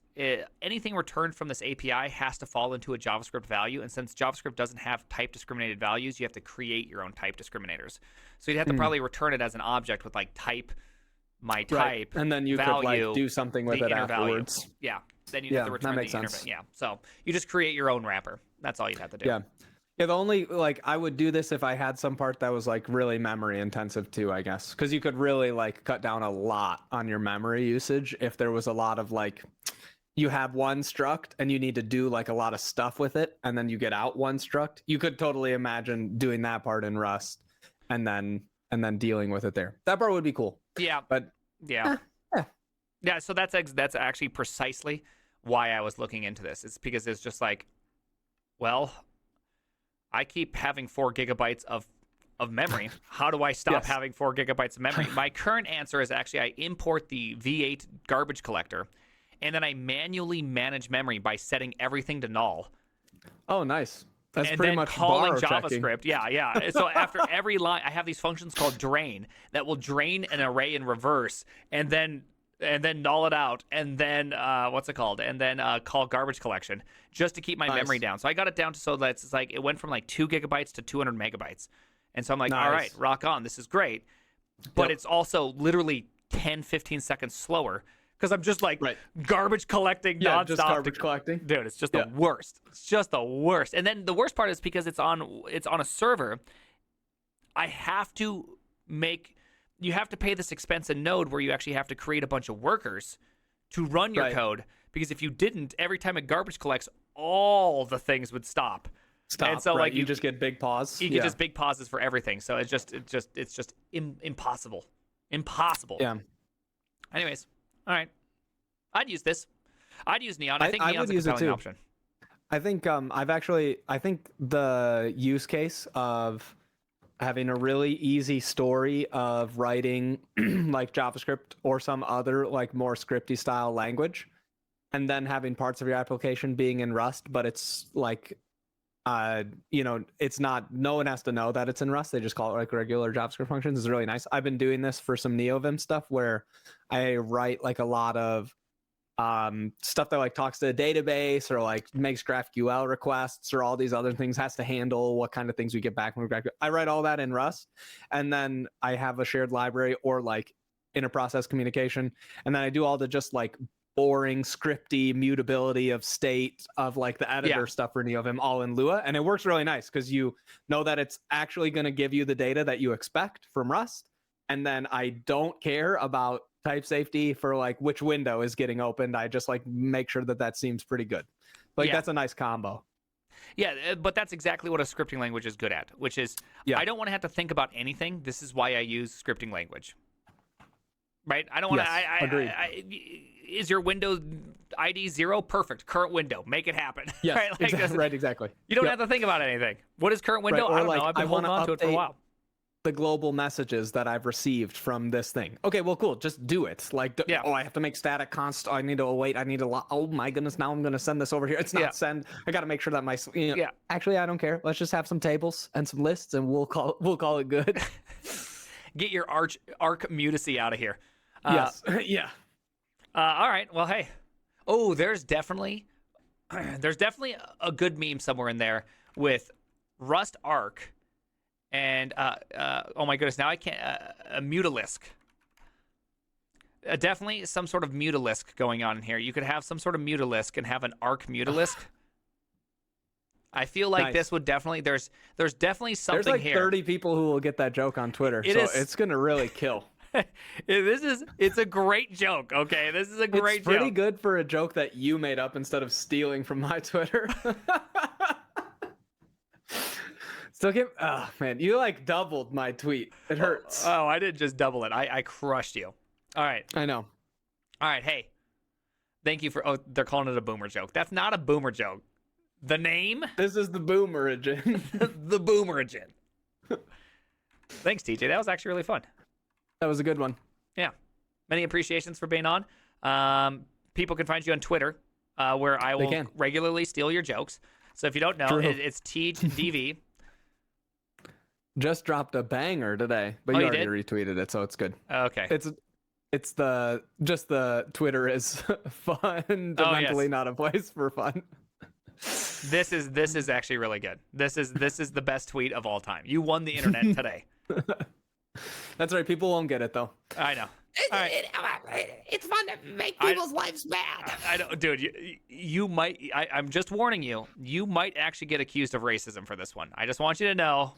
Anything returned from this API has to fall into a JavaScript value. And since JavaScript doesn't have type discriminated values, you have to create your own type discriminators. So you'd have to probably return it as an object with like type, my type, right. And then you value, could like do something with it afterwards. Value. Yeah. Then you'd have to return that makes the sense. Yeah. So you just create your own wrapper. That's all you'd have to do. Yeah. Yeah, the only, like, I would do this if I had some part that was, like, really memory intensive, too, I guess. Because you could really, like, cut down a lot on your memory usage if there was a lot of, like, you have one struct and you need to do, like, a lot of stuff with it, and then you get out one struct. You could totally imagine doing that part in Rust and then dealing with it there. That part would be cool. Yeah. But, yeah. Yeah, so that's actually precisely why I was looking into this. It's because it's just like, well, I keep having 4 gigabytes of of memory. How do I stop Yes. having 4 gigabytes of memory? My current answer is actually I import the V8 garbage collector, and then I manually manage memory by setting everything to null. Oh, nice. That's And pretty then much calling borrow checking. JavaScript. Yeah. So after every line, I have these functions called drain that will drain an array in reverse, and then null it out, and then what's it called? And then call garbage collection just to keep my memory down. So I got it down to so that it's like it went from like 2 gigabytes to 200 megabytes. And so I'm like, all right, rock on. This is great. But it's also literally 10, 15 seconds slower because I'm just like garbage collecting nonstop. Just garbage collecting. Dude, it's just the worst. It's just the worst. And then the worst part is because it's on a server, I have to you have to pay this expense in Node where you actually have to create a bunch of workers to run your code, because if you didn't, every time it garbage collects, all the things would stop. And so like you just get big pause. You get just big pauses for everything. So it's just impossible. Impossible. Yeah. Anyways, all right. I'd use this. I'd use Neon. I think I Neon's would a use it compelling too. option. I think I think the use case of having a really easy story of writing like JavaScript or some other like more scripty style language, and then having parts of your application being in Rust, but it's like it's not, no one has to know that it's in Rust. They just call it like regular JavaScript functions. Is really nice. I've been doing this for some NeoVim stuff where I write like a lot of stuff that like talks to a database or like makes GraphQL requests or all these other things, has to handle what kind of things we get back when we GraphQL. I write all that in Rust, and then I have a shared library or like inter-process communication, and then I do all the just like boring scripty mutability of state of like the editor stuff for NeoVim all in Lua, and it works really nice because you know that it's actually going to give you the data that you expect from Rust, and then I don't care about type safety for like which window is getting opened. I just like make sure that seems pretty good. Like that's a nice combo. Yeah, but that's exactly what a scripting language is good at, which is I don't want to have to think about anything. This is why I use scripting language. Right? I don't want to. Agreed. Is your Windows ID 0? Perfect. Current window. Make it happen. Yes, right? Like, exactly. You don't have to think about anything. What is current window? Right, I don't like, know. I've been holding on to it for a while. The global messages that I've received from this thing. Okay, well, cool. Just do it. Like, oh, I have to make static const. I need to wait. I need to. Oh my goodness! Now I'm going to send this over here. It's not send. I got to make sure that my. Actually, I don't care. Let's just have some tables and some lists, and we'll call it good. Get your arc mutacy out of here. Yes. Yeah. All right. Well, hey. Oh, there's definitely a good meme somewhere in there with Rust Arc and oh my goodness, now I can't a Mutalisk. Definitely some sort of Mutalisk going on in here. You could have some sort of Mutalisk and have an Arc Mutalisk. I feel like this would definitely there's definitely something there's like here. 30 people who will get that joke on Twitter, it's gonna really kill. It's a great joke, okay? This is a great joke. It's pretty good for a joke that you made up instead of stealing from my Twitter. Still oh man, you like doubled my tweet. It hurts. Oh, I didn't just double it. I crushed you. All right. I know. All right, hey. Thank you for they're calling it a boomer joke. That's not a boomer joke. The name? This is the Boomeragen. The Boomeragen. Thanks, TJ. That was actually really fun. That was a good one. Yeah. Many appreciations for being on. People can find you on Twitter, where I will regularly steal your jokes. So if you don't know, it's TDV. Just dropped a banger today, but you already retweeted it, so it's good. Okay. It's the Twitter is fundamentally not a place for fun. This is actually really good. This is the best tweet of all time. You won the internet today. That's right. People won't get it though. I know. It's fun to make people's lives bad. I don't, dude. You might. I'm just warning you. You might actually get accused of racism for this one. I just want you to know.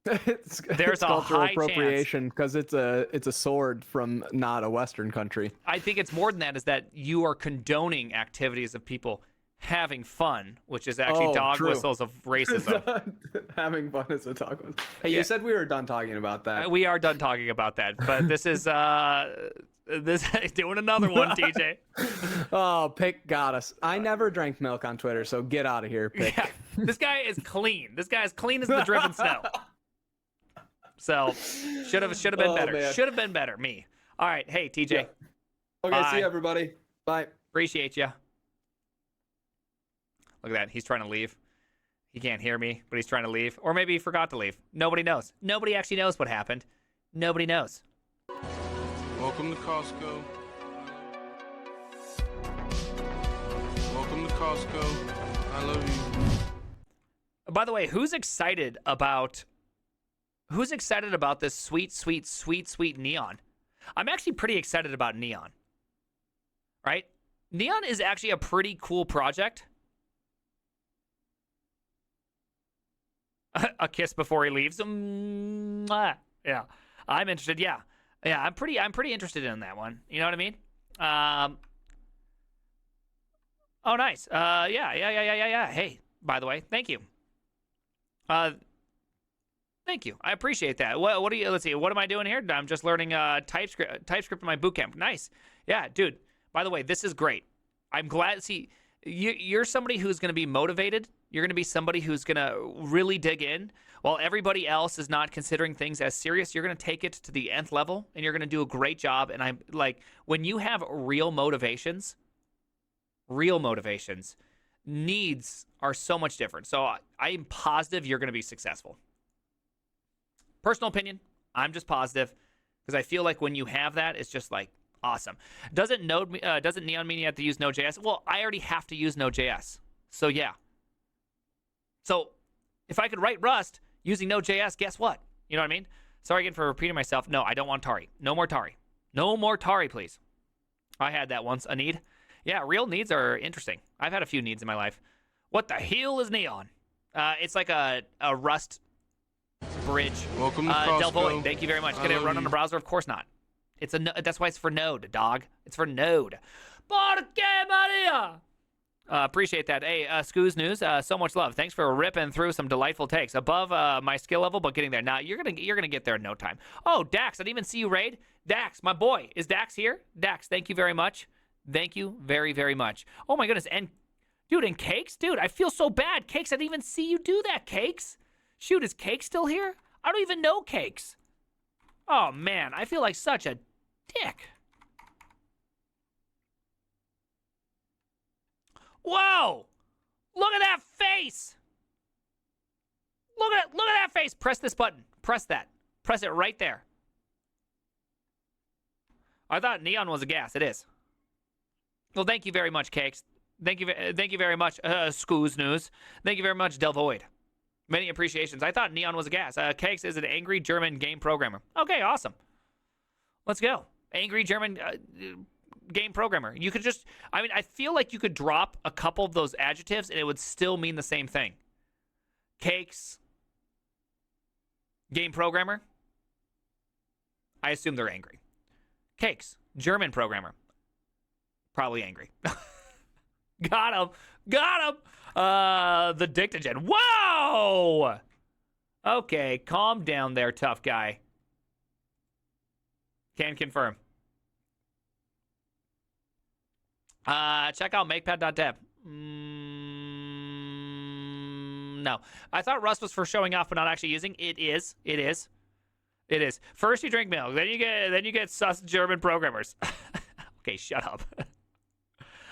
There's a cultural high appropriation because it's a sword from not a Western country. I think it's more than that. Is that you are condoning activities of people having fun, which is actually dog whistles of racism. Having fun is a dog whistle. Hey, you said we were done talking about that. We are done talking about that, but this is doing another one, TJ. Oh, Pick got us. I never drank milk on Twitter, so get out of here, Pick. Yeah, this guy is clean. This guy is clean as the driven snow. So should have been Oh, better. man. Should have been better. Me. All right. Hey, TJ. Yeah. Okay, Bye. see you, everybody. Bye. Appreciate you. Look at that. He's trying to leave. He can't hear me, but he's trying to leave. Or maybe he forgot to leave. Nobody knows. Nobody actually knows what happened. Nobody knows. Welcome to Costco. Welcome to Costco. I love you. By the way, who's excited about this sweet neon? I'm actually pretty excited about neon. Right? Neon is actually a pretty cool project. A kiss before he leaves. Yeah. I'm interested. Yeah. I'm pretty interested in that one. You know what I mean? Oh, nice. Yeah. Hey, by the way, thank you. Thank you. I appreciate that. What do you? Let's see. What am I doing here? I'm just learning TypeScript in my bootcamp. Nice. Yeah, dude. By the way, this is great. I'm glad. See, you're somebody who's going to be motivated. You're going to be somebody who's going to really dig in. While everybody else is not considering things as serious, you're going to take it to the nth level, and you're going to do a great job. And I'm like, when you have real motivations, needs are so much different. So I'm positive you're going to be successful. Personal opinion, I'm just positive because I feel like when you have that, it's just like awesome. Doesn't Neon mean you have to use Node.js? Well, I already have to use Node.js. So yeah. So if I could write Rust using Node.js, guess what? You know what I mean? Sorry again for repeating myself. No, I don't want Tari. No more Tari. No more Tari, please. I had that once. A need. Yeah, real needs are interesting. I've had a few needs in my life. What the hell is Neon? It's like a Rust bridge. Welcome to Costco. Delvoid, thank you very much. Can it run on a browser? Of course not. That's why it's for Node, dog. It's for Node. Porque Maria? Appreciate that. Hey, Scooz News, so much love. Thanks for ripping through some delightful takes. Above my skill level, but getting there. Now, you're gonna get there in no time. Oh, Dax, I didn't even see you raid. Dax, my boy. Is Dax here? Dax, thank you very much. Thank you very, very much. Oh, my goodness. And, dude, and Cakes? Dude, I feel so bad. Cakes, I didn't even see you do that, Cakes. Shoot, is Cakes still here? I don't even know Cakes. Oh, man, I feel like such a dick. Whoa! Look at that face! Look at that face! Press this button. Press that. Press it right there. I thought Neon was a gas. It is. Well, thank you very much, Cakes. Thank you very much, Scooz News. Thank you very much, Delvoid. Many appreciations. I thought Neon was a gas. Cakes is an angry German game programmer. Okay, awesome. Let's go. Angry German game programmer. You could just, I feel like you could drop a couple of those adjectives and it would still mean the same thing. Cakes, game programmer. I assume they're angry. Cakes, German programmer. Probably angry. Got him. The Dictagen. Whoa! Okay, calm down there, tough guy. Can confirm. Check out makepad.dev. No. I thought Rust was for showing off but not actually using. It is. First you drink milk, then you get sus German programmers. Okay, shut up.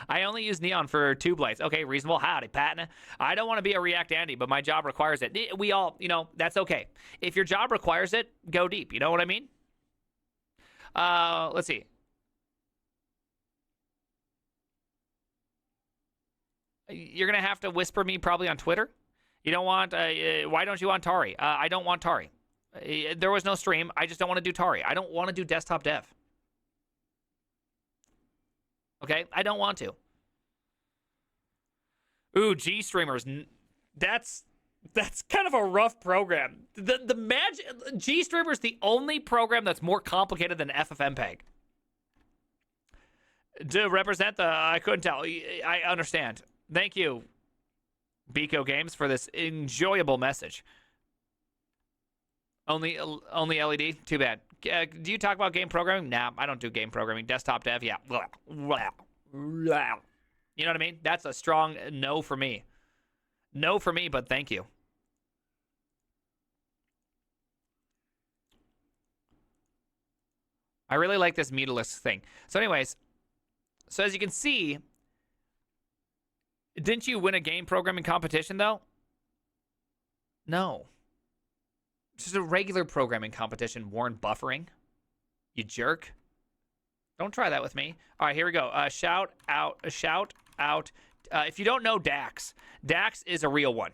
I only use Neon for tube lights. Okay, reasonable. Howdy, Patton. I don't want to be a React Andy, but my job requires it. We all, that's okay. If your job requires it, go deep. You know what I mean? Let's see. You're going to have to whisper me probably on Twitter. You don't want, why don't you want Tari? I don't want Tari. There was no stream. I just don't want to do Tari. I don't want to do desktop dev. Okay? I don't want to. Ooh, G-Streamers. That's kind of a rough program. G-Streamer's the only program that's more complicated than FFmpeg. To represent I couldn't tell. I understand. Thank you, Biko Games, for this enjoyable message. Only LED? Too bad. Do you talk about game programming? Nah, I don't do game programming. Desktop dev? Yeah. You know what I mean? That's a strong no for me. No for me, but thank you. I really like this mutilus thing. So anyways, so as you can see, didn't you win a game programming competition, though? No. It's just a regular programming competition, Warren Buffering. You jerk. Don't try that with me. All right, here we go. Shout out. If you don't know Dax, Dax is a real one.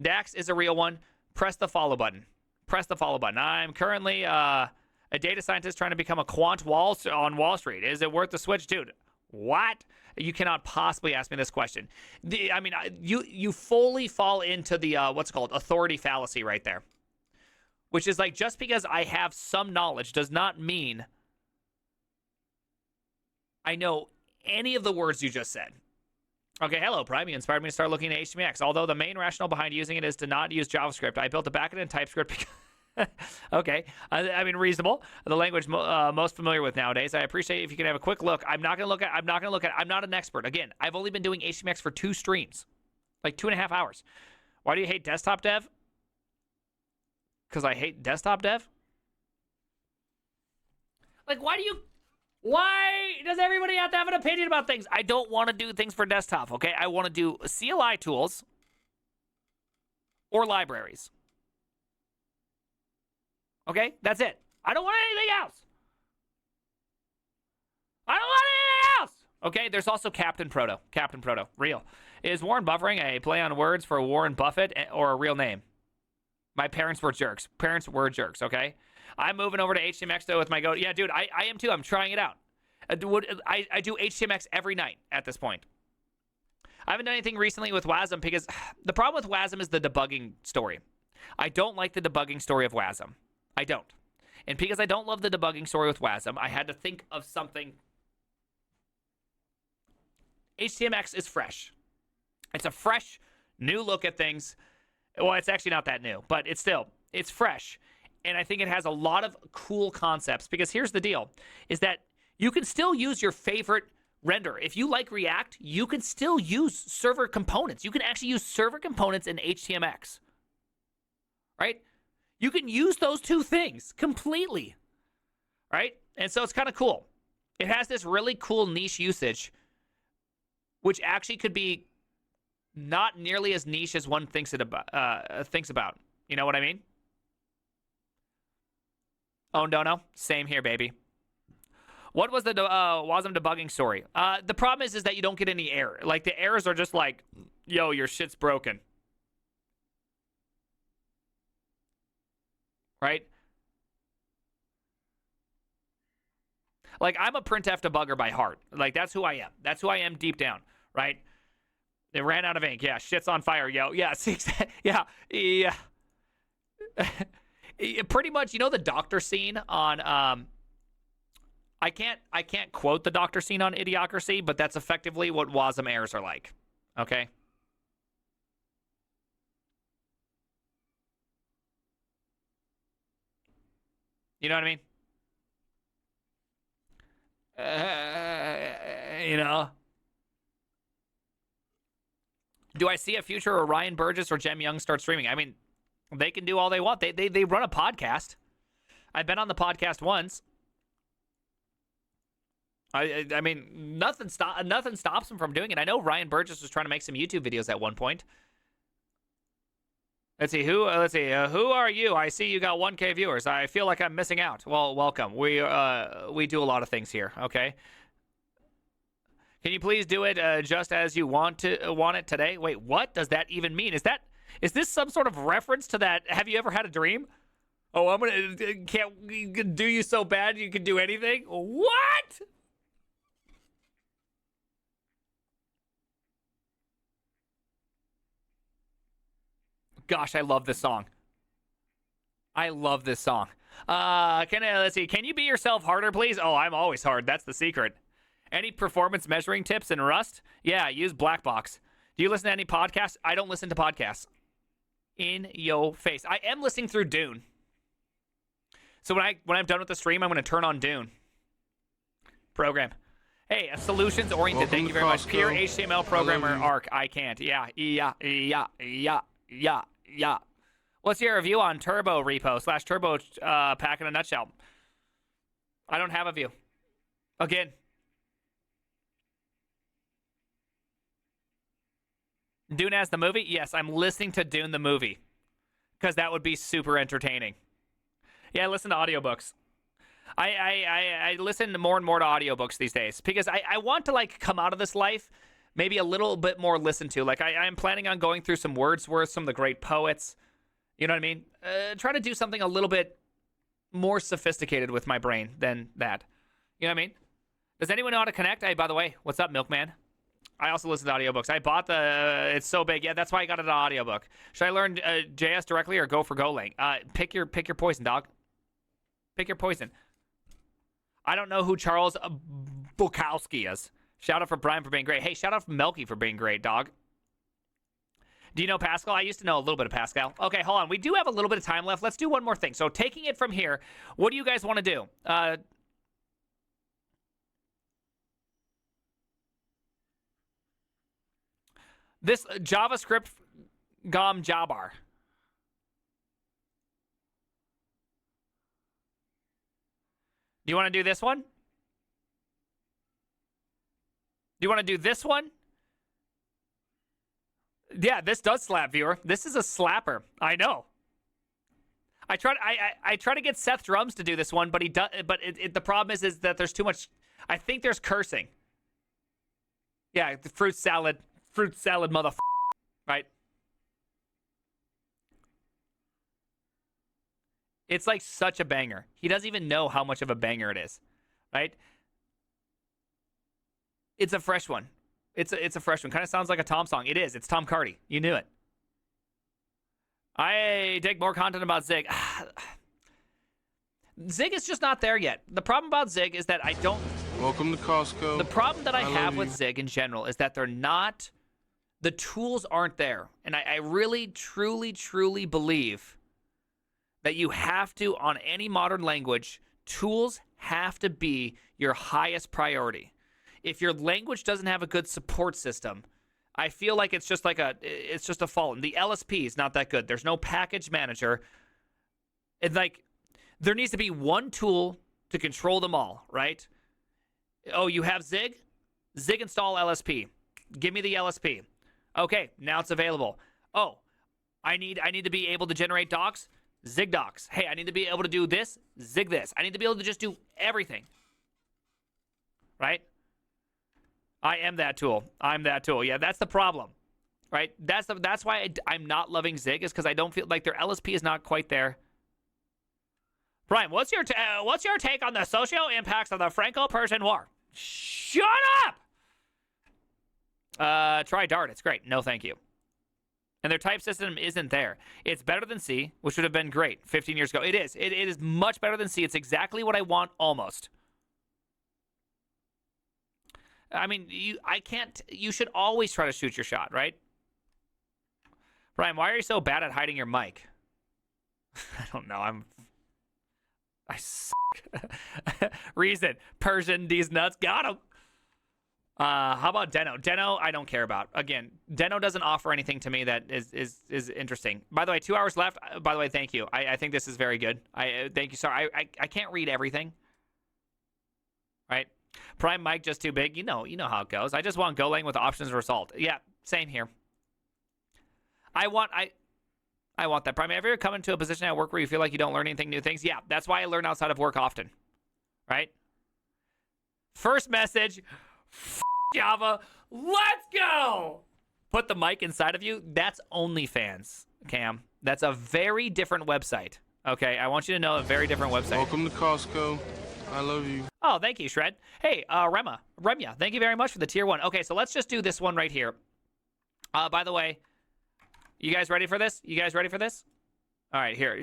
Dax is a real one. Press the follow button. Press the follow button. I'm currently a data scientist trying to become a quant on Wall Street. Is it worth the switch? Dude, what? You cannot possibly ask me this question. You fully fall into the, what's it called, authority fallacy right there. Which is like, just because I have some knowledge does not mean I know any of the words you just said. Okay, hello, Prime. You inspired me to start looking at HTMX. Although the main rationale behind using it is to not use JavaScript. I built a backend in TypeScript because... Okay, I mean, reasonable. The language most familiar with nowadays. I appreciate if you can have a quick look. I'm not an expert. Again, I've only been doing HTMX for 2 streams. Like 2.5 hours. Why do you hate desktop dev? Because I hate desktop dev? Like, why does everybody have to have an opinion about things? I don't want to do things for desktop, okay? I want to do CLI tools or libraries. Okay? That's it. I don't want anything else. Okay? There's also Captain Proto. Captain Proto. Real. Is Warren Buffering a play on words for Warren Buffett or a real name? My parents were jerks. Okay? I'm moving over to HTMX though with my go. Yeah, dude, I am too. I'm trying it out. I do HTMX every night at this point. I haven't done anything recently with WASM because the problem with WASM is the debugging story. I don't like the debugging story of WASM. I don't. And because I don't love the debugging story with WASM, I had to think of something. HTMX is fresh. It's a fresh, new look at things. Well, it's actually not that new, but it's fresh. And I think it has a lot of cool concepts because here's the deal, is that you can still use your favorite render. If you like React, you can still use server components. You can actually use server components in HTMX, right? You can use those 2 things completely, right? And so it's kind of cool. It has this really cool niche usage, which actually could be not nearly as niche as one thinks about. You know what I mean? Oh, no. Same here, baby. What was the WASM debugging story? The problem is that you don't get any error. Like, the errors are just like, yo, your shit's broken. Right? Like, I'm a printf debugger by heart. Like, that's who I am. That's who I am deep down, right? It ran out of ink. Yeah, shit's on fire, yo. Yeah, yeah. Pretty much, you know the doctor scene on I can't quote the doctor scene on Idiocracy, but that's effectively what WASM errors are like. Okay? You know what I mean? You know? Do I see a future where Ryan Burgess or Jem Young start streaming? I mean, they can do all they want. They run a podcast. I've been on the podcast once. I mean, nothing stops them from doing it. I know Ryan Burgess was trying to make some YouTube videos at one point. Let's see who are you? I see you got 1K viewers. I feel like I'm missing out. Well, welcome. We do a lot of things here. Okay. Can you please do it just as you want it today? Wait, what does that even mean? Is this some sort of reference to that? Have you ever had a dream? Oh, can't do you so bad you can do anything? What? Gosh, I love this song. Let's see. Can you be yourself harder, please? Oh, I'm always hard. That's the secret. Any performance measuring tips in Rust? Yeah, use Blackbox. Do you listen to any podcasts? I don't listen to podcasts. In your face. I am listening through Dune. So when I'm done with the stream, I'm going to turn on Dune. Program. Hey, a solutions-oriented. Thank you very much. Pure HTML programmer arc. I can't. Yeah. What's your review on Turbo Repo /Turbo Pack in a nutshell? I don't have a view. Again. Dune as the movie? Yes, I'm listening to Dune the movie. Because that would be super entertaining. Yeah, I listen to audiobooks. I listen more and more to audiobooks these days. Because I want to, like, come out of this life maybe a little bit more listened to. Like, I'm planning on going through some Wordsworth, some of the great poets. You know what I mean? Try to do something a little bit more sophisticated with my brain than that. You know what I mean? Does anyone know how to connect? Hey, by the way, what's up, Milkman? I also listen to audiobooks. I bought the it's so big. Yeah, that's why I got it on audiobook. Should I learn JS directly or go for Golang? Pick your poison, dog. Pick your poison. I don't know who Charles Bukowski is. Shout out for Brian for being great. Hey, shout out for Melky for being great, dog. Do you know Pascal? I used to know a little bit of Pascal. Okay, hold on. We do have a little bit of time left. Let's do one more thing. So taking it from here, what do you guys want to do? This JavaScript Gom Jabar. Do you want to do this one? Do you want to do this one? Yeah, this does slap, viewer. This is a slapper. I know. I try to get Seth Drums to do this one, but he does. But the problem is that there's too much. I think there's cursing. Yeah, the fruit salad, motherfucker. Right? It's like such a banger. He doesn't even know how much of a banger it is, right? It's a fresh one. It's a fresh one. Kind of sounds like a Tom song. It is. It's Tom Carty. You knew it. I dig more content about Zig. Zig is just not there yet. The problem about Zig is that I don't... Welcome to Costco. The problem that I have with you. Zig in general is that they're not... The tools aren't there. And I really, truly, truly believe that you have to, on any modern language, tools have to be your highest priority. If your language doesn't have a good support system, I feel like it's just a fault. The LSP is not that good. There's no package manager. It's like there needs to be one tool to control them all, right? Oh, you have Zig? Zig install LSP. Give me the LSP. Okay, now it's available. Oh, I need to be able to generate docs. Zig docs. Hey, I need to be able to do this. Zig this. I need to be able to just do everything. Right? I am that tool. I'm that tool. Yeah, that's the problem. Right? That's why I'm not loving Zig, is because I don't feel like their LSP is not quite there. Brian, what's your take on the socio impacts of the Franco-Persian War? Shut up! Try Dart. It's great. No, thank you. And their type system isn't there. It's better than C, which would have been great 15 years ago. It is. It is much better than C. It's exactly what I want, almost. I mean, you should always try to shoot your shot, right? Brian, why are you so bad at hiding your mic? I don't know. I suck. Reason. Persian, these nuts. Got him. How about Deno? Deno, I don't care about. Again, Deno doesn't offer anything to me that is interesting. By the way, 2 hours left. By the way, thank you. I think this is very good. Thank you. Sorry, I can't read everything. Right? Prime mic just too big. You know how it goes. I just want Golang with options result. Yeah, same here. I want that. Prime, have you ever come into a position at work where you feel like you don't learn anything new things? Yeah, that's why I learn outside of work often. Right? First message. Java, let's go! Put the mic inside of you. That's OnlyFans, Cam. That's a very different website. Okay, I want you to know a very different website. Welcome to Costco. I love you. Oh, thank you, Shred. Hey, Remya, thank you very much for the tier 1. Okay, so let's just do this one right here. By the way, you guys ready for this? All right, here.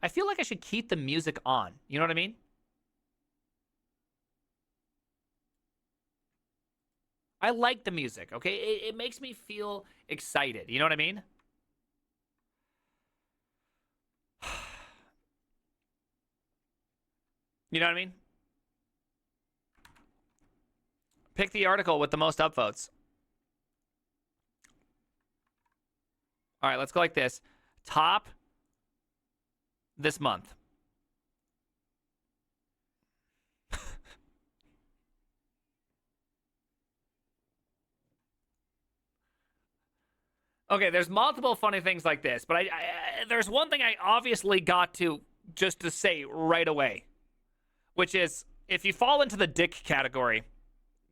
I feel like I should keep the music on. You know what I mean? I like the music, okay? It makes me feel excited. You know what I mean? You know what I mean? Pick the article with the most upvotes. All right, let's go like this. Top this month. Okay, there's multiple funny things like this, but there's one thing I obviously got to just to say right away, which is if you fall into the dick category,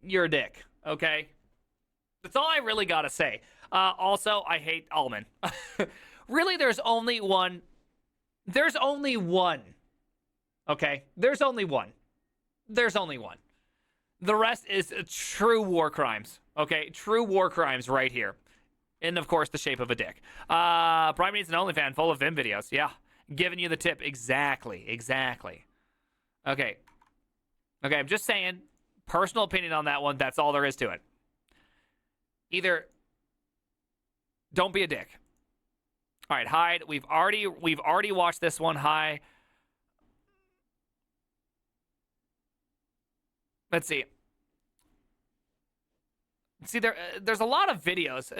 you're a dick, okay? That's all I really got to say. Also, I hate almond. Really, there's only one. There's only one. Okay? There's only one. There's only one. The rest is true war crimes. Okay? True war crimes right here. In, of course, the shape of a dick. Prime needs an OnlyFans full of Vim videos. Yeah. Giving you the tip. Exactly. Exactly. Okay. Okay, I'm just saying. Personal opinion on that one. That's all there is to it. Either don't be a dick. All right, hide. We've already watched this one. Hi. Let's see. See, there's a lot of videos.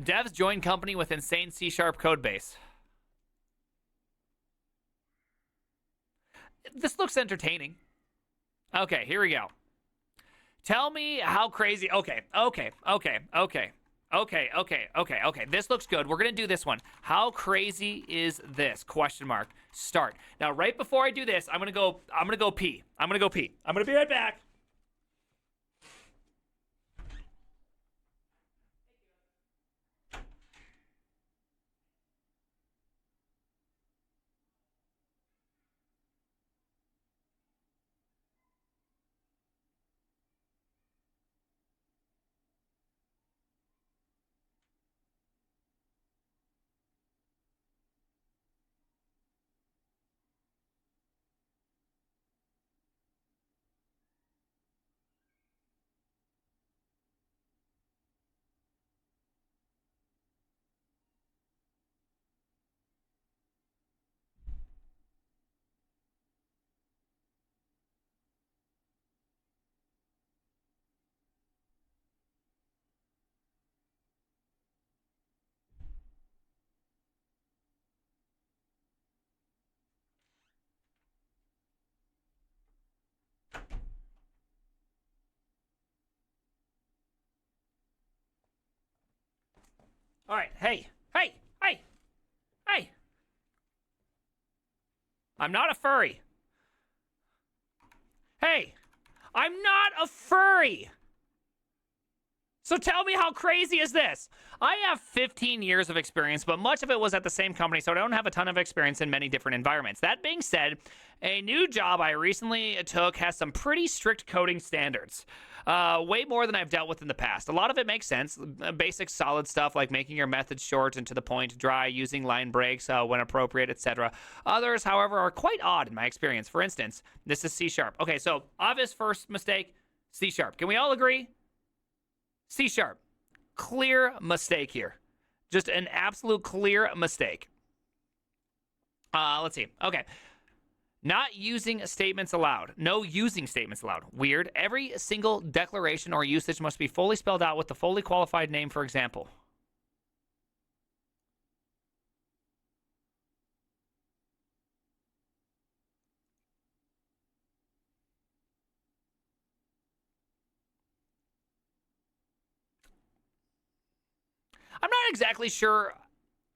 Devs join company with insane C# code base. This looks entertaining. Okay, here we go. Tell me how crazy. Okay. This looks good. We're gonna do this one. How crazy is this? Question mark. Start. Now, right before I do this, I'm gonna go pee. I'm gonna be right back. All right. Hey. I'm not a furry. Hey, I'm not a furry. So tell me, how crazy is this? I have 15 years of experience, but much of it was at the same company, so I don't have a ton of experience in many different environments. That being said, a new job I recently took has some pretty strict coding standards. Way more than I've dealt with in the past. A lot of it makes sense. Basic solid stuff like making your methods short and to the point, dry, using line breaks when appropriate, etc. Others, however, are quite odd in my experience. For instance, this is C#. Okay, so obvious first mistake, C#. Can we all agree? C#. Clear mistake here. Just an absolute clear mistake. Let's see. Okay. Not using statements allowed. No using statements allowed. Weird. Every single declaration or usage must be fully spelled out with the fully qualified name, for example. I'm not exactly sure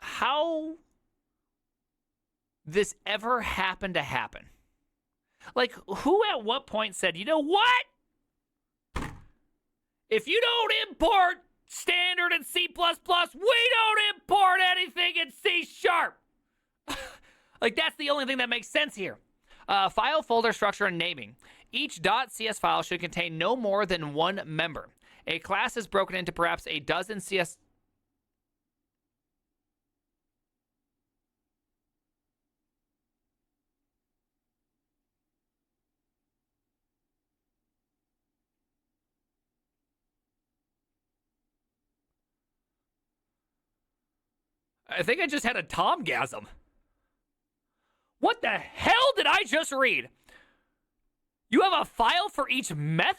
how this ever happened to happen. Like, who at what point said, you know what? If you don't import standard and C++, we don't import anything in C#. Like, that's the only thing that makes sense here. File, folder, structure, and naming. Each .cs file should contain no more than one member. A class is broken into perhaps a dozen CS... I think I just had a Tomgasm. What the hell did I just read? You have a file for each method?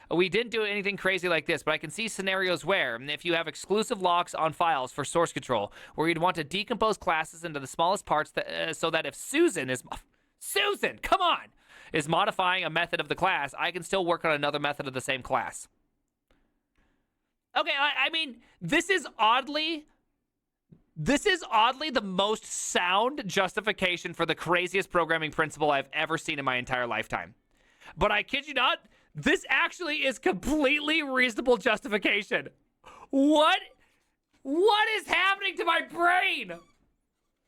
We didn't do anything crazy like this, but I can see scenarios where, if you have exclusive locks on files for source control, where you'd want to decompose classes into the smallest parts so that if Susan, come on, is modifying a method of the class, I can still work on another method of the same class. Okay, I mean, this is oddly the most sound justification for the craziest programming principle I've ever seen in my entire lifetime. But I kid you not, this actually is completely reasonable justification. What is happening to my brain?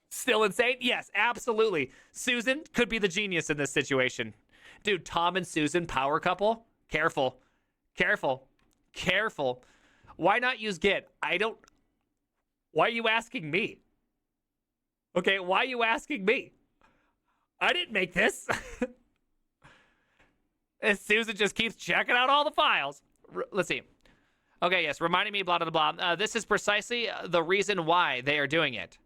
Still insane? Yes, absolutely. Susan could be the genius in this situation. Dude, Tom and Susan, power couple? Careful. Careful. Careful. Why not use Git? Why are you asking me? Okay, why are you asking me? I didn't make this. And Susan just keeps checking out all the files. Let's see. Okay, yes, reminding me, blah, blah, blah. This is precisely the reason why they are doing it.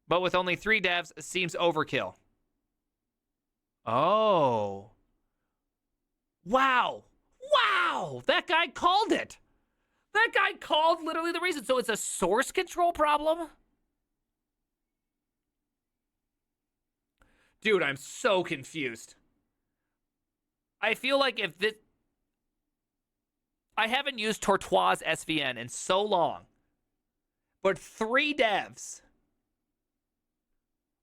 But with only 3 devs, seems overkill. Oh. Wow. Wow. That guy called it. That guy called literally the reason. So it's a source control problem? Dude, I'm so confused. I feel like if this... I haven't used Tortoise SVN in so long. But 3 devs.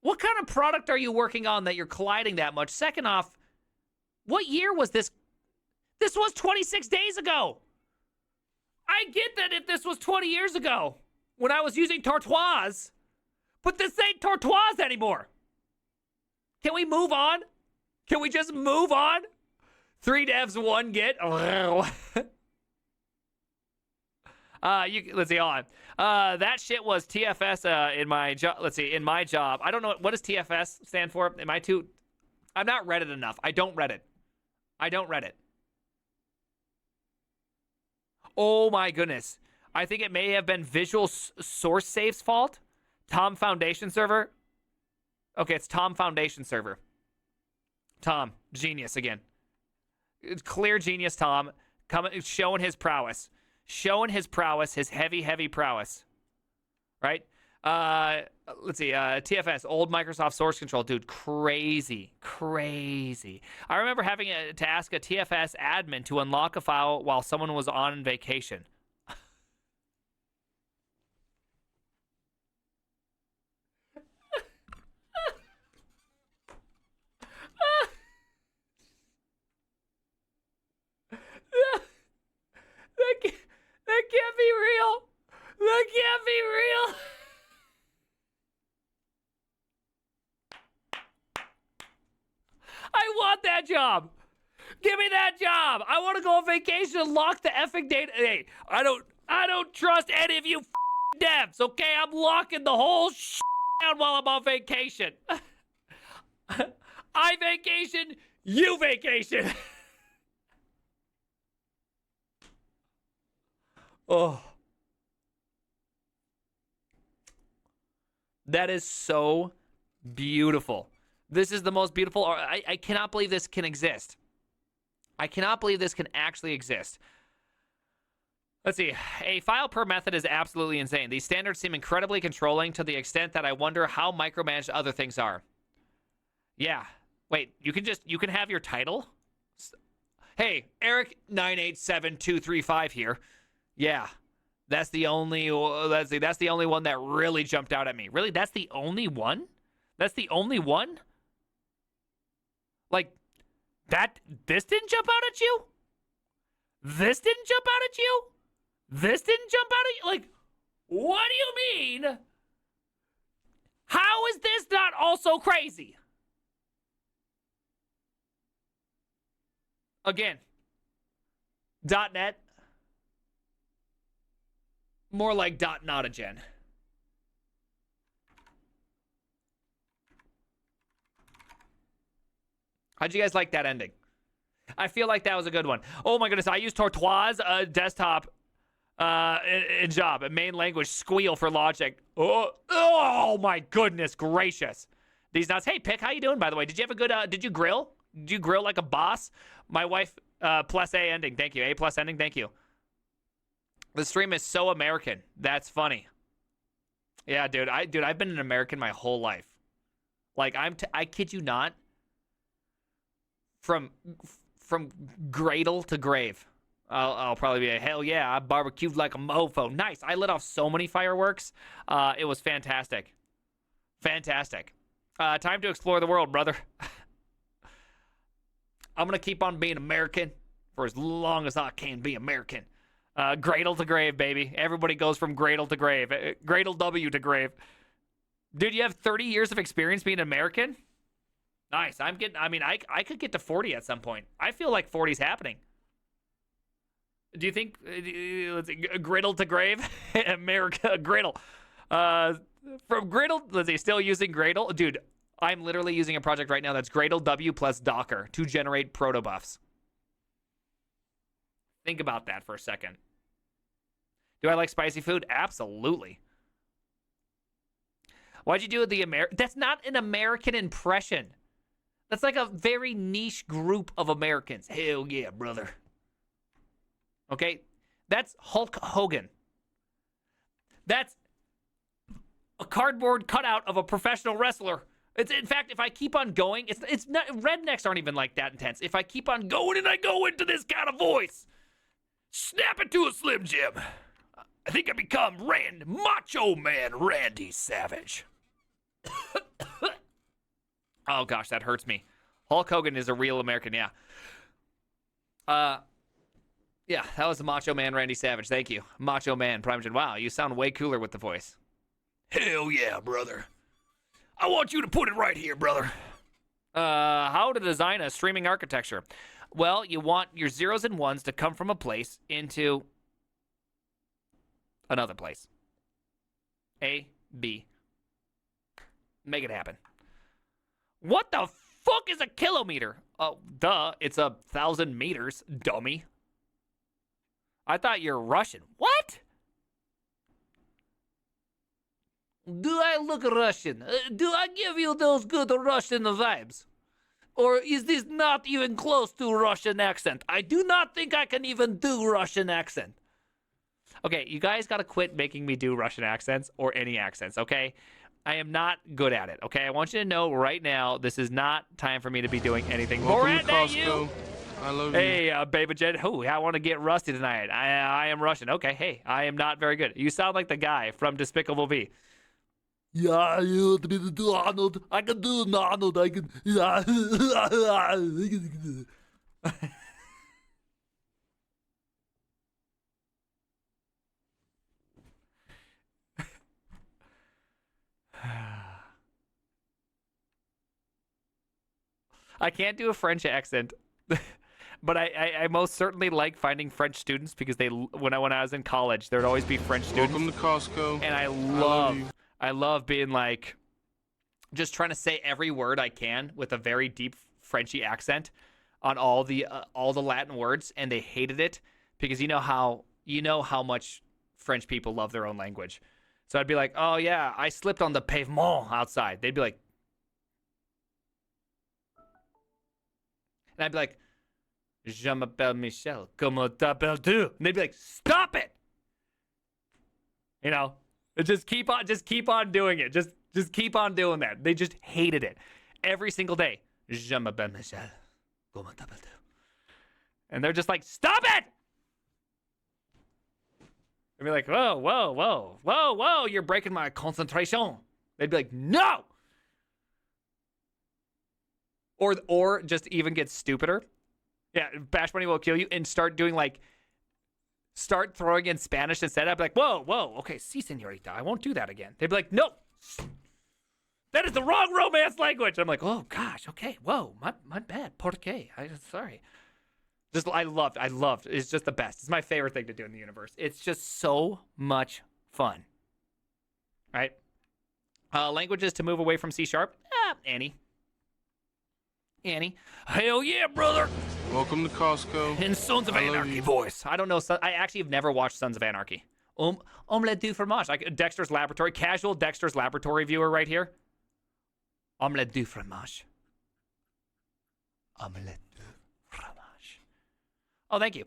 What kind of product are you working on that you're colliding that much? Second off, what year was this? This was 26 days ago. I get that if this was 20 years ago when I was using Tortoise, but this ain't Tortoise anymore. Can we move on? Can we just move on? 3 devs, 1 Git. Let's see, hold on. That shit was TFS in my job. Let's see, in my job. I don't know, what does TFS stand for? Am I too... I'm not Reddit enough. I don't Reddit. Oh my goodness. I think it may have been Visual Source Safe's fault. Tom Foundation server. Okay, it's Tom Foundation server. Tom, genius again. It's clear genius Tom. Showing his prowess. His heavy prowess. Right? Let's see. TFS, old Microsoft source control. Dude, crazy. I remember having to ask a TFS admin to unlock a file while someone was on vacation. That can't be real. That can't be real. I want that job. Give me that job. I want to go on vacation and lock the effing data. Hey, I don't trust any of you devs, okay? I'm locking the whole down while I'm on vacation. I vacation, you vacation. Oh. That is so beautiful. This is the most beautiful. I cannot believe this can exist. I cannot believe this can actually exist. Let's see. A file per method is absolutely insane. These standards seem incredibly controlling to the extent that I wonder how micromanaged other things are. Yeah. Wait, you can have your title? Hey, Eric987235 here. Yeah. That's the only one that really jumped out at me. Really? That's the only one? That's the only one? Like, this didn't jump out at you? This didn't jump out at you? This didn't jump out at you? Like, what do you mean? How is this not also crazy? Again, .NET. More like .notagen. How'd you guys like that ending? I feel like that was a good one. Oh my goodness, I used Tortoise desktop in job. A main language squeal for logic. Oh my goodness gracious. These nuts. Hey, Pick, how you doing, by the way? Did you have a good, did you grill? Did you grill like a boss? My wife Plus A ending. Thank you. A plus ending. Thank you. The stream is so American. That's funny. Yeah, dude. I've been an American my whole life. Like I kid you not. From cradle to grave. I'll probably be a hell yeah. I barbecued like a mofo. Nice. I lit off so many fireworks. It was fantastic. Fantastic. Time to explore the world, brother. I'm going to keep on being American for as long as I can be American. Cradle to grave, baby. Everybody goes from cradle to grave. Cradle W to grave. Dude, you have 30 years of experience being American? Nice. I could get to 40 at some point. I feel like 40's happening. Do you think, let's see, griddle to grave? America, griddle. From griddle, let's see, still using Gradle? Dude, I'm literally using a project right now that's Gradle W plus Docker to generate proto-buffs. Think about that for a second. Do I like spicy food? Absolutely. Why'd you do the That's not an American impression. That's like a very niche group of Americans. Hell yeah, brother. Okay? That's Hulk Hogan. That's a cardboard cutout of a professional wrestler. It's, in fact, if I keep on going, it's not, rednecks aren't even like that intense. If I keep on going and I go into this kind of voice, snap it to a Slim Jim. I think I become Macho Man Randy Savage. Oh gosh, that hurts me. Hulk Hogan is a real American, yeah. Yeah, that was the Macho Man Randy Savage. Thank you. Macho Man PrimeageN. Wow, you sound way cooler with the voice. Hell yeah, brother. I want you to put it right here, brother. How to design a streaming architecture. Well, you want your zeros and ones to come from a place into another place. A, B. Make it happen. What the fuck is a kilometer? Oh, duh. It's 1,000 meters, dummy. I thought you're Russian. What? Do I look Russian? Do I give you those good Russian vibes? Or is this not even close to Russian accent? I do not think I can even do Russian accent. Okay, you guys gotta quit making me do Russian accents or any accents, okay? I am not good at it, okay? I want you to know right now, this is not time for me to be doing anything. Welcome to Costco. I love you. Hey, Baby Jen. Ooh, I want to get rusty tonight. I am Russian. Okay, hey, I am not very good. You sound like the guy from Despicable Me. Yeah, you want me to do Arnold? I can do Arnold. I can. I can't do a French accent, but I most certainly like finding French students because when I was in college, there'd always be French students. Welcome to Costco. And I love being like, just trying to say every word I can with a very deep Frenchy accent on all the Latin words, and they hated it because you know how much French people love their own language. So I'd be like, oh yeah, I slipped on the pavement outside. They'd be like, and I'd be like, Je m'appelle Michel, comment t'appelles-tu? And they'd be like, stop it! You know, just keep on doing it. Just keep on doing that. They just hated it every single day. Je m'appelle Michel, comment t'appelles-tu? And they're just like, stop it! They'd be like, whoa, you're breaking my concentration. They'd be like, no! Or just even get stupider. Yeah, Bash Bunny will kill you and start throwing in Spanish instead. I'd be like, whoa, okay, sí, señorita, I won't do that again. They'd be like, no, that is the wrong Romance language. I'm like, oh gosh, okay, whoa, my bad, por qué? Sorry. I loved. It's just the best. It's my favorite thing to do in the universe. It's just so much fun. Right? Languages to move away from C#? Annie. Hell yeah, brother. Welcome to Costco. In Sons of Anarchy voice. I don't know. I actually have never watched Sons of Anarchy. Omelette du fromage. Like Dexter's Laboratory. Casual Dexter's Laboratory viewer right here. Omelette du fromage. Omelette du fromage. Oh, thank you.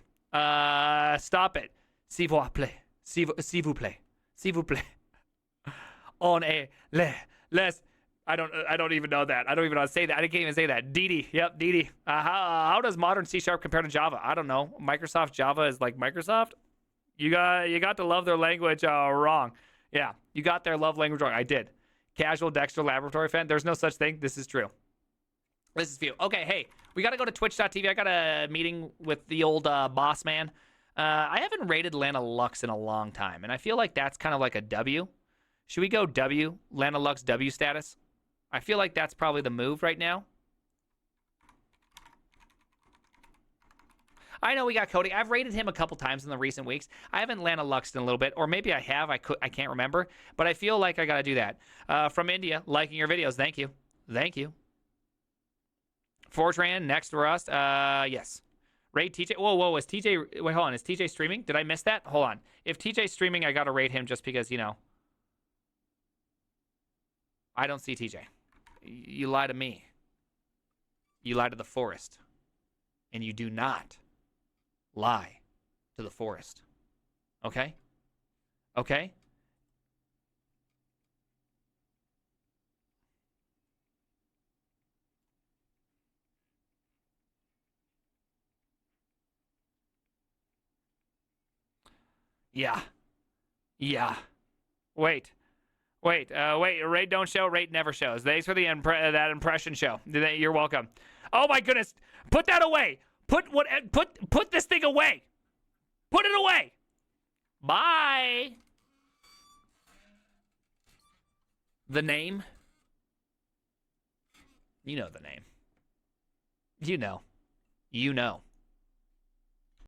Stop it. S'il vous plaît. S'il vous plaît. S'il vous plaît. On est les. I don't even know that. I don't even know how to say that. I can't even say that. Didi. Yep, Didi. How does modern C# compare to Java? I don't know. Microsoft Java is like Microsoft. You got to love their language wrong. Yeah, you got their love language wrong. I did. Casual Dexter Laboratory fan. There's no such thing. This is true. This is view. Okay, hey, we got to go to twitch.tv. I got a meeting with the old boss man. I haven't rated Lana Lux in a long time, and I feel like that's kind of like a W. Should we go W? Lana Lux W status? I feel like that's probably the move right now. I know we got Cody. I've rated him a couple times in the recent weeks. I haven't Lana Luxed in a little bit, or maybe I have. I can't remember, but I feel like I got to do that. From India, liking your videos. Thank you. Thank you. Fortran, next Rust. Yes. Rate TJ. Whoa. Is TJ... Wait, hold on. Is TJ streaming? Did I miss that? Hold on. If TJ's streaming, I got to rate him just because, you know. I don't see TJ. You lie to me. You lie to the forest. And you do not lie to the forest. Okay? Okay? Yeah. Yeah. Wait. Rate don't show, rate never shows. Thanks for the that impression show. You're welcome. Oh my goodness. Put that away. Put this thing away. Put it away. Bye. The name? You know the name. You know.